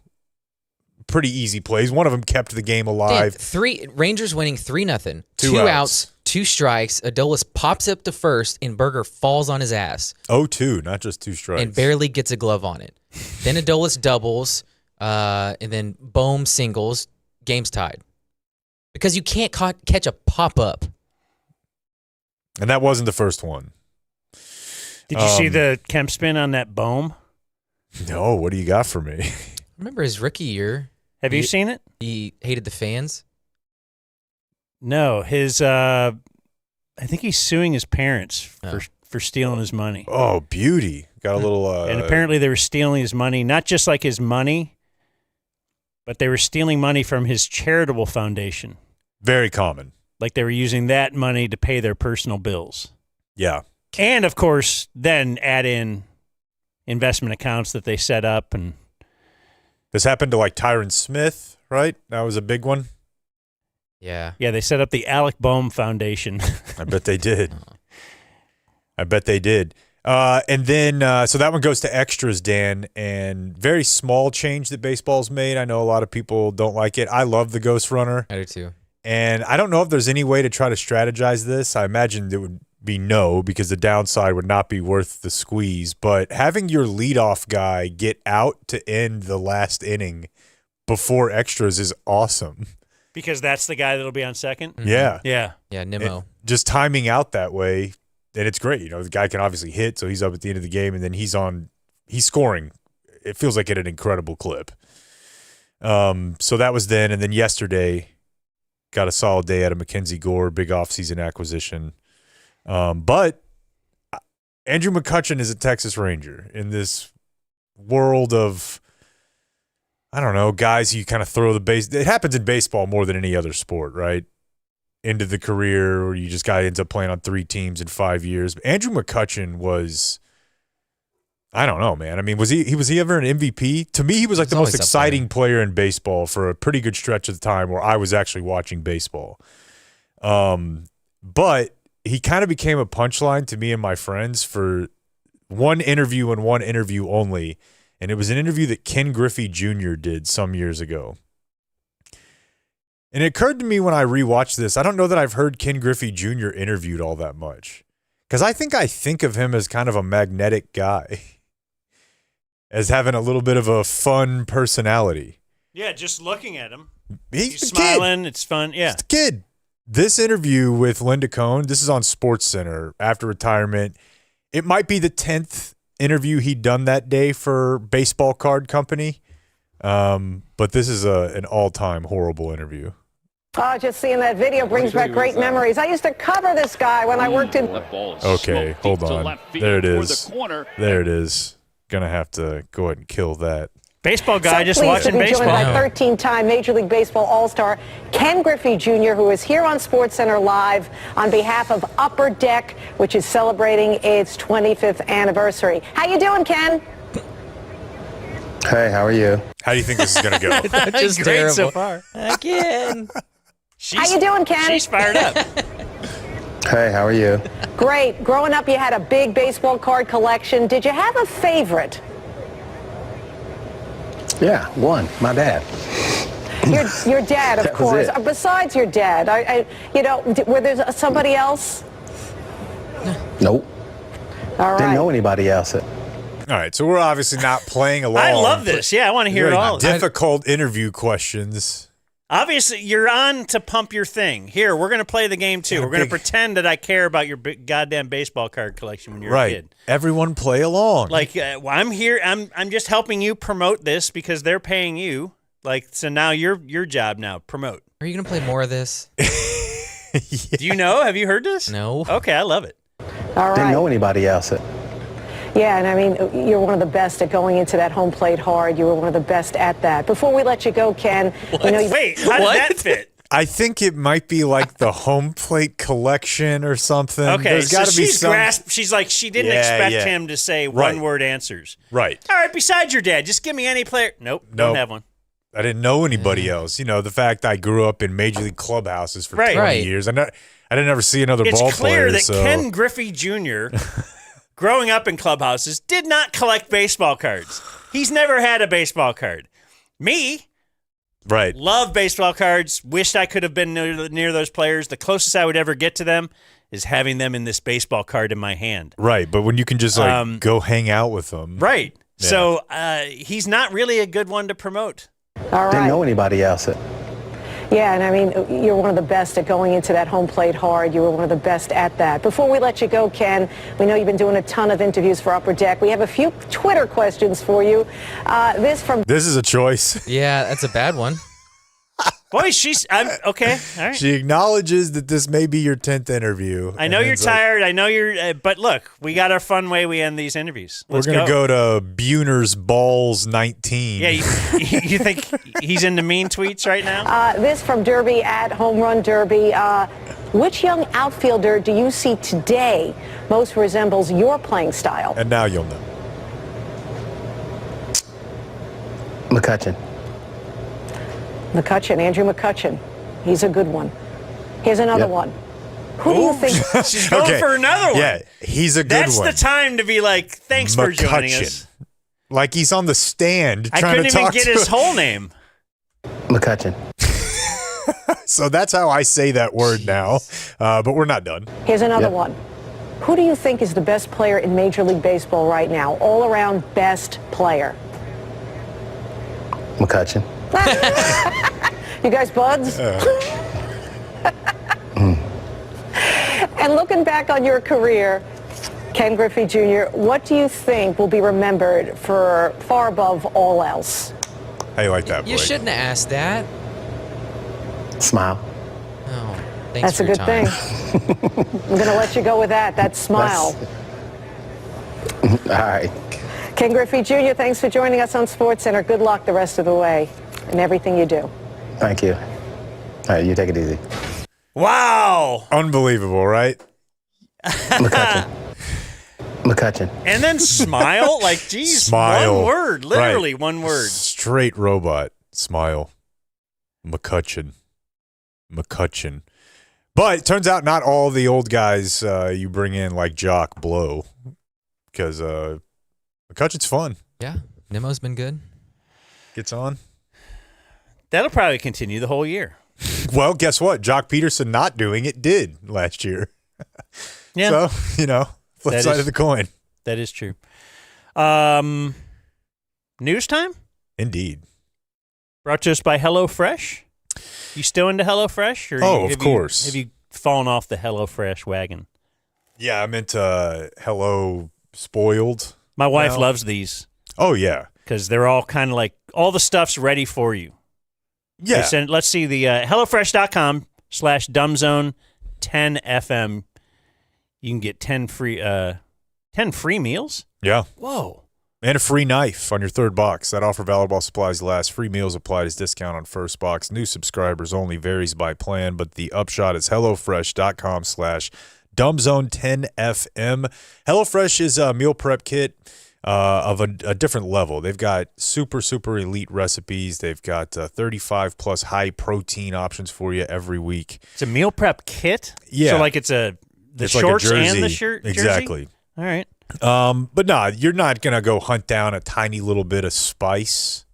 pretty easy plays. One of them kept the game alive. Rangers winning 3-0. 2 outs, 2 strikes. Adolis pops up to first, and Berger falls on his ass. 0-2, not just 2 strikes. And barely gets a glove on it. Then Adolis doubles. And then Bohm singles, game's tied. Because you can't catch a pop-up. And that wasn't the first one. Did you see the Kemp spin on that Bohm? No, what do you got for me? Remember his rookie year? Have you seen it? He hated the fans? No, I think he's suing his parents for stealing his money. Oh, beauty. Got a little... and apparently they were stealing his money, not just like his money, but they were stealing money from his charitable foundation. Very common. Like they were using that money to pay their personal bills. Yeah. And, of course, then add in investment accounts that they set up. And this happened to, like, Tyron Smith, right? That was a big one. Yeah. Yeah, they set up the Alec Bohm Foundation. I bet they did. I bet they did. And then, so that one goes to extras, Dan, and very small change that baseball's made. I know a lot of people don't like it. I love the Ghost Runner. I do too. And I don't know if there's any way to try to strategize this. I imagine it would be no, because the downside would not be worth the squeeze. But having your leadoff guy get out to end the last inning before extras is awesome. Because that's the guy that'll be on second? Mm-hmm. Yeah. Yeah. Yeah, Nimmo. Just timing out that way, and it's great. You know, the guy can obviously hit, so he's up at the end of the game, and then he's scoring. It feels like at an incredible clip. So that was then, and then yesterday got a solid day out of Mackenzie Gore, big offseason acquisition. But Andrew McCutchen is a Texas Ranger in this world of, I don't know, guys you kind of throw the base. It happens in baseball more than any other sport, right? Into the career where you just guy ends up playing on 3 teams in 5 years. But Andrew McCutchen was, I don't know, man. I mean, was he ever an MVP? To me, he was like the most exciting player in baseball for a pretty good stretch of the time where I was actually watching baseball. But he kind of became a punchline to me and my friends for one interview and one interview only. And it was an interview that Ken Griffey Jr. did some years ago. And it occurred to me when I rewatched this, I don't know that I've heard Ken Griffey Jr. interviewed all that much. Because I think of him as kind of a magnetic guy. As having a little bit of a fun personality. Yeah, just looking at him. He's smiling. It's fun. Yeah. He's a kid. This interview with Linda Cohn, this is on SportsCenter after retirement. It might be the 10th interview he'd done that day for Baseball Card Company. But this is an all-time horrible interview. Oh, just seeing that video brings back great memories. I used to cover this guy when I worked in... Okay, hold on. There it is. There it is. Gonna have to go ahead and kill that. Baseball guy just pleased watching to be baseball. joined by 13-time Major League Baseball All-Star Ken Griffey Jr., who is here on SportsCenter Live on behalf of Upper Deck, which is celebrating its 25th anniversary. How you doing, Ken? Hey, how are you? How do you think this is gonna go? Just great terrible. so far. Again. How you doing, Ken? She's fired up. Hey, how are you? Great. Growing up, you had a big baseball card collection. Did you have a favorite? Yeah, one. My dad. Your dad, of That was course. it. Besides your dad, were there somebody else? Nope. All right. Didn't know anybody else. All right, so we're obviously not playing along. I love this. Yeah, I want to hear it Very all. difficult interview questions. Obviously, you're on to pump your thing. Here, we're going to play the game, too. We're going to pretend that I care about your goddamn baseball card collection when you're a kid. Everyone play along. Like, I'm here. I'm just helping you promote this because they're paying you. Like, so now your job now, promote. Are you going to play more of this? Do you know? Have you heard this? No. Okay, I love it. All right. Didn't know anybody else. Yeah, and I mean, you're one of the best at going into that home plate hard. You were one of the best at that. Before we let you go, Ken, we know you... Wait, how did that fit? I think it might be like the home plate collection or something. Okay, There's got to be she's some. grasped. She's like, she didn't expect him to say one-word answers. Right. All right, besides your dad, just give me any player. Nope, don't have one. I didn't know anybody else. You know, the fact I grew up in Major League clubhouses for 20 years. I didn't ever see another ball player. It's clear that Ken Griffey Jr., growing up in clubhouses, did not collect baseball cards. He's never had a baseball card. Me, love baseball cards. Wished I could have been near those players. The closest I would ever get to them is having them in this baseball card in my hand. Right, but when you can just go hang out with them. Right. Yeah. So he's not really a good one to promote. All right. Didn't know anybody else. Yeah, and I mean, you're one of the best at going into that home plate hard. You were one of the best at that. Before we let you go, Ken, we know you've been doing a ton of interviews for Upper Deck. We have a few Twitter questions for you. This is a choice. Yeah, that's a bad one. Boy, okay. All right. She acknowledges that this may be your 10th interview. I know you're tired. I know you're, but look, we got our fun way we end these interviews. We're going to go to Buhner's Balls 19. Yeah, you think he's into mean tweets right now? This from Derby at Home Run Derby. Which young outfielder do you see today most resembles your playing style? And now you'll know. McCutchen. Andrew McCutchen. He's a good one. Here's another one. Who do you think? She's going for another one. Yeah, he's a good one. That's the time to be like, thanks for joining us. Like he's on the stand I trying to couldn't talk even get to his whole name. McCutcheon. So that's how I say that word now. But we're not done. Here's another one. Who do you think is the best player in Major League Baseball right now? All-around best player. McCutcheon. You guys buds? And looking back on your career, Ken Griffey Jr., what do you think will be remembered for far above all else? How you like that, boy? You shouldn't have asked that. Smile. Oh, thanks That's for a your good time. thing. I'm going to let you go with that. That smile. All right. Ken Griffey Jr., thanks for joining us on SportsCenter. Good luck the rest of the way in everything you do. Thank you. All right, you take it easy. Wow. Unbelievable, right? McCutcheon. McCutcheon. And then smile? Like, geez, Smile. one word. Literally Right. one word. Straight robot. Smile. McCutcheon. McCutcheon. But it turns out not all the old guys you bring in like Jock blow. Because McCutcheon's fun. Yeah, Nemo's been good. Gets on. That'll probably continue the whole year. Well, guess what? Jock Peterson not doing it did last year. Yeah. So, flip That side is- of the coin. That is true. News time? Indeed. Brought to us by HelloFresh. You still into HelloFresh? Of course. Have you fallen off the HelloFresh wagon? Yeah, I'm into Hello Spoiled. My wife now. loves these. Oh, yeah. Because they're all kind of like, all the stuff's ready for you. Yeah. Let's see, the HelloFresh.com/dumbzone10FM. You can get 10 free meals? Yeah. Whoa. And a free knife on your third box. That offer valid while supplies last. Free meals applied as discount on first box. New subscribers only, varies by plan, but the upshot is HelloFresh.com/dumbzone10FM. HelloFresh is a meal prep kit of a different level. They've got super, super elite recipes. They've got 35-plus high-protein options for you every week. It's a meal prep kit? Yeah. So like it's the shorts like a jersey. and the shirt? Jersey? Exactly. All right. But nah, you're not going to go hunt down a tiny little bit of spice.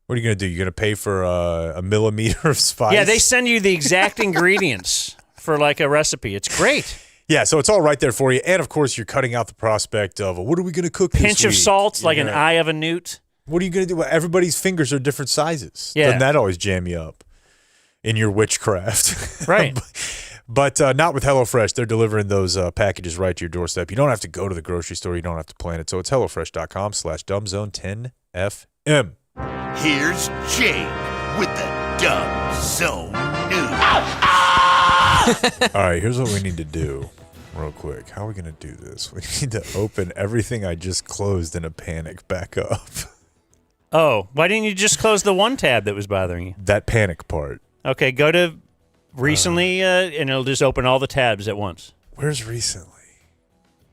What are you going to do? You're going to pay for a millimeter of spice? Yeah, they send you the exact ingredients for like a recipe. It's great. Yeah, so it's all right there for you. And, of course, you're cutting out the prospect of, what are we going to cook this Pinch of week? salt, like You're an gonna- eye of a newt. What are you going to do? Well, everybody's fingers are different sizes. Yeah. Doesn't that always jam you up in your witchcraft? Right. But not with HelloFresh. They're delivering those packages right to your doorstep. You don't have to go to the grocery store. You don't have to plan it. So it's HelloFresh.com/dumbzone10FM. Here's Jake with the Dumb Zone News. All right, here's what we need to do real quick. How are we going to do this? We need to open everything I just closed in a panic back up. Oh, why didn't you just close the one tab that was bothering you? That panic part. Okay, go to recently, and it'll just open all the tabs at once. Where's recently?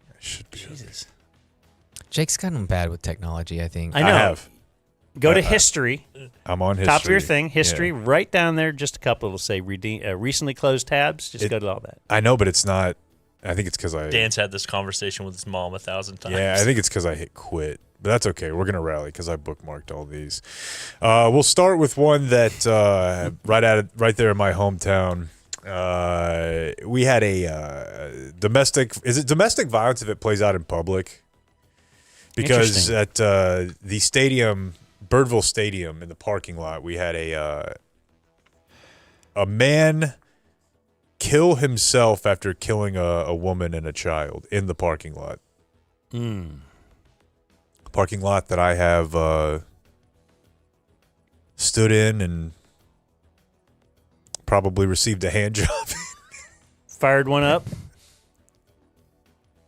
I should be. Jesus. Jake's gotten bad with technology, I think. I know. I have. Go to history. I'm on history. Top of your thing, history. Yeah. Right down there, just a couple will say recently closed tabs. Just go to all that. I know, but it's not. I think it's because I. Dan's had this conversation with his mom 1,000 times. Yeah, I think it's because I hit quit. But that's okay. We're going to rally because I bookmarked all these. We'll start with one that right there in my hometown. We had a domestic. Is it domestic violence if it plays out in public? Because at the stadium, Birdville Stadium, in the parking lot, we had a man kill himself after killing a woman and a child in the parking lot. Parking lot that I have stood in and probably received a hand job. Fired one up.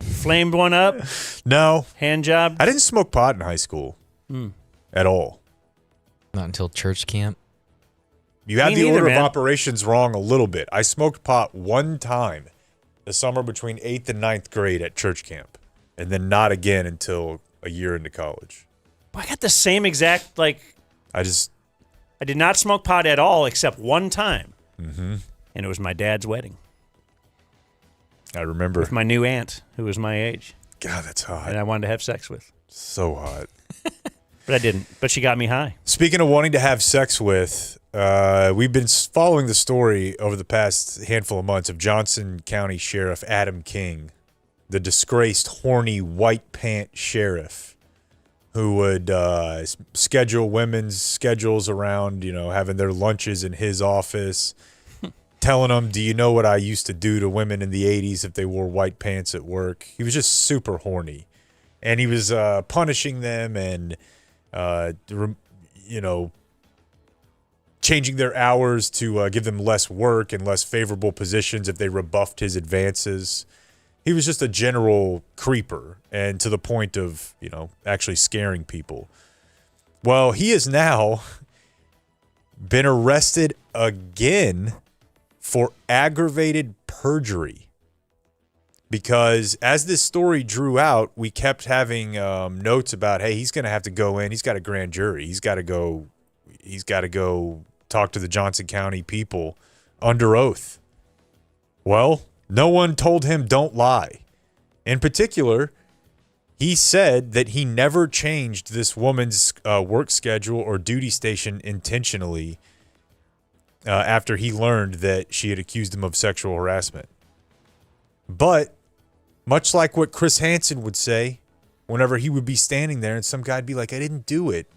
Flamed one up. No. Hand job. I didn't smoke pot in high school at all. Not until church camp. You had Me the neither, order man. of operations wrong a little bit. I smoked pot one time the summer between 8th and 9th grade at church camp, and then not again until a year into college. I got the same exact, I did not smoke pot at all except one time. Mm-hmm. And it was my dad's wedding. I remember. With my new aunt, who was my age. God, that's hot. And I wanted to have sex with. So hot. But I didn't. But she got me high. Speaking of wanting to have sex with, we've been following the story over the past handful of months of Johnson County Sheriff Adam King, the disgraced, horny, white pant sheriff who would schedule women's schedules around, having their lunches in his office, telling them, do you know what I used to do to women in the 80s if they wore white pants at work? He was just super horny. And he was punishing them and, changing their hours to give them less work and less favorable positions if they rebuffed his advances. He was just a general creeper, and to the point of, actually scaring people. Well, he has now been arrested again for aggravated perjury. Because as this story drew out, we kept having notes about, hey, he's going to have to go in. He's got a grand jury. He's got to go talk to the Johnson County people under oath. Well, no one told him don't lie. In particular, he said that he never changed this woman's work schedule or duty station intentionally after he learned that she had accused him of sexual harassment. But much like what Chris Hansen would say whenever he would be standing there and some guy'd be like, I didn't do it.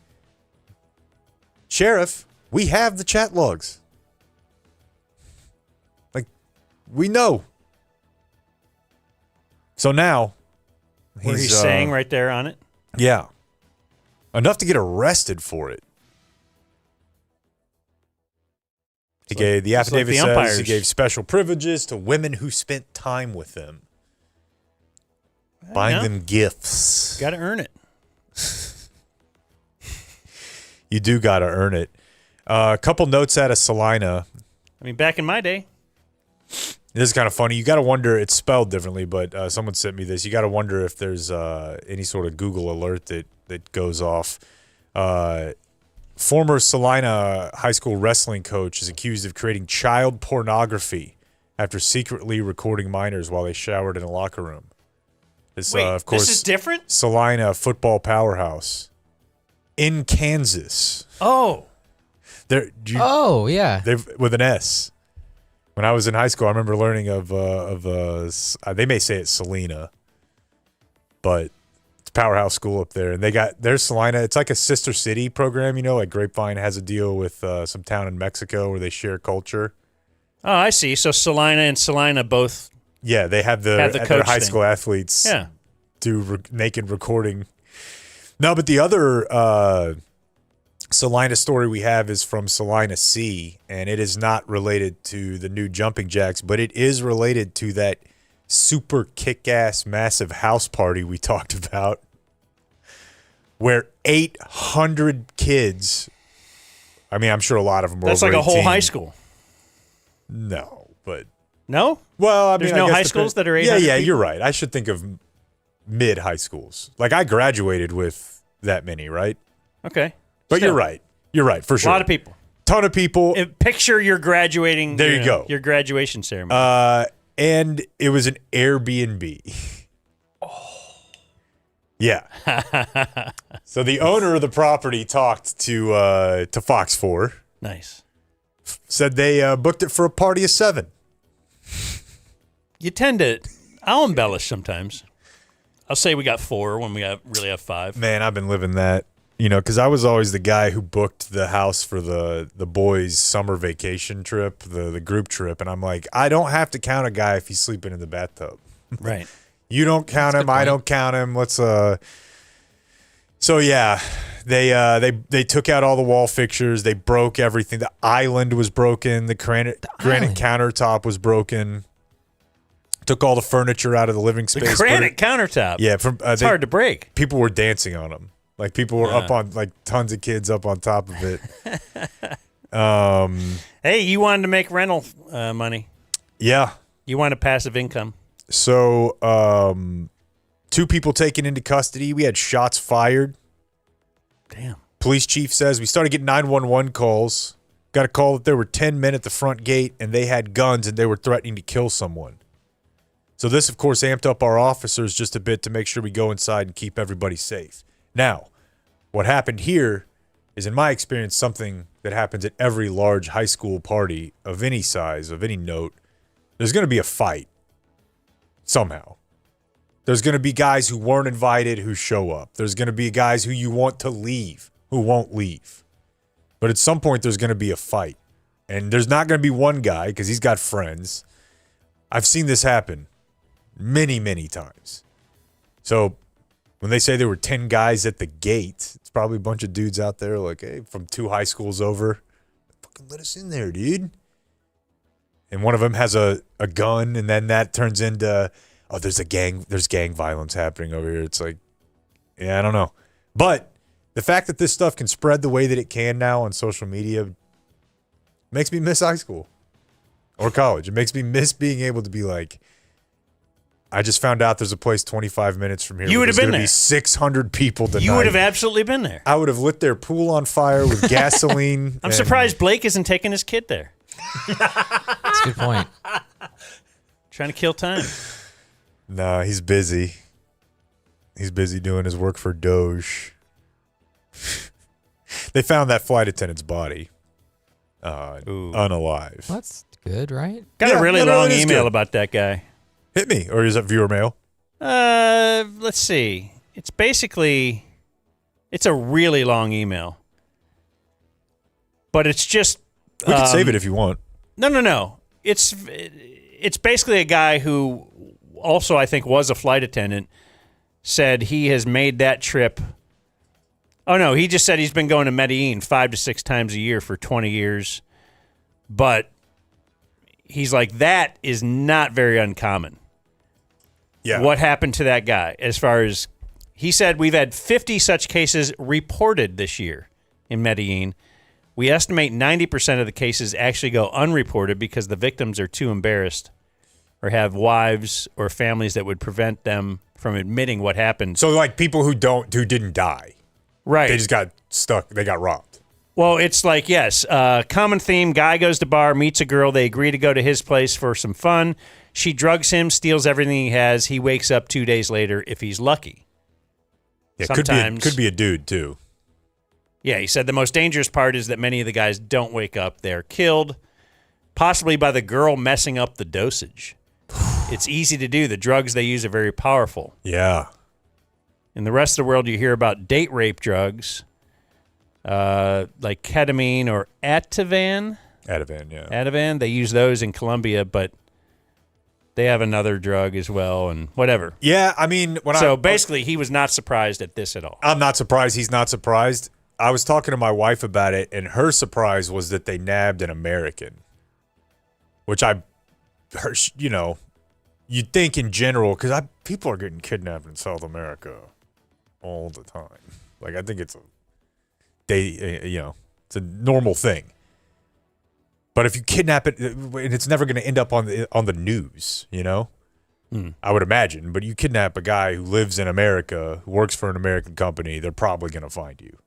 Sheriff, we have the chat logs. Like, we know. So now, He's saying right there on it? Yeah. Enough to get arrested for it. The affidavit says he gave special privileges to women who spent time with them. Buying them gifts. Got to earn it. You do got to earn it. A couple notes out of Salina. I mean, back in my day. This is kind of funny. You got to wonder, it's spelled differently, but someone sent me this. You got to wonder if there's any sort of Google alert that goes off. Former Salina high school wrestling coach is accused of creating child pornography after secretly recording minors while they showered in a locker room. Of course, this is different? Salina football powerhouse in Kansas. Oh. Yeah. With an S. When I was in high school, I remember learning of they may say it's Salina, but it's a powerhouse school up there. And there's Salina. It's like a sister city program, like Grapevine has a deal with some town in Mexico where they share culture. Oh, I see. So Salina and Salina both. Yeah, they have their high school athletes do naked recording. No, but the other Salina story we have is from Salina C, and it is not related to the new jumping jacks, but it is related to that super kick-ass massive house party we talked about where 800 kids, I mean, I'm sure a lot of them were That's over like a 18. whole high school. No, but... No? Well, I mean, there's no high schools that are 800 Yeah, people? you're right. I should think of mid-high schools. Like, I graduated with that many, right? Okay. But you're right. You're right, for sure. A lot of people. Ton of people. Picture your graduating. There you go. Your graduation ceremony. And it was an Airbnb. Yeah. So the owner of the property talked to Fox 4. Nice. Said they booked it for a party of 7. You tend to... I'll embellish sometimes. I'll say we got 4 when we really have 5. Man, I've been living that. Because I was always the guy who booked the house for the boys' summer vacation trip, the group trip. And I'm like, I don't have to count a guy if he's sleeping in the bathtub. Right. You don't count him. I don't count him. Let's So yeah, they took out all the wall fixtures. They broke everything. The island was broken. The granite countertop was broken. Took all the furniture out of the living space. The granite countertop. Yeah, it's hard to break. People were dancing on them. Like people were up on, like tons of kids up on top of it. Hey, you wanted to make rental money. Yeah. You wanted passive income. So 2 people taken into custody. We had shots fired. Damn. Police chief says we started getting 911 calls. Got a call that there were 10 men at the front gate and they had guns and they were threatening to kill someone. So this, of course, amped up our officers just a bit to make sure we go inside and keep everybody safe. Now, what happened here is, in my experience, something that happens at every large high school party of any size, of any note. There's going to be a fight somehow. There's going to be guys who weren't invited who show up. There's going to be guys who you want to leave who won't leave. But at some point, there's going to be a fight. And there's not going to be one guy because he's got friends. I've seen this happen many, many times. So when they say there were 10 guys at the gate, it's probably a bunch of dudes out there like, hey, from 2 high schools over. Fucking let us in there, dude. And one of them has a gun, and then that turns into, oh, there's gang violence happening over here. It's like, yeah, I don't know. But the fact that this stuff can spread the way that it can now on social media makes me miss high school or college. It makes me miss being able to be like, I just found out there's a place 25 minutes from here. You would have been there. Be 600 people tonight. You would have absolutely been there. I would have lit their pool on fire with gasoline. I'm surprised Blake isn't taking his kid there. That's a good point. Trying to kill time. No, he's busy. He's busy doing his work for Doge. They found that flight attendant's body unalive. That's good, right? Got a really long email about that guy. Hit me, or is that viewer mail? Let's see. It's a really long email. But it's just... We can save it if you want. No. It's basically a guy who also, I think, was a flight attendant, said he has made that trip. Oh, no, he just said he's been going to Medellin 5 to 6 times a year for 20 years. But he's like, that is not very uncommon. Yeah. What happened to that guy? As far as, he said, we've had 50 such cases reported this year in Medellin. We estimate 90% of the cases actually go unreported because the victims are too embarrassed or have wives or families that would prevent them from admitting what happened. So like people who didn't die. Right. They just got stuck. They got robbed. Well, it's like, yes, common theme, guy goes to bar, meets a girl, they agree to go to his place for some fun. She drugs him, steals everything he has. He wakes up 2 days later if he's lucky. Yeah, Sometimes, could be a dude too. Yeah, he said the most dangerous part is that many of the guys don't wake up. They're killed, possibly by the girl messing up the dosage. It's easy to do. The drugs they use are very powerful. Yeah. In the rest of the world, you hear about date rape drugs, like ketamine or Ativan. Ativan, yeah. Ativan. They use those in Colombia, but they have another drug as well, and whatever. Yeah, I mean, basically, he was not surprised at this at all. I'm not surprised. He's not surprised. I was talking to my wife about it, and her surprise was that they nabbed an American, which you'd think in general, because people are getting kidnapped in South America all the time. Like, I think it's it's a normal thing. But if you kidnap it, and it's never going to end up on the news, I would imagine. But you kidnap a guy who lives in America, who works for an American company, they're probably going to find you.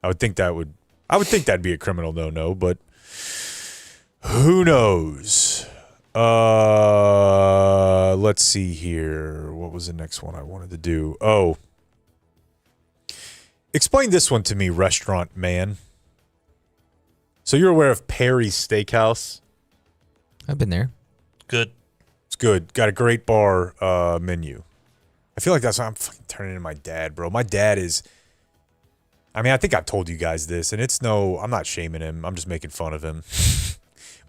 I would think that'd be a criminal no-no, but who knows? Let's see here. What was the next one I wanted to do? Oh. Explain this one to me, restaurant man. So you're aware of Perry's Steakhouse? I've been there. Good. It's good. Got a great bar menu. I feel like that's why I'm fucking turning into my dad, bro. My dad is... I mean, I think I've told you guys this, and I'm not shaming him. I'm just making fun of him.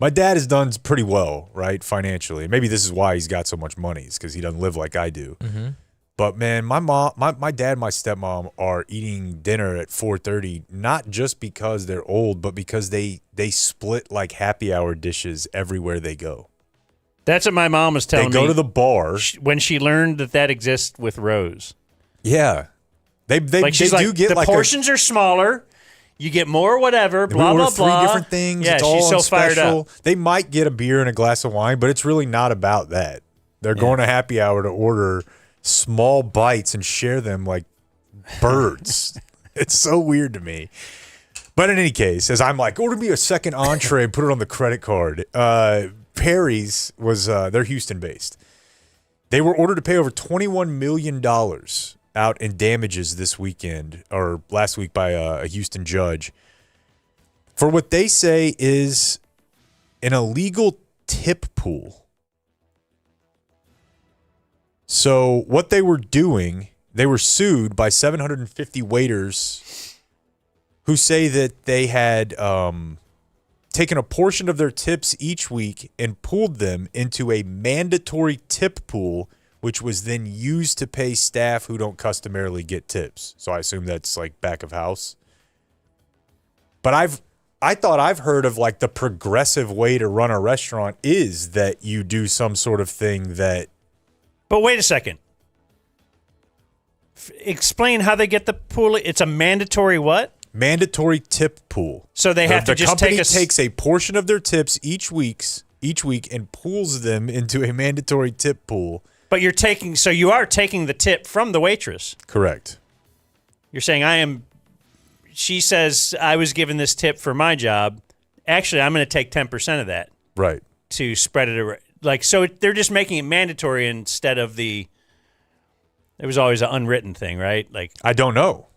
My dad has done pretty well, right, financially. Maybe this is why he's got so much money, is because he doesn't live like I do. Mm-hmm. But, man, my dad and my stepmom are eating dinner at 4:30, not just because they're old, but because they split, like, happy hour dishes everywhere they go. That's what my mom was telling me. They go to the bar. When she learned that exists with Rose. Yeah. They do get the portions are smaller. You get more whatever, blah, blah, blah. 3 different things. Yeah, it's all she's so special. fired up. They might get a beer and a glass of wine, but it's really not about that. They're going to happy hour to order small bites and share them like birds. It's so weird to me. But in any case, as I'm like, order me a second entree and put it on the credit card. Perry's was, they're Houston-based. They were ordered to pay over $21 million out in damages this weekend, or last week, by a Houston judge for what they say is an illegal tip pool. So what they were doing, they were sued by 750 waiters who say that they had taken a portion of their tips each week and pooled them into a mandatory tip pool, which was then used to pay staff who don't customarily get tips. So I assume that's like back of house. But I thought I've heard of like the progressive way to run a restaurant is that you do some sort of thing that. But wait a second. Explain how they get the pool. It's a mandatory what? Mandatory tip pool. So they have to just take take the company takes a portion of their tips each week and pools them into a mandatory tip pool. But you are taking the tip from the waitress. Correct. You're saying she says I was given this tip for my job. Actually, I'm going to take 10% of that. Right. To spread it around. They're just making it mandatory instead of there was always an unwritten thing, right? Like I don't know.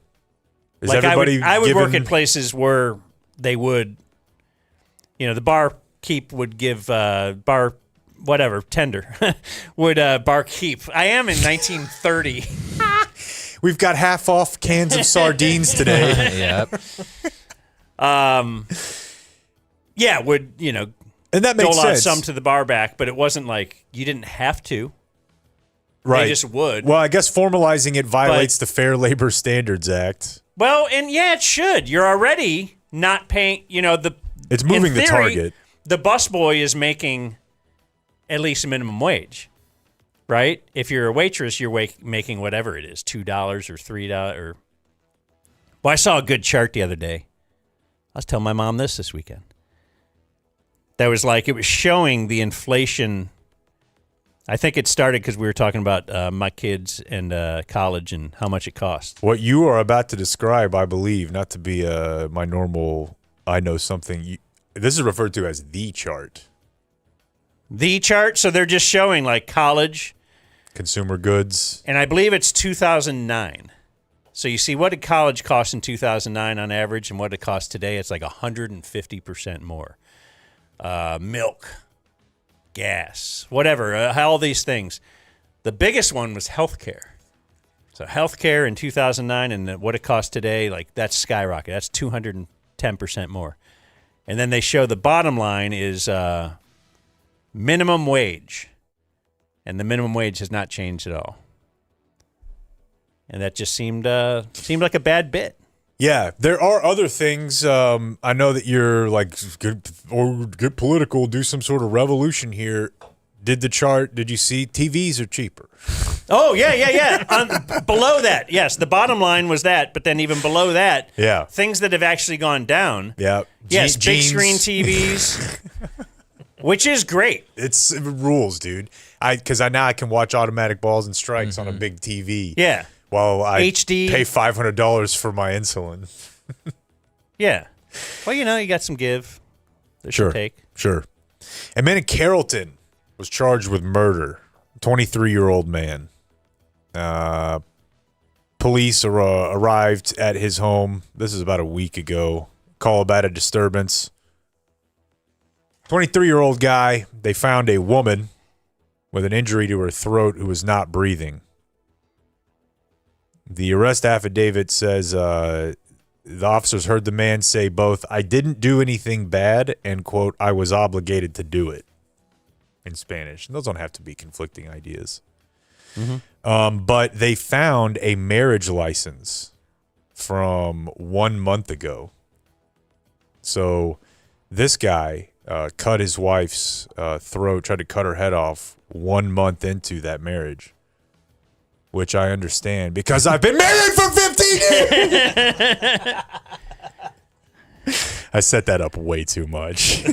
Is everybody I would work at places where they would, the barkeep would give tender would barkeep. I am in 1930. We've got half off cans of sardines today. Yep. Yeah, would and that makes dole out sense. some to the bar back, but it wasn't like you didn't have to. Right. They just would. Well, I guess formalizing it violates the Fair Labor Standards Act. Well, and yeah, it should. You're already not paying. It's moving the target. The busboy is making at least a minimum wage, right? If you're a waitress, you're making whatever it is, $2 or $3. Well, I saw a good chart the other day. I was telling my mom this weekend. That was it was showing the inflation. I think it started because we were talking about my kids and college and how much it costs. What you are about to describe, I believe, not to be my normal, I know something. This is referred to as the chart. The chart? So they're just showing college. Consumer goods. And I believe it's 2009. So you see, what did college cost in 2009 on average and what it costs today? It's like 150% more. Milk, gas, whatever, all these things. The biggest one was healthcare. So healthcare in 2009 and what it costs today, that's skyrocketed. That's 210% more. And then they show the bottom line is minimum wage. And the minimum wage has not changed at all. And that just seemed like a bad bit. Yeah, there are other things. I know that you're get political, do some sort of revolution here. Did the chart? Did you see? TVs are cheaper. Oh, yeah. Below that, yes. The bottom line was that, but then even below that, things that have actually gone down. Yeah. Yes, big screen TVs, which is great. It rules, dude. Because now I can watch automatic balls and strikes on a big TV. Yeah. While I HD. pay $500 for my insulin. Yeah. Well, you got some give. There's some take. Sure. A man in Carrollton was charged with murder. 23-year-old man. Police arrived at his home. This is about a week ago. Call about a disturbance. 23-year-old guy. They found a woman with an injury to her throat who was not breathing. The arrest affidavit says the officers heard the man say both, "I didn't do anything bad," and, quote, "I was obligated to do it," in Spanish. And those don't have to be conflicting ideas. Mm-hmm. But they found a marriage license from 1 month ago. So this guy cut his wife's throat, tried to cut her head off 1 month into that marriage. Which I understand because I've been married for 15 years. I set that up way too much.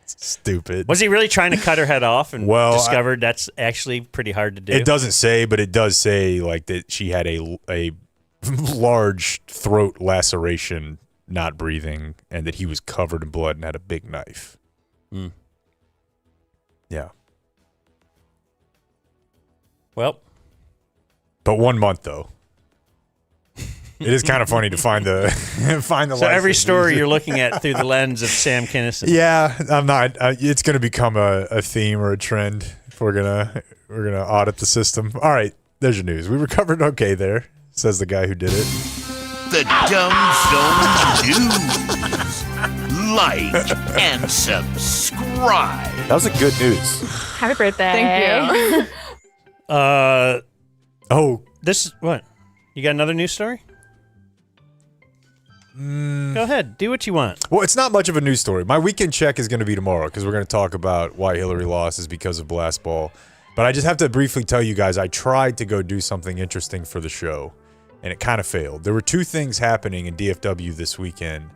Stupid. Was he really trying to cut her head off and discovered that's actually pretty hard to do? It doesn't say, but it does say that she had a large throat laceration, not breathing, and that he was covered in blood and had a big knife. Mm. Yeah. Well. But 1 month, though. It is kind of funny to find the So every story you're looking at through the lens of Sam Kinison. Yeah, I'm not. It's going to become a theme or a trend if we're gonna audit the system. All right, there's your news. We recovered okay there, says the guy who did it. The Dumb Zone News. Like and subscribe. That was a good news. Happy birthday. Thank you. This what? You got another news story? Go ahead. Do what you want. Well, it's not much of a news story. My weekend check is going to be tomorrow because we're going to talk about why Hillary lost is because of blast ball. But I just have to briefly tell you guys, I tried to go do something interesting for the show, and it kind of failed. There were two things happening in DFW this weekend.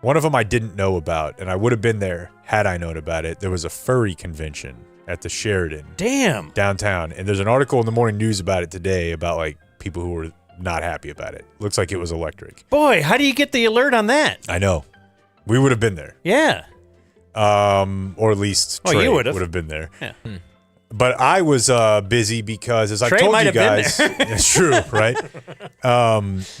One of them I didn't know about, and I would have been there had I known about it. There was a furry convention at the Sheridan. Damn. Downtown. And there's an article in the morning news about it today about like people who were not happy about it. Looks like it was electric. Boy, how do you get the alert on that? I know. We would have been there. Yeah. Or at least Trey you would would've. have been there. Yeah. But I was busy because, as I Trey told might you have been guys, there. it's true, right?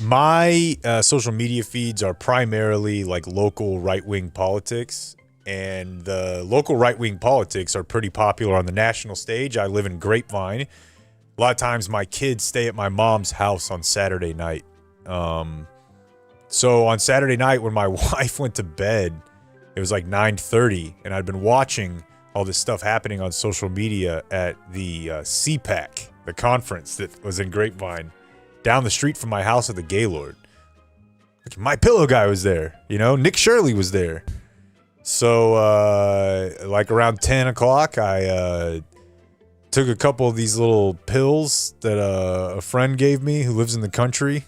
My social media feeds are primarily like local right-wing politics, and the local right-wing politics are pretty popular on the national stage. I live in Grapevine. A lot of times my kids stay at my mom's house on Saturday night. So on Saturday night when my wife went to bed, it was like 9:30, and I'd been watching all this stuff happening on social media at the CPAC, the conference that was in Grapevine, down the street from my house at the Gaylord. My Pillow guy was there, Nick Shirley was there. So like around 10 o'clock, I took a couple of these little pills that a friend gave me who lives in the country,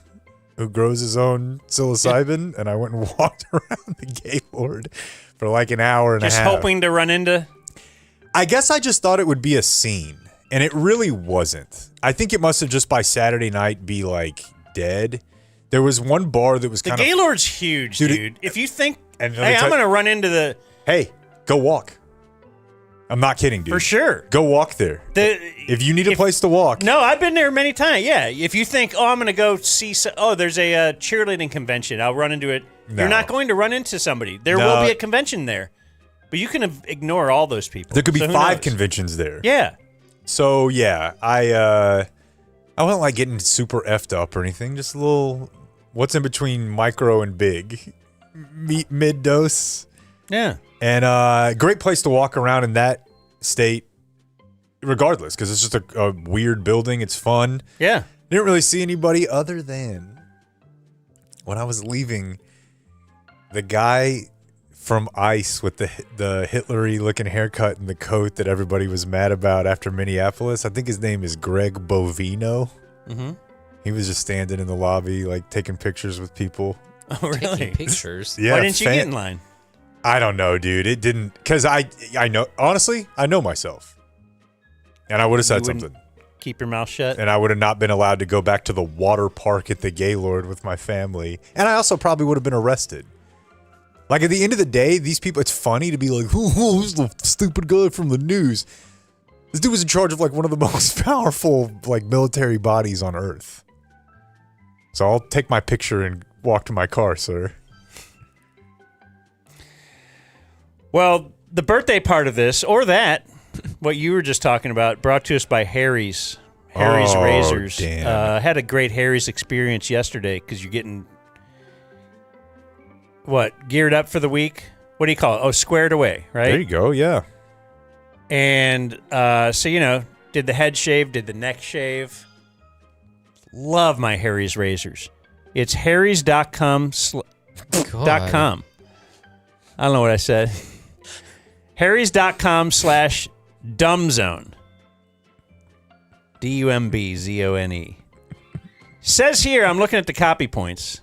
who grows his own psilocybin, and I went and walked around the Gaylord for like an hour and a half. Just hoping to run into... I guess I just thought it would be a scene, and it really wasn't. I think it must have just by Saturday night be like dead. There was one bar that was The kind of... Gaylord's huge, dude. If you think, And hey, I'm going to run into the... Hey, go walk. I'm not kidding, dude. For sure. Go walk there. If you need a place to walk. No, I've been there many times. Yeah. If you think, I'm going to go see... there's a cheerleading convention. I'll run into it. No. You're not going to run into somebody. There will be a convention there. But you can ignore all those people. There could be So who 5 knows? conventions there. Yeah. So, yeah, I wasn't like getting super effed up or anything. Just a little... What's in between micro and big? Mid-dose. Yeah. And great place to walk around in that state regardless, because it's just a weird building. It's fun. Yeah. Didn't really see anybody other than when I was leaving, the guy from ICE with the Hitler-y looking haircut and the coat that everybody was mad about after Minneapolis. I think his name is Greg Bovino. Mm-hmm. He was just standing in the lobby, like taking pictures with people. Oh, really? Taking pictures? Yeah. Why didn't you get in line? I don't know, dude. It didn't, because I know, honestly, I know myself. And I would have said something. Keep your mouth shut. And I would have not been allowed to go back to the water park at the Gaylord with my family. And I also probably would have been arrested. Like, at the end of the day, these people, it's funny to be like, who's the stupid guy from the news? This dude was in charge of, like, one of the most powerful, like, military bodies on Earth. So I'll take my picture and walk to my car, sir. Well, the birthday part of this, or that, what you were just talking about, brought to us by Harry's Razors. Damn. Had a great Harry's experience yesterday because you're getting, geared up for the week? What do you call it? Oh, squared away, right? There you go, yeah. And so, did the head shave, did the neck shave. Love my Harry's Razors. It's harrys.com. .com. I don't know what I said. harrys.com/dumbzone. DUMBZONE. Says here, I'm looking at the copy points.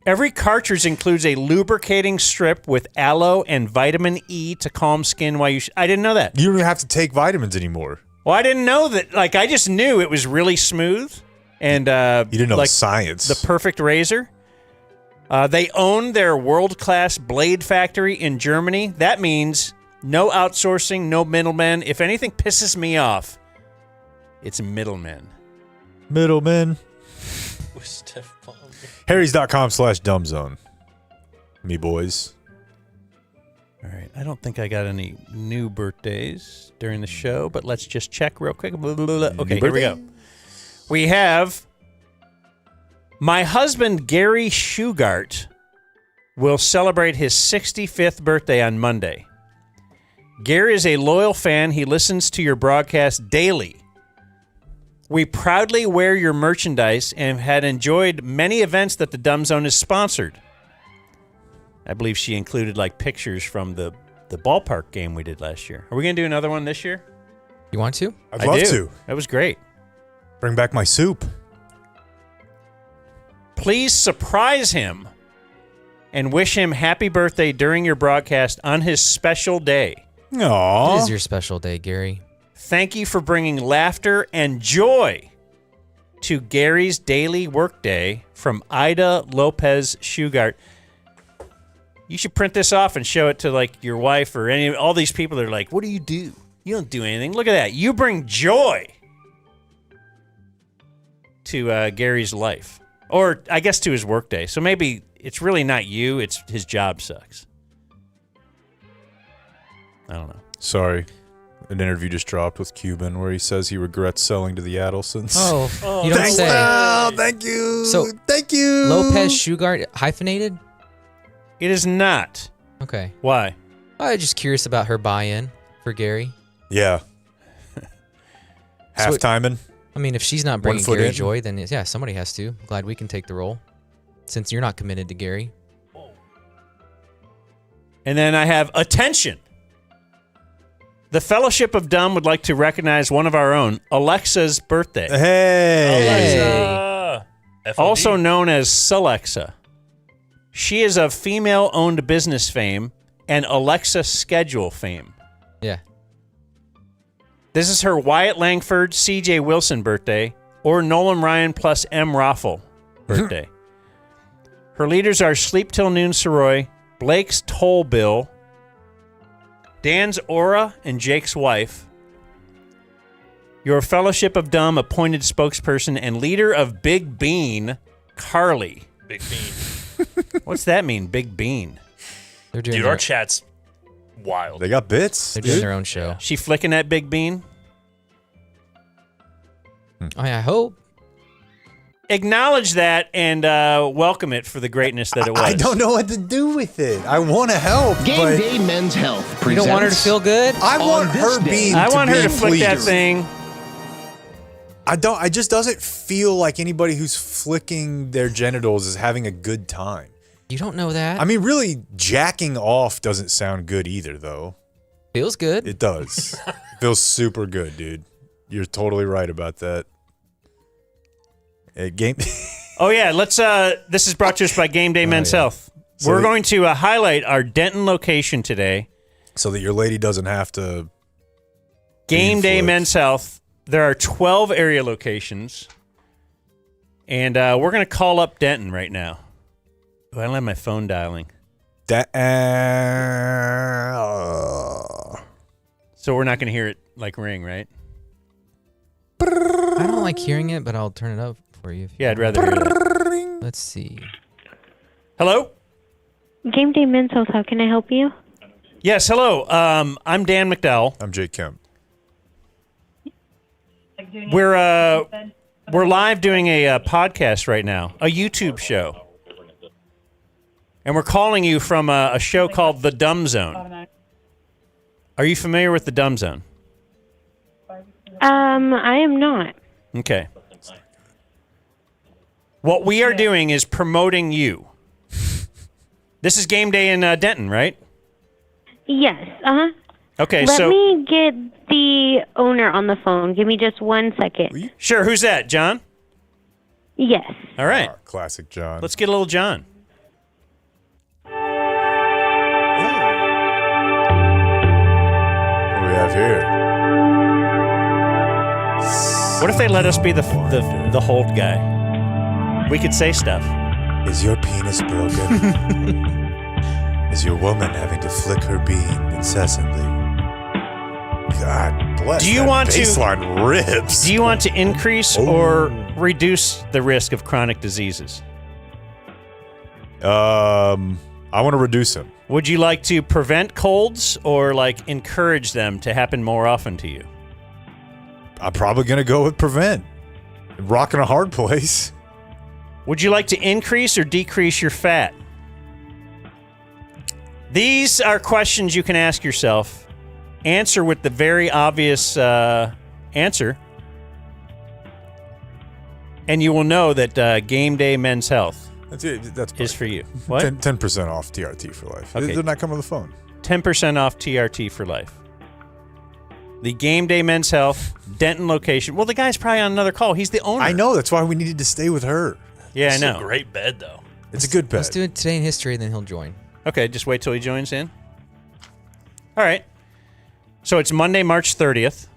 Every cartridge includes a lubricating strip with aloe and vitamin E to calm skin while you... I didn't know that. You don't even have to take vitamins anymore. Well, I didn't know that. Like, I just knew it was really smooth. And you didn't know like the science. The perfect razor. They own their world-class blade factory in Germany. That means no outsourcing, no middlemen. If anything pisses me off, It's middlemen. Middlemen. Harrys.com/dumbzone. Me boys. All right. I don't think I got any new birthdays during the show, but let's just check real quick. Okay, here we go. We have my husband, Gary Shugart, will celebrate his 65th birthday on Monday. Gary is a loyal fan. He listens to your broadcast daily. We proudly wear your merchandise and had enjoyed many events that the Dumb Zone has sponsored. I believe she included like pictures from the ballpark game we did last year. Are we going to do another one this year? You want to? I'd love to. That was great. Bring back my soup. Please surprise him and wish him happy birthday during your broadcast on his special day. Aww. It is your special day, Gary. Thank you for bringing laughter and joy to Gary's daily workday from Ida Lopez Shugart. You should print this off and show it to like your wife or all these people that are like, what do? You don't do anything. Look at that. You bring joy to Gary's life. Or I guess to his workday. So maybe it's really not you, it's his job sucks. I don't know. Sorry. An interview just dropped with Cuban where he says he regrets selling to the Adelsons. Oh, you don't say. Oh, thank you. So, thank you. Lopez Shugart, hyphenated? It is not. Okay. Why? I'm just curious about her buy-in for Gary. Yeah. Half-timing. I mean, if she's not bringing Gary joy, then yeah, somebody has to. Glad we can take the role since you're not committed to Gary. And then I have attention. The Fellowship of Dumb would like to recognize one of our own, Alexa's birthday. Hey. Alexa. Also known as Celexa. She is of female-owned business fame and Alexa schedule fame. Yeah. This is her Wyatt Langford, C.J. Wilson birthday, or Nolan Ryan plus M. Raffle birthday. Her leaders are Sleep Till Noon Soroy, Blake's Toll Bill, Dan's Aura, and Jake's wife. Your Fellowship of Dumb appointed spokesperson and leader of Big Bean, Carly. Big Bean. What's that mean, Big Bean? They're doing Dude, our chat's wild. They got bits. They're doing their own show. She flicking that Big Bean? I hope. Acknowledge that and welcome it for the greatness that it was. I don't know what to do with it. I want to help. Game Day Men's Health presents. You don't want her to feel good? I want her being. I want her to being flick that pleased. thing. I don't. It just doesn't feel like anybody who's flicking their genitals is having a good time. You don't know that. I mean, really, jacking off doesn't sound good either, though. Feels good. It does. Feels super good, dude. You're totally right about that. Game. Oh yeah, let's. This is brought to us by Game Day Men's Health. So We're going to highlight our Denton location today. So that your lady doesn't have to. Game Day Men's Health. There are 12 area locations, and we're going to call up Denton right now. Oh, I don't have my phone dialing. So we're not going to hear it like ring, right? I don't like hearing it, but I'll turn it up for you. Yeah, I'd rather hear that. Let's see. Hello? Game Day Men's Health, how can I help you? Yes, hello. I'm Dan McDowell. I'm Jake Kemp. We're live doing a podcast right now, a YouTube show. And we're calling you from a show called The Dumb Zone. Are you familiar with The Dumb Zone? I am not. Okay. What we are doing is promoting you. This is Game Day in Denton, right? Yes, uh-huh. Okay, Let me get the owner on the phone. Give me just 1 second. Sure, who's that, John? Yes. All right. Oh, classic John. Let's get a little John. What do we have here? What if they let us be the hold guy? We could say stuff. Is your penis broken? Is your woman having to flick her bean incessantly? God bless. Do you that want baseline ribs? Do you want to increase or reduce the risk of chronic diseases? I want to reduce them. Would you like to prevent colds or like encourage them to happen more often to you? I'm probably going to go with prevent. Rocking a hard place. Would you like to increase or decrease your fat? These are questions you can ask yourself. Answer with the very obvious answer. And you will know that Game Day Men's Health is for you. What? 10% off TRT for life. Okay. They're not coming on the phone. 10% off TRT for life. The Game Day Men's Health, Denton location. Well, the guy's probably on another call. He's the owner. I know. That's why we needed to stay with her. Yeah, This I is know. a great bed, though. It's a good bed. Let's do it today in history, and then he'll join. Okay, just wait till he joins in. All right. So it's Monday, March 30th.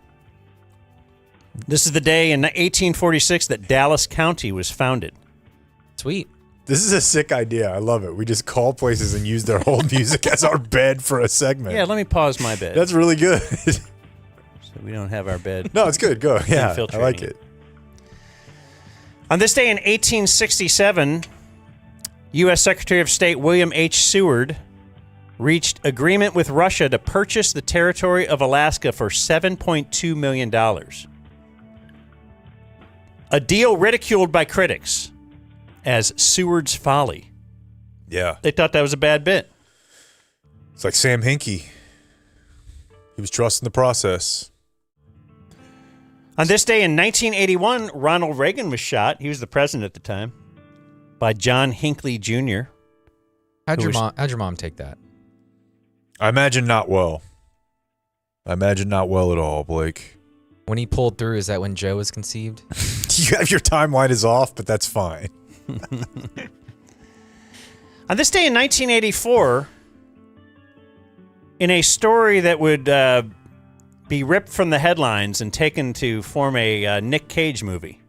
This is the day in 1846 that Dallas County was founded. Sweet. This is a sick idea. I love it. We just call places and use their whole music as our bed for a segment. Yeah, let me pause my bed. That's really good. So we don't have our bed. No, it's good. Go. Yeah, I infiltrating like it. On this day in 1867, U.S. Secretary of State William H. Seward reached agreement with Russia to purchase the territory of Alaska for $7.2 million. A deal ridiculed by critics as Seward's folly. Yeah. They thought that was a bad bit. It's like Sam Hinkie. He was trusting the process. On this day in 1981, Ronald Reagan was shot. He was the president at the time. By John Hinckley Jr. How'd your mom take that? I imagine not well. I imagine not well at all, Blake. When he pulled through, is that when Joe was conceived? You have your timeline is off, but that's fine. On this day in 1984, in a story that would be ripped from the headlines and taken to form a Nick Cage movie,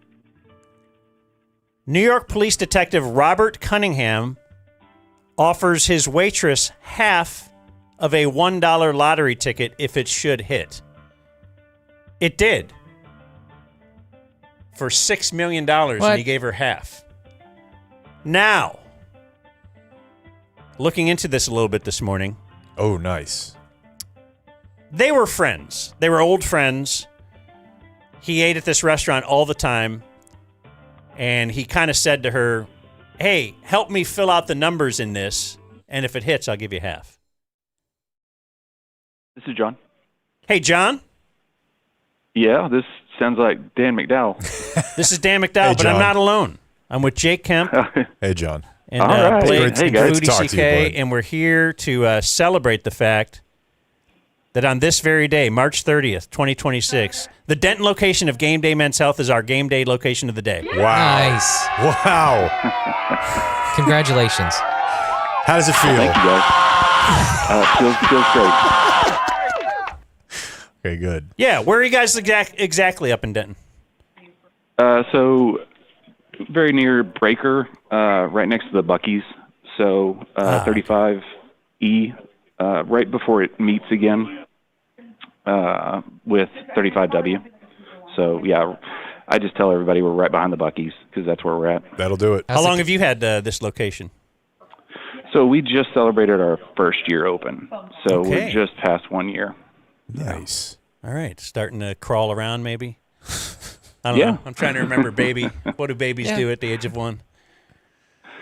New York police detective Robert Cunningham offers his waitress half of a $1 lottery ticket if it should hit. It did. For $6 million, and he gave her half. Now, looking into this a little bit this morning. Oh, nice. They were friends. They were old friends. He ate at this restaurant all the time. And he kind of said to her, hey, help me fill out the numbers in this. And if it hits, I'll give you half. This is John. Hey, John? Yeah, this sounds like Dan McDowell. This is Dan McDowell, Hey, but I'm John. not alone. I'm with Jake Kemp. Hey, John. And All right. Blake Hey, and guys. Good to Foodie talk to you, CK, bud. and we're here to celebrate the fact that on this very day, March 30th, 2026, the Denton location of Game Day Men's Health is our game day location of the day. Wow. Nice. Wow. Congratulations. How does it feel? Thank you, guys. Feels great. Okay, good. Yeah, where are you guys exactly up in Denton? So, very near Breaker, right next to the Buc-ee's. So, 35E, right before it meets again with 35W. So, yeah, I just tell everybody we're right behind the Buc-ee's because that's where we're at. That'll do it. How long have you had this location? So, we just celebrated our first year open. So, Okay. we're just past 1 year. Nice. All right, starting to crawl around maybe? I don't Yeah. know. I'm trying to remember baby. What do babies Yeah. do at the age of 1?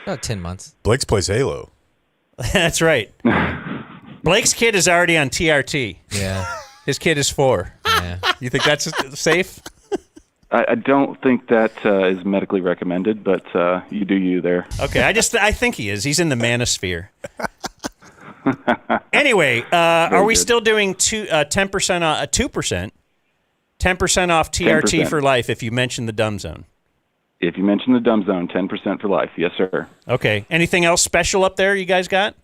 About 10 months. Blake's plays Halo. That's right. Blake's kid is already on TRT. Yeah. His kid is 4. Yeah. You think that's safe? I don't think that is medically recommended, but you do you there. Okay, I think he is. He's in the manosphere. Anyway, are we still doing 10% 2%? 10% off TRT 10%. for life if you mention the Dumb Zone. If you mention the Dumb Zone, 10% for life. Yes, sir. Okay. Anything else special up there you guys got?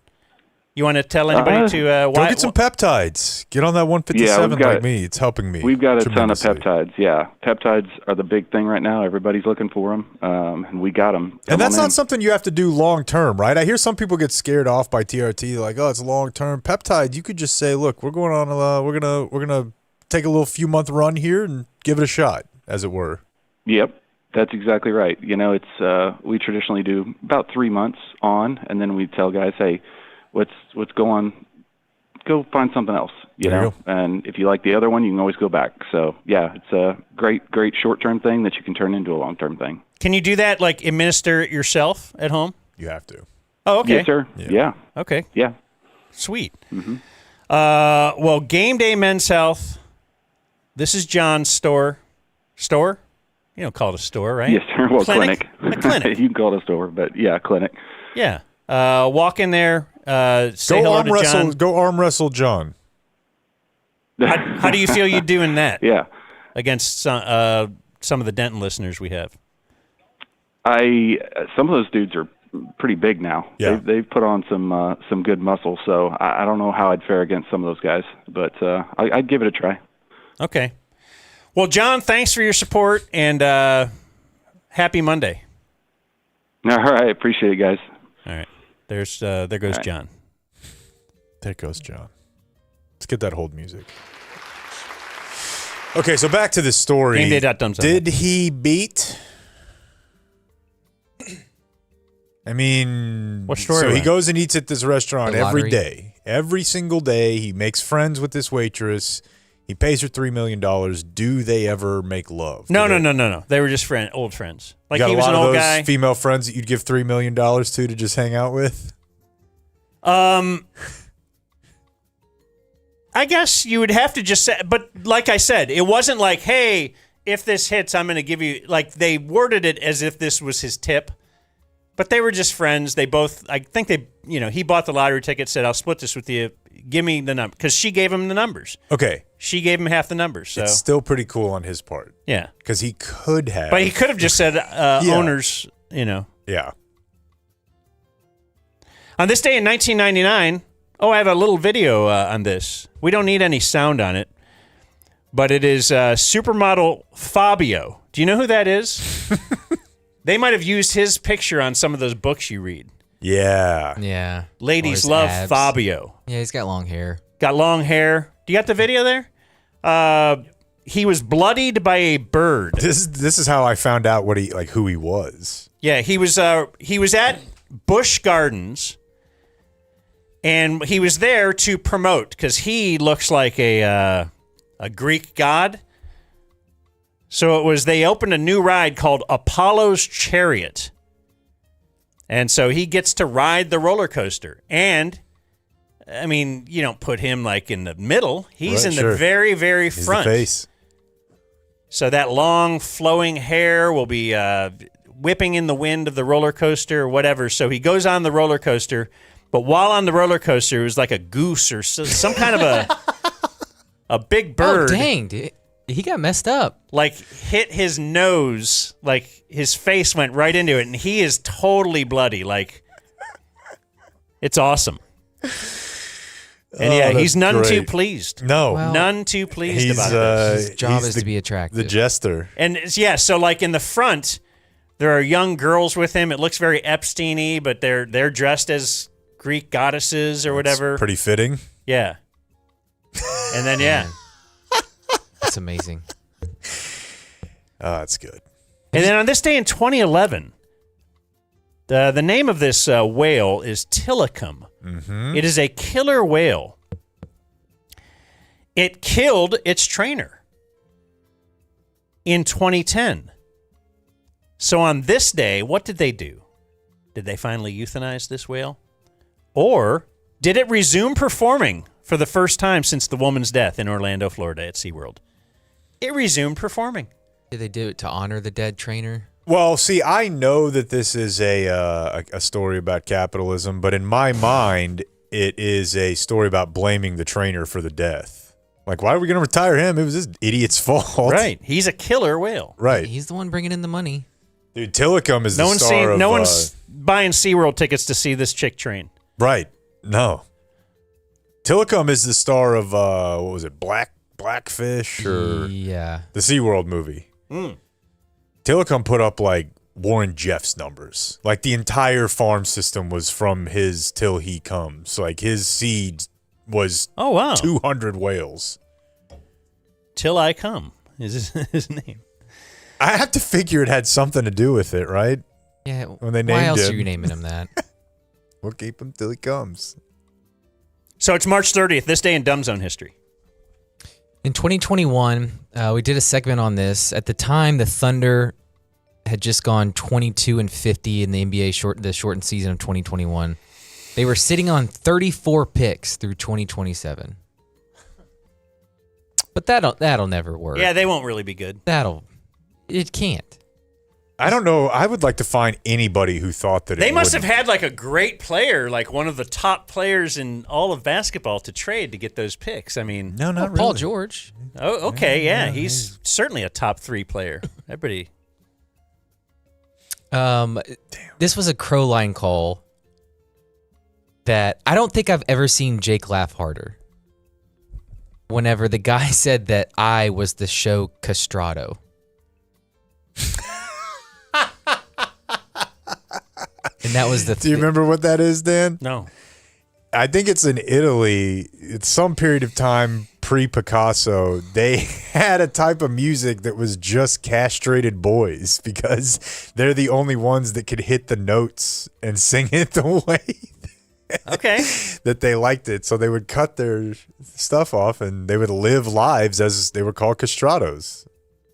You want to tell anybody to Go get some peptides. Get on that 157 like me. It's helping me. We've got a ton of tremendously. peptides. Yeah, peptides are the big thing right now. Everybody's looking for them, and we got them. And that's not something you have to do long term, right? I hear some people get scared off by TRT, like, oh, it's long term. Peptides, you could just say, look, we're going on, we're gonna take a little few month run here and give it a shot, as it were. Yep, that's exactly right. It's we traditionally do about 3 months on, and then we tell guys, hey, let's go on, go find something else. You know, and if you like the other one, you can always go back. So yeah, it's a great short-term thing that you can turn into a long-term thing. Can you do that? Like administer it yourself at home? You have to. Oh, okay. Yes, sir. Yeah. Okay. Yeah. Sweet. Mm-hmm. Well, Game Day Men's Health. This is John's store. Store? You don't call it a store, right? Yes, sir. Well, clinic. A clinic. You can call it a store, but yeah, clinic. Yeah. Walk in there. Say hello to John. Go arm wrestle John. How do you feel you doing that? Yeah. Against some of the Denton listeners we have. Some of those dudes are pretty big now. Yeah. They've put on some good muscle, so I don't know how I'd fare against some of those guys, but I'd give it a try. Okay. Well, John, thanks for your support, and happy Monday. All right. Appreciate it, guys. All right. There goes John. There goes John. Let's get that hold music. Okay, so back to the story. GameDay.dumbzone. Did he beat? I mean, what story? So he goes and eats at this restaurant every lottery. day. Every single day, he makes friends with this waitress. He pays her $3 million. Do they ever make love? No. They were just old friends. Like you got he was a lot an of old those guy. female friends that you'd give $3 million to just hang out with? I guess you would have to just say, but like I said, it wasn't like, hey, if this hits, I'm going to give you, like they worded it as if this was his tip, but they were just friends. They both, I think he bought the lottery ticket, said, I'll split this with you. Give me the number. Because she gave him the numbers. Okay. She gave him half the numbers. So. It's still pretty cool on his part. Yeah. Because he could have. But he could have just said owners, Yeah. On this day in 1999, I have a little video on this. We don't need any sound on it, but it is supermodel Fabio. Do you know who that is? They might have used his picture on some of those books you read. Yeah. Yeah. Ladies love abs. Fabio. Yeah, he's got long hair. Got long hair. Do you got the video there? He was bloodied by a bird. This is how I found out who he was. Yeah, he was at Busch Gardens. And he was there to promote because he looks like a Greek god. So they opened a new ride called Apollo's Chariot. And so he gets to ride the roller coaster. And, I mean, you don't put him like in the middle. He's in the very, very front. He's the face. So that long flowing hair will be whipping in the wind of the roller coaster or whatever. So he goes on the roller coaster. But while on the roller coaster, it was like a goose or some kind of a big bird. Oh, dang, dude. He got messed up. Like hit his nose, like his face went right into it, and he is totally bloody. Like, it's awesome. And yeah, he's none too pleased. No. Well, none too pleased about this. His job is to be attractive. The jester. And yeah, so like in the front, there are young girls with him. It looks very Epstein-y, but they're dressed as Greek goddesses or whatever. Pretty fitting. Yeah. And then, yeah. That's amazing. Oh, that's good. And then on this day in 2011, the name of this whale is Tilikum. Mm-hmm. It is a killer whale. It killed its trainer in 2010. So on this day, what did they do? Did they finally euthanize this whale? Or did it resume performing for the first time since the woman's death in Orlando, Florida at SeaWorld? It resumed performing. Did they do it to honor the dead trainer? Well, see, I know that this is a story about capitalism, but in my mind, it is a story about blaming the trainer for the death. Like, why are we going to retire him? It was this idiot's fault. Right. He's a killer whale. Right. He's the one bringing in the money. Dude, Tilikum is the star of... No one's buying SeaWorld tickets to see this chick train. Right. No. Tilikum is the star of, what was it, Blackfish? Or yeah. The SeaWorld movie. Tilikum put up, like, Warren Jeffs numbers. Like, the entire farm system was from his till he comes. Like, his seed was 200 whales. Till I Come is his name. I have to figure it had something to do with it, right? Yeah. When they named why else him. are you naming him that? We'll keep him till he comes. So it's March 30th, this day in Dumb Zone history. In 2021, we did a segment on this. At the time, the Thunder had just gone 22-50 in the NBA the shortened season of 2021. They were sitting on 34 picks through 2027. But that'll never work. Yeah, they won't really be good. It can't. I don't know. I would like to find anybody who thought that They must have had like a great player, like one of the top players in all of basketball to trade to get those picks. I mean, no, not Paul really. George. Oh, okay, yeah, he's certainly a top 3 player. Everybody. This was a Crow line call that I don't think I've ever seen Jake laugh harder. Whenever the guy said that I was the show Castrato. And that was Do you remember what that is, Dan? No. I think it's in Italy. It's some period of time pre-Picasso. They had a type of music that was just castrated boys because they're the only ones that could hit the notes and sing it the way that they liked it. So they would cut their stuff off and they would live lives as they were called castratos.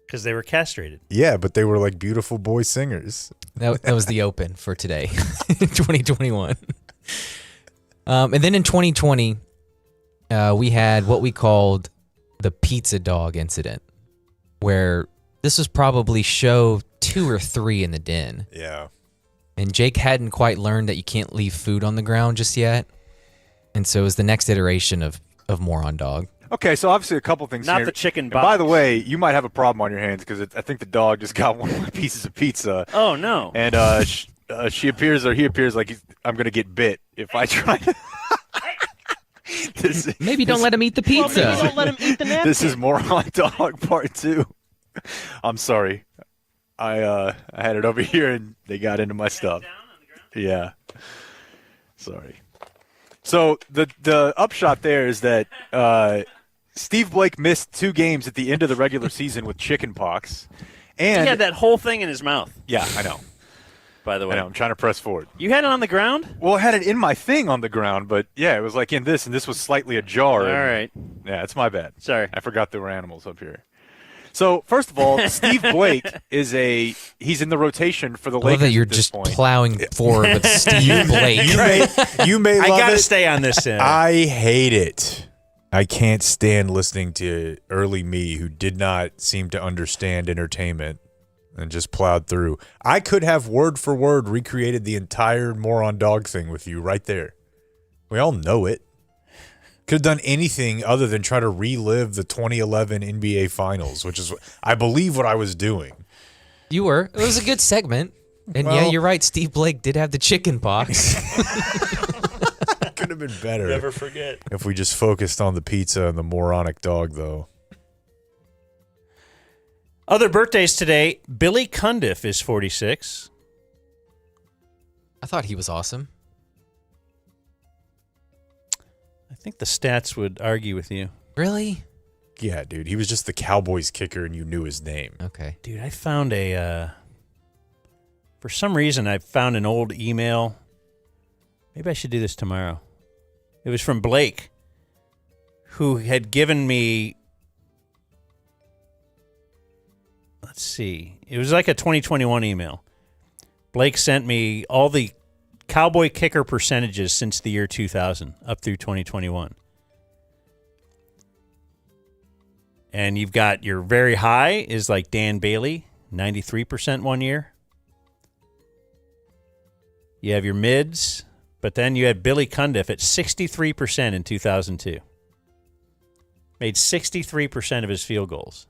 Because they were castrated. Yeah, but they were like beautiful boy singers. That was the open for today, 2021. And then in 2020, we had what we called the pizza dog incident, where this was probably show 2 or 3 in the den. Yeah. And Jake hadn't quite learned that you can't leave food on the ground just yet. And so it was the next iteration of Moron Dog. Okay, so obviously a couple things Not here. the chicken And box. by the way, you might have a problem on your hands because I think the dog just got one of my pieces of pizza. Oh, no. And she appears, or he appears like I'm going to get bit if I try to. Maybe don't let him eat the pizza. Well, maybe don't let him eat the napkin. This is Moron Dog Part 2. I'm sorry. I had it over here and they got into my stuff. Yeah. Sorry. So the upshot there is that Steve Blake missed 2 games at the end of the regular season with chicken pox. And He had that whole thing in his mouth. Yeah, I know. By the way, I know. I'm trying to press forward. You had it on the ground? Well, I had it in my thing on the ground, but yeah, it was like in this, and this was slightly ajar. All and, right. Yeah, it's my bad. Sorry. I forgot there were animals up here. So, first of all, Steve Blake he's in the rotation for the I love Lakers that you're at this just point. plowing forward with Steve Blake. You may I love gotta it. stay on this. I hate it. I can't stand listening to early me who did not seem to understand entertainment and just plowed through. I could have word for word recreated the entire Moron Dog thing with you right there. We all know it. Could have done anything other than try to relive the 2011 NBA Finals, which is, I believe, what I was doing. You were. It was a good segment. And yeah, Well- you're right. Steve Blake did have the chicken pox. Could have been better. Never forget. If we just focused on the pizza and the moronic dog, though. Other birthdays today. Billy Cundiff is 46. I thought he was awesome. I think the stats would argue with you. Really? Yeah, dude. He was just the Cowboys kicker and you knew his name. Okay. Dude, I found for some reason, I found an old email. Maybe I should do this tomorrow. It was from Blake, who had given me, let's see, it was like a 2021 email. Blake sent me all the Cowboy kicker percentages since the year 2000 up through 2021. And you've got your very high is like Dan Bailey, 93% one year. You have your mids, but then you had Billy Cundiff at 63% in 2002. Made 63% of his field goals.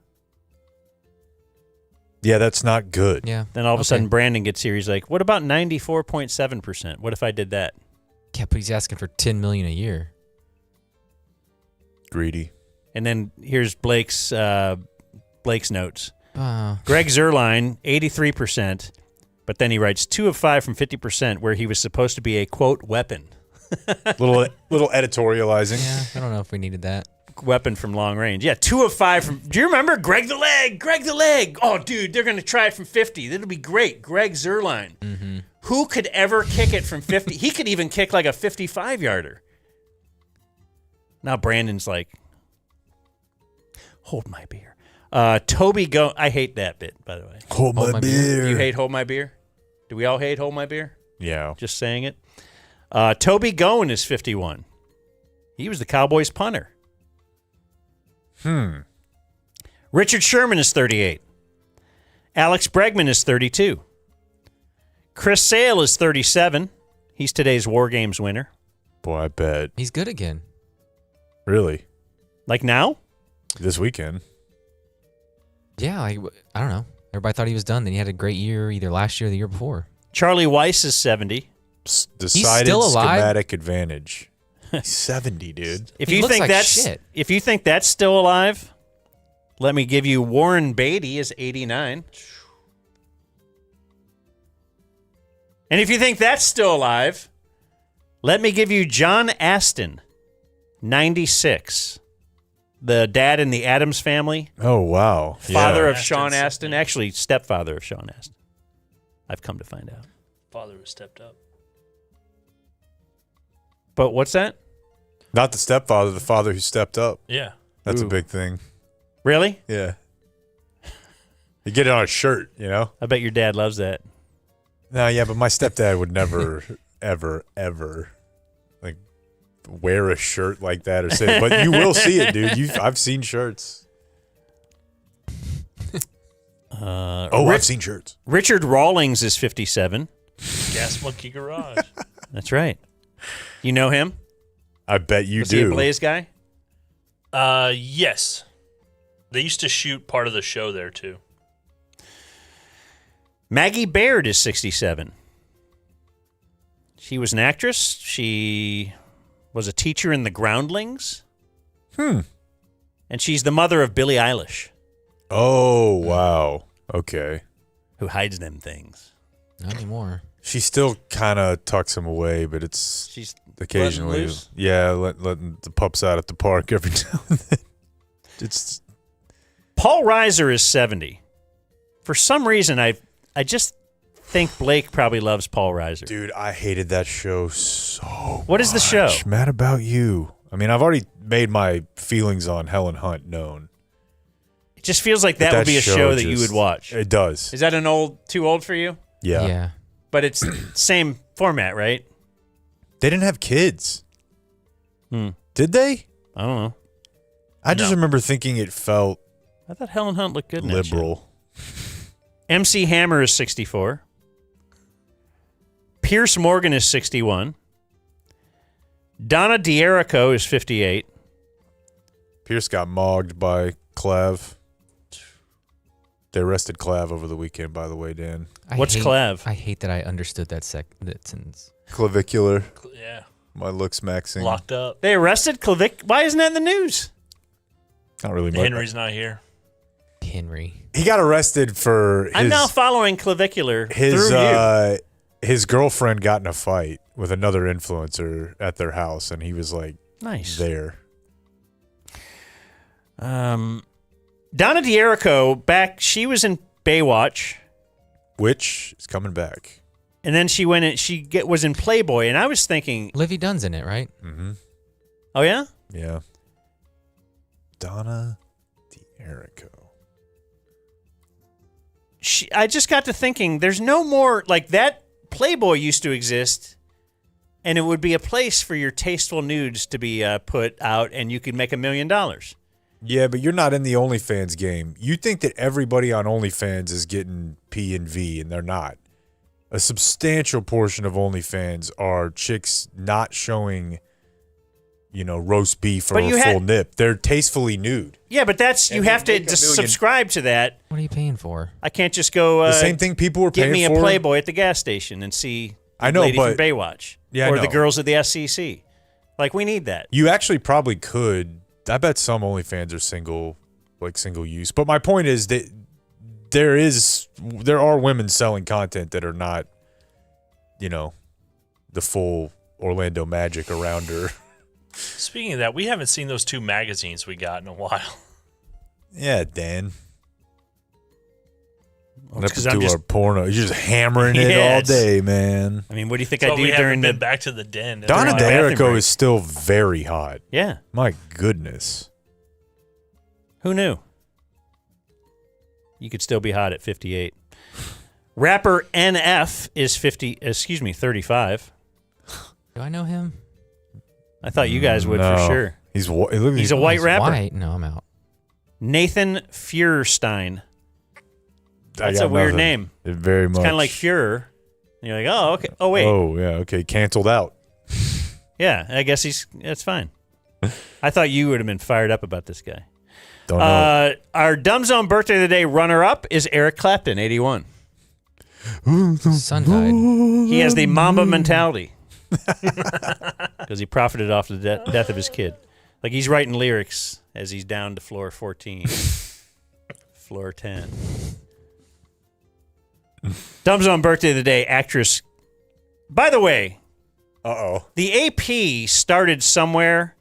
Yeah, that's not good. Yeah. Then all of a sudden Brandon gets here. He's like, what about 94.7%? What if I did that? Yeah, but he's asking for $10 million a year. Greedy. And then here's Blake's notes. Wow. Greg Zuerlein, 83%. But then he writes 2 of 5 from 50%, where he was supposed to be a, quote, weapon. little editorializing. Yeah, I don't know if we needed that. weapon from long range. Yeah, 2 of 5 from. Do you remember Greg the Leg? Greg the Leg. Oh, dude, they're going to try it from 50. That'll be great. Greg Zerline. Mm-hmm. Who could ever kick it from 50? He could even kick like a 55-yarder. Now Brandon's like, hold my beer. Toby go. I hate that bit, by the way. Hold my beer. You hate hold my beer? Do we all hate hold my beer? Yeah. Just saying it. Toby Goen is 51. He was the Cowboys punter. Richard Sherman is 38. Alex Bregman is 32. Chris Sale is 37. He's today's War Games winner. Boy, I bet. He's good again. Really? Like now? This weekend. Yeah, I don't know. Everybody thought he was done. Then he had a great year either last year or the year before. Charlie Weiss is 70. Decided still alive? schematic advantage. He's 70, dude. If He you looks think like that's shit. if you think that's still alive, let me give you Warren Beatty is 89. And if you think that's still alive, let me give you John Aston, 96. The dad in the Addams Family. Oh, wow. Father Yeah. of Sean Aston. Actually, stepfather of Sean Aston. I've come to find out. Father was stepped up. But what's that? Not the stepfather, the father who stepped up. Yeah. That's Ooh. a big thing. Really? Yeah. You get it on a shirt, you know? I bet your dad loves that. No, yeah, but my stepdad would never, ever, ever, like, wear a shirt like that or say. But you will see it, dude. I've seen shirts. I've seen shirts. Richard Rawlings is 57. Gas Monkey Garage. That's right. You know him? I bet you Was do. he a Blaze guy? Yes. They used to shoot part of the show there, too. Maggie Baird is 67. She was an actress. She was a teacher in The Groundlings. And she's the mother of Billie Eilish. Oh, wow. Okay. Who hides them things. Not anymore. She still kind of tucks him away, but she's occasionally. letting loose? Yeah, letting the pups out at the park every now and then. It's Paul Reiser is 70. For some reason, I just think Blake probably loves Paul Reiser. Dude, I hated that show so What is the show? Mad About You. I mean, I've already made my feelings on Helen Hunt known. It just feels like that would be a show that you would watch. It does. Is that too old for you? Yeah. Yeah. But it's same format, right? They didn't have kids. Did they? I don't know. I just remember thinking it felt I thought Helen Hunt looked good in that show. liberal. MC Hammer is 64. Pierce Morgan is 61. Donna D'Erico is 58. Pierce got mogged by Clav. They arrested Clav over the weekend, by the way, Dan. What's Clav? I hate that I understood that sentence. Clavicular. Yeah. My looks maxing. Locked up. They arrested Why isn't that in the news? Not really much. Henry's not here. Henry. He got arrested for I'm now following Clavicular his through you. his girlfriend got in a fight with another influencer at their house, and he was like, Nice. there. Donna D'Erico, she was in Baywatch. Which is coming back. And then she went and was in Playboy, and I was thinking, Livy Dunn's in it, right? Mm-hmm. oh yeah? Yeah. Donna D'Erico. I just got to thinking, there's no more, like that Playboy used to exist, and it would be a place for your tasteful nudes to be put out, and you could make $1 million. Yeah, but you're not in the OnlyFans game. You think that everybody on OnlyFans is getting P and V, and they're not. A substantial portion of OnlyFans are chicks not showing, roast beef or a full nip. They're tastefully nude. Yeah, but you have to just subscribe to that. What are you paying for? I can't just go. The same thing people were paying for. Get me a Playboy at the gas station and see I know, lady but from Baywatch. Yeah, I or know. the girls at the SEC. Like, we need that. You actually probably could. I bet some OnlyFans are single use. But my point is that there are women selling content that are not, the full Orlando Magic around her. Speaking of that, we haven't seen those 2 magazines we got in a while. Yeah, Dan. Well, Let's because do I'm just our porno. You're just hammering it all day, man. I mean, what do you think So I do we haven't during been the back to the den. Donna during the bathroom D'Errico break? is still very hot. Yeah. My goodness. Who knew? You could still be hot at 58. Rapper NF is 35. Do I know him? I thought you guys would No. for sure. He's a white rapper. White? No, I'm out. Nathan Feuerstein. I That's got a weird nothing. name. It very It's much. kind of like Führer. And you're like, oh, okay. Oh, wait. Oh, yeah. Okay. Canceled out. Yeah, I guess that's fine. I thought you would have been fired up about this guy. Don't know. Our Dumb Zone birthday of the day runner-up is Eric Clapton, 81. Son died. He has the Mamba mentality because he profited off the death of his kid. Like he's writing lyrics as he's down to floor 14, floor 10. Dumb Zone birthday of the day, actress. By the way, the AP started somewhere.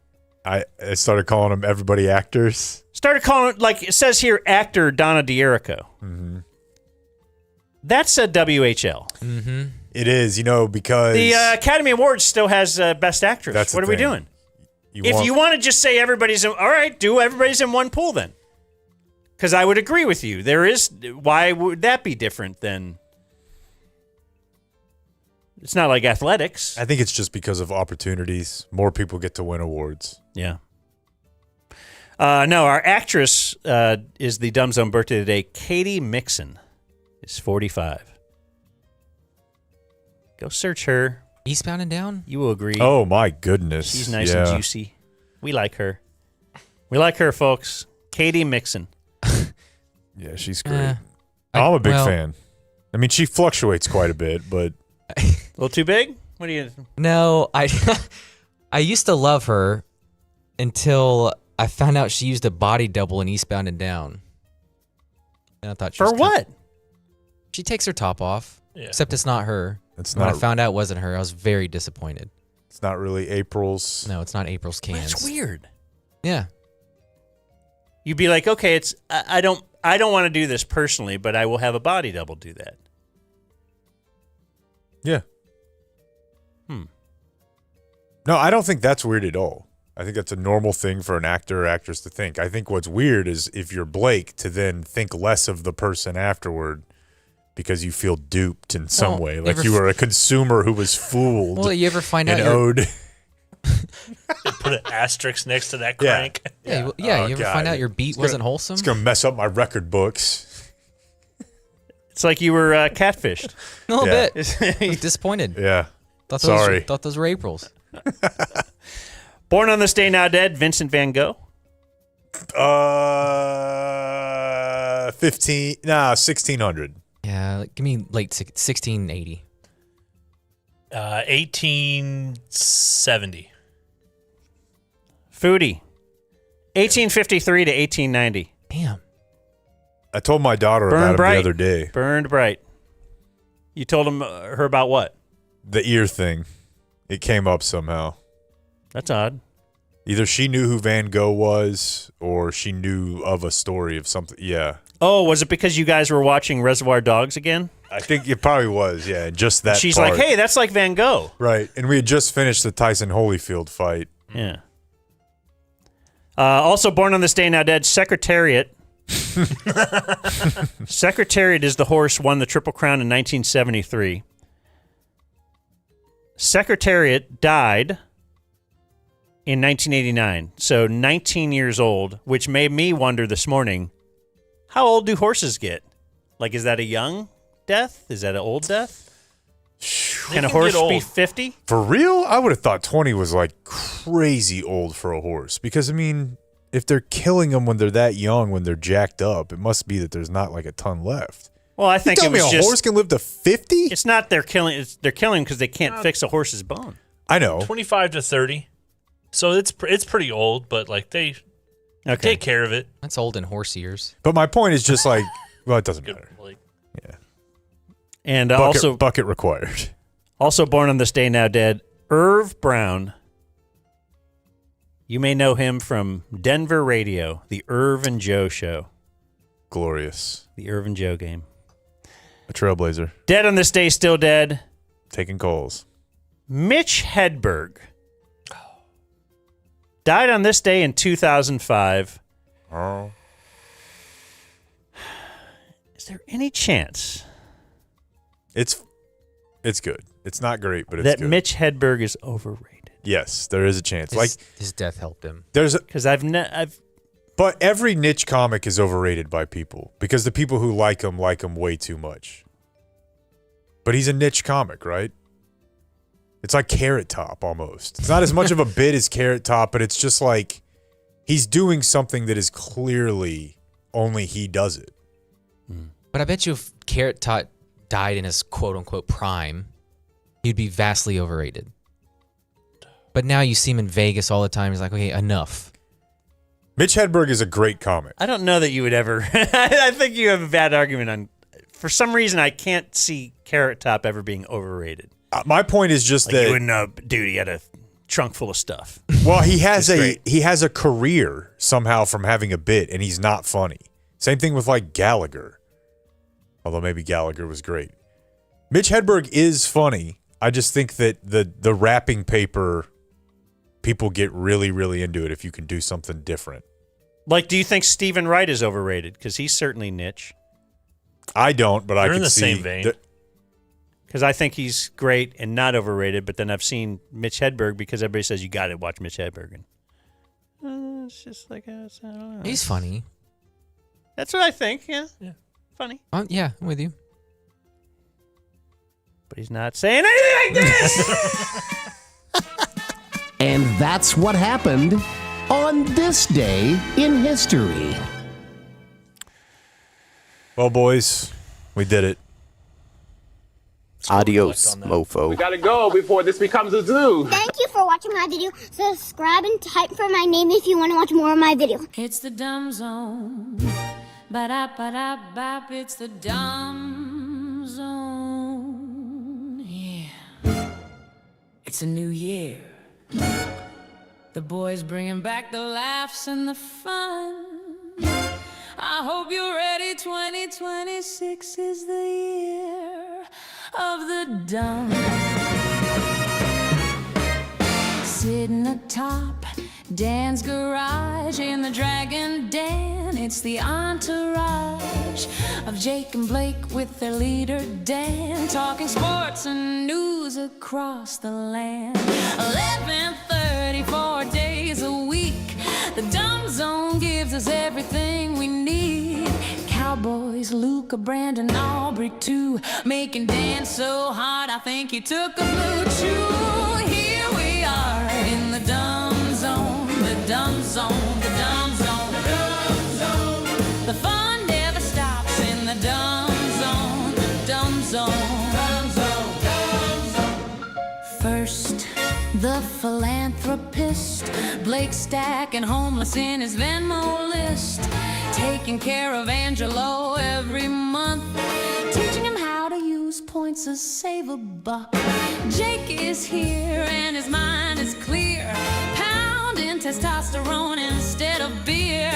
I started calling them everybody actors. Started calling, like it says here, actor Donna D'Errico. Mm-hmm. That's a WHL. Mm-hmm. It is, because The Academy Awards still has Best Actress. That's the What are we thing. doing? If you want to just say everybody's in, all right, do everybody's in one pool then. Because I would agree with you. Why would that be different than? It's not like athletics. I think it's just because of opportunities. More people get to win awards. Yeah. No, our actress is the Dumb Zone birthday today. Katie Mixon is 45. Go search her. Eastbound and Down? You will agree. Oh, my goodness. She's nice and juicy. We like her. We like her, folks. Katie Mixon. Yeah, she's great. I'm a big fan. I mean, she fluctuates quite a bit, but... A little too big? What do you... No, I used to love her until I found out she used a body double in Eastbound and Down. And I thought she For what? She takes her top off, Yeah. except it's not her. It's When I not- found out it wasn't her, I was very disappointed. It's not really April's. No, it's not April's cans. That's weird. Yeah. You'd be like, okay, I don't want to do this personally, but I will have a body double do that. Yeah. No, I don't think that's weird at all. I think that's a normal thing for an actor or actress to think. I think what's weird is if you're Blake to then think less of the person afterward because you feel duped in some way. Like you were a consumer who was fooled. Well, you ever find out and owed. Put an asterisk next to that crank. Yeah, you Oh, ever find out your beat wasn't wholesome? It's going to mess up my record books. It's like you were catfished. A little Yeah. bit. I was disappointed. Yeah. Thought those were April's. Born on this day, now dead, Vincent van Gogh. 1600. Yeah, give me late 1680. 1870. Foodie. 1853 to 1890. Damn. I told my daughter Burned about him bright. the other day. Burned bright. You told her about what? The ear thing. It came up somehow. That's odd. Either she knew who Van Gogh was or she knew of a story of something. Yeah. Oh, was it because you guys were watching Reservoir Dogs again? I think it probably was, yeah. Just that She's part. like, hey, that's like Van Gogh. Right. And we had just finished the Tyson Holyfield fight. Yeah. Also born on this day, now dead, Secretariat. Secretariat is the horse won the Triple Crown in 1973. Secretariat died in 1989, so 19 years old, which made me wonder this morning, how old do horses get? Like, is that a young death? Is that an old death? Can a horse be 50? For real? I would have thought 20 was like crazy old for a horse. Because, I mean, if they're killing them when they're that young, when they're jacked up, it must be that there's not like a ton left. Well, I think you it tell me was a just horse can live to 50? It's not they're killing because they can't fix a horse's bone. I know. 25 to 30. So it's pretty old, but like they take care of it. That's old in horse years. But my point is just like, well, it doesn't matter. Yeah. And bucket required. Also born on this day, now dead, Irv Brown. You may know him from Denver radio, the Irv and Joe show. Glorious. The Irv and Joe game. A trailblazer. Dead on this day, still dead. Taking calls. Mitch Hedberg. Died on this day in 2005. Oh. Is there any chance It's good. It's not great, but it's that good. Mitch Hedberg is overrated? Yes, there is a chance. His death helped him. Because I've But every niche comic is overrated by people because the people who like him way too much. But he's a niche comic, right? It's like Carrot Top almost. It's not as much of a bit as Carrot Top, but it's just like he's doing something that is clearly only he does it. But I bet you if Carrot Top died in his quote-unquote prime, he'd be vastly overrated. But now you see him in Vegas all the time. He's like, okay, enough. Mitch Hedberg is a great comic. I don't know that you would ever. I think you have a bad argument on. For some reason, I can't see Carrot Top ever being overrated. My point is just that you wouldn't know, dude. He had a trunk full of stuff. Well, he has a career somehow from having a bit, and he's not funny. Same thing with like Gallagher, although maybe Gallagher was great. Mitch Hedberg is funny. I just think that the wrapping paper. People get really, really into it if you can do something different. Like, do you think Stephen Wright is overrated? Because he's certainly niche. I don't, but I They're can in the see same vein. Because I think he's great and not overrated, but then I've seen Mitch Hedberg because everybody says you got to watch Mitch Hedberg. And it's just like, I don't know. He's funny. That's what I think, yeah. Funny. Yeah, I'm with you. But he's not saying anything like this! And that's what happened on this day in history. Well, boys, we did it. Adios, mofo. We gotta go before this becomes a zoo. Thank you for watching my video. Subscribe and type for my name if you want to watch more of my video. It's the Dumb Zone. Ba-da-ba-da-bop. It's the Dumb Zone. Yeah. It's a new year. The boys bringing back the laughs and the fun. I hope you're ready. 2026 is the year of the dumb. Sitting atop Dan's garage in the Dragon Den. It's the entourage of Jake and Blake with their leader Dan, talking sports and news across the land. 11:34 days a week. The Dumb Zone gives us everything we need. Cowboys, Luca, Brandon, Aubrey too, making Dan so hot I think he took a blue chew. Here we are in the Dumb Zone, the Dumb Zone, the Dumb Zone, the Dumb Zone. The fun never stops in the Dumb Zone, the Dumb Zone, Dumb Zone, Dumb Zone. First, the philanthropist, Blake stacking homeless in his Venmo list, taking care of Angelo every month, teaching him how to use points to save a buck. Jake is here and his mind is clear, pounding testosterone instead of beer.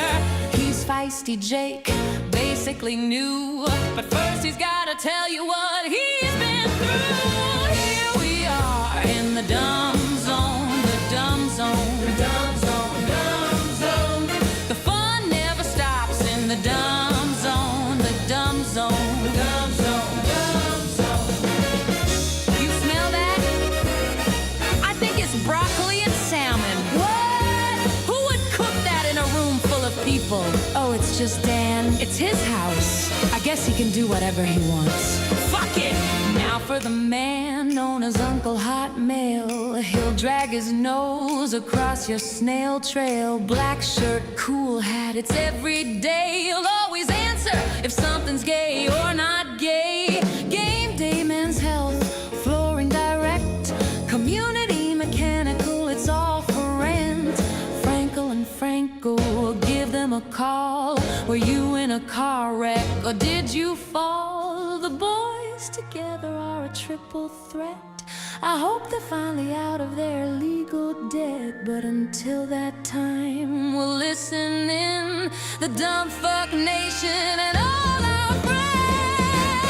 He's feisty Jake, basically new, but first he's gotta tell you what he's been through. Here we are in the Dumb Zone, the Dumb Zone, the Dumb Zone, Dumb Zone. The fun never stops in the Dumb Zone, the Dumb Zone, the Dumb Zone, Dumb Zone. You smell that? I think it's broccoli and salmon. What? Who would cook that in a room full of people? Oh, it's just Dan. It's his house. I guess he can do whatever he wants. Fuck it! Now for the man known as Uncle Hotmail. He'll drag his nose across your snail trail. Black shirt, cool hat, it's every day. He'll always answer if something's gay or not gay. Game day, Men's Health, Flooring Direct, Community Mechanical, it's all for rent. Frankel and Frankel, give them a call. Were you in a car wreck or did you fall? The boys together are a triple threat. I hope they're finally out of their legal debt, but until until that time, we'll listen in the dumb fuck nation and all our friends.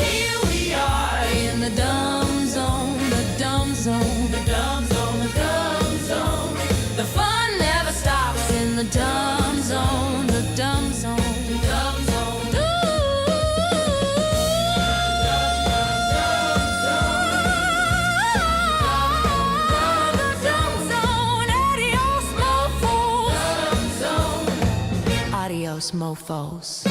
Here we are in the dumb zone, the dumb zone, the dumb zone, the dumb zone. The fun never stops in the dumb zone, the dumb zone, the dumb zone. Adios, mofos.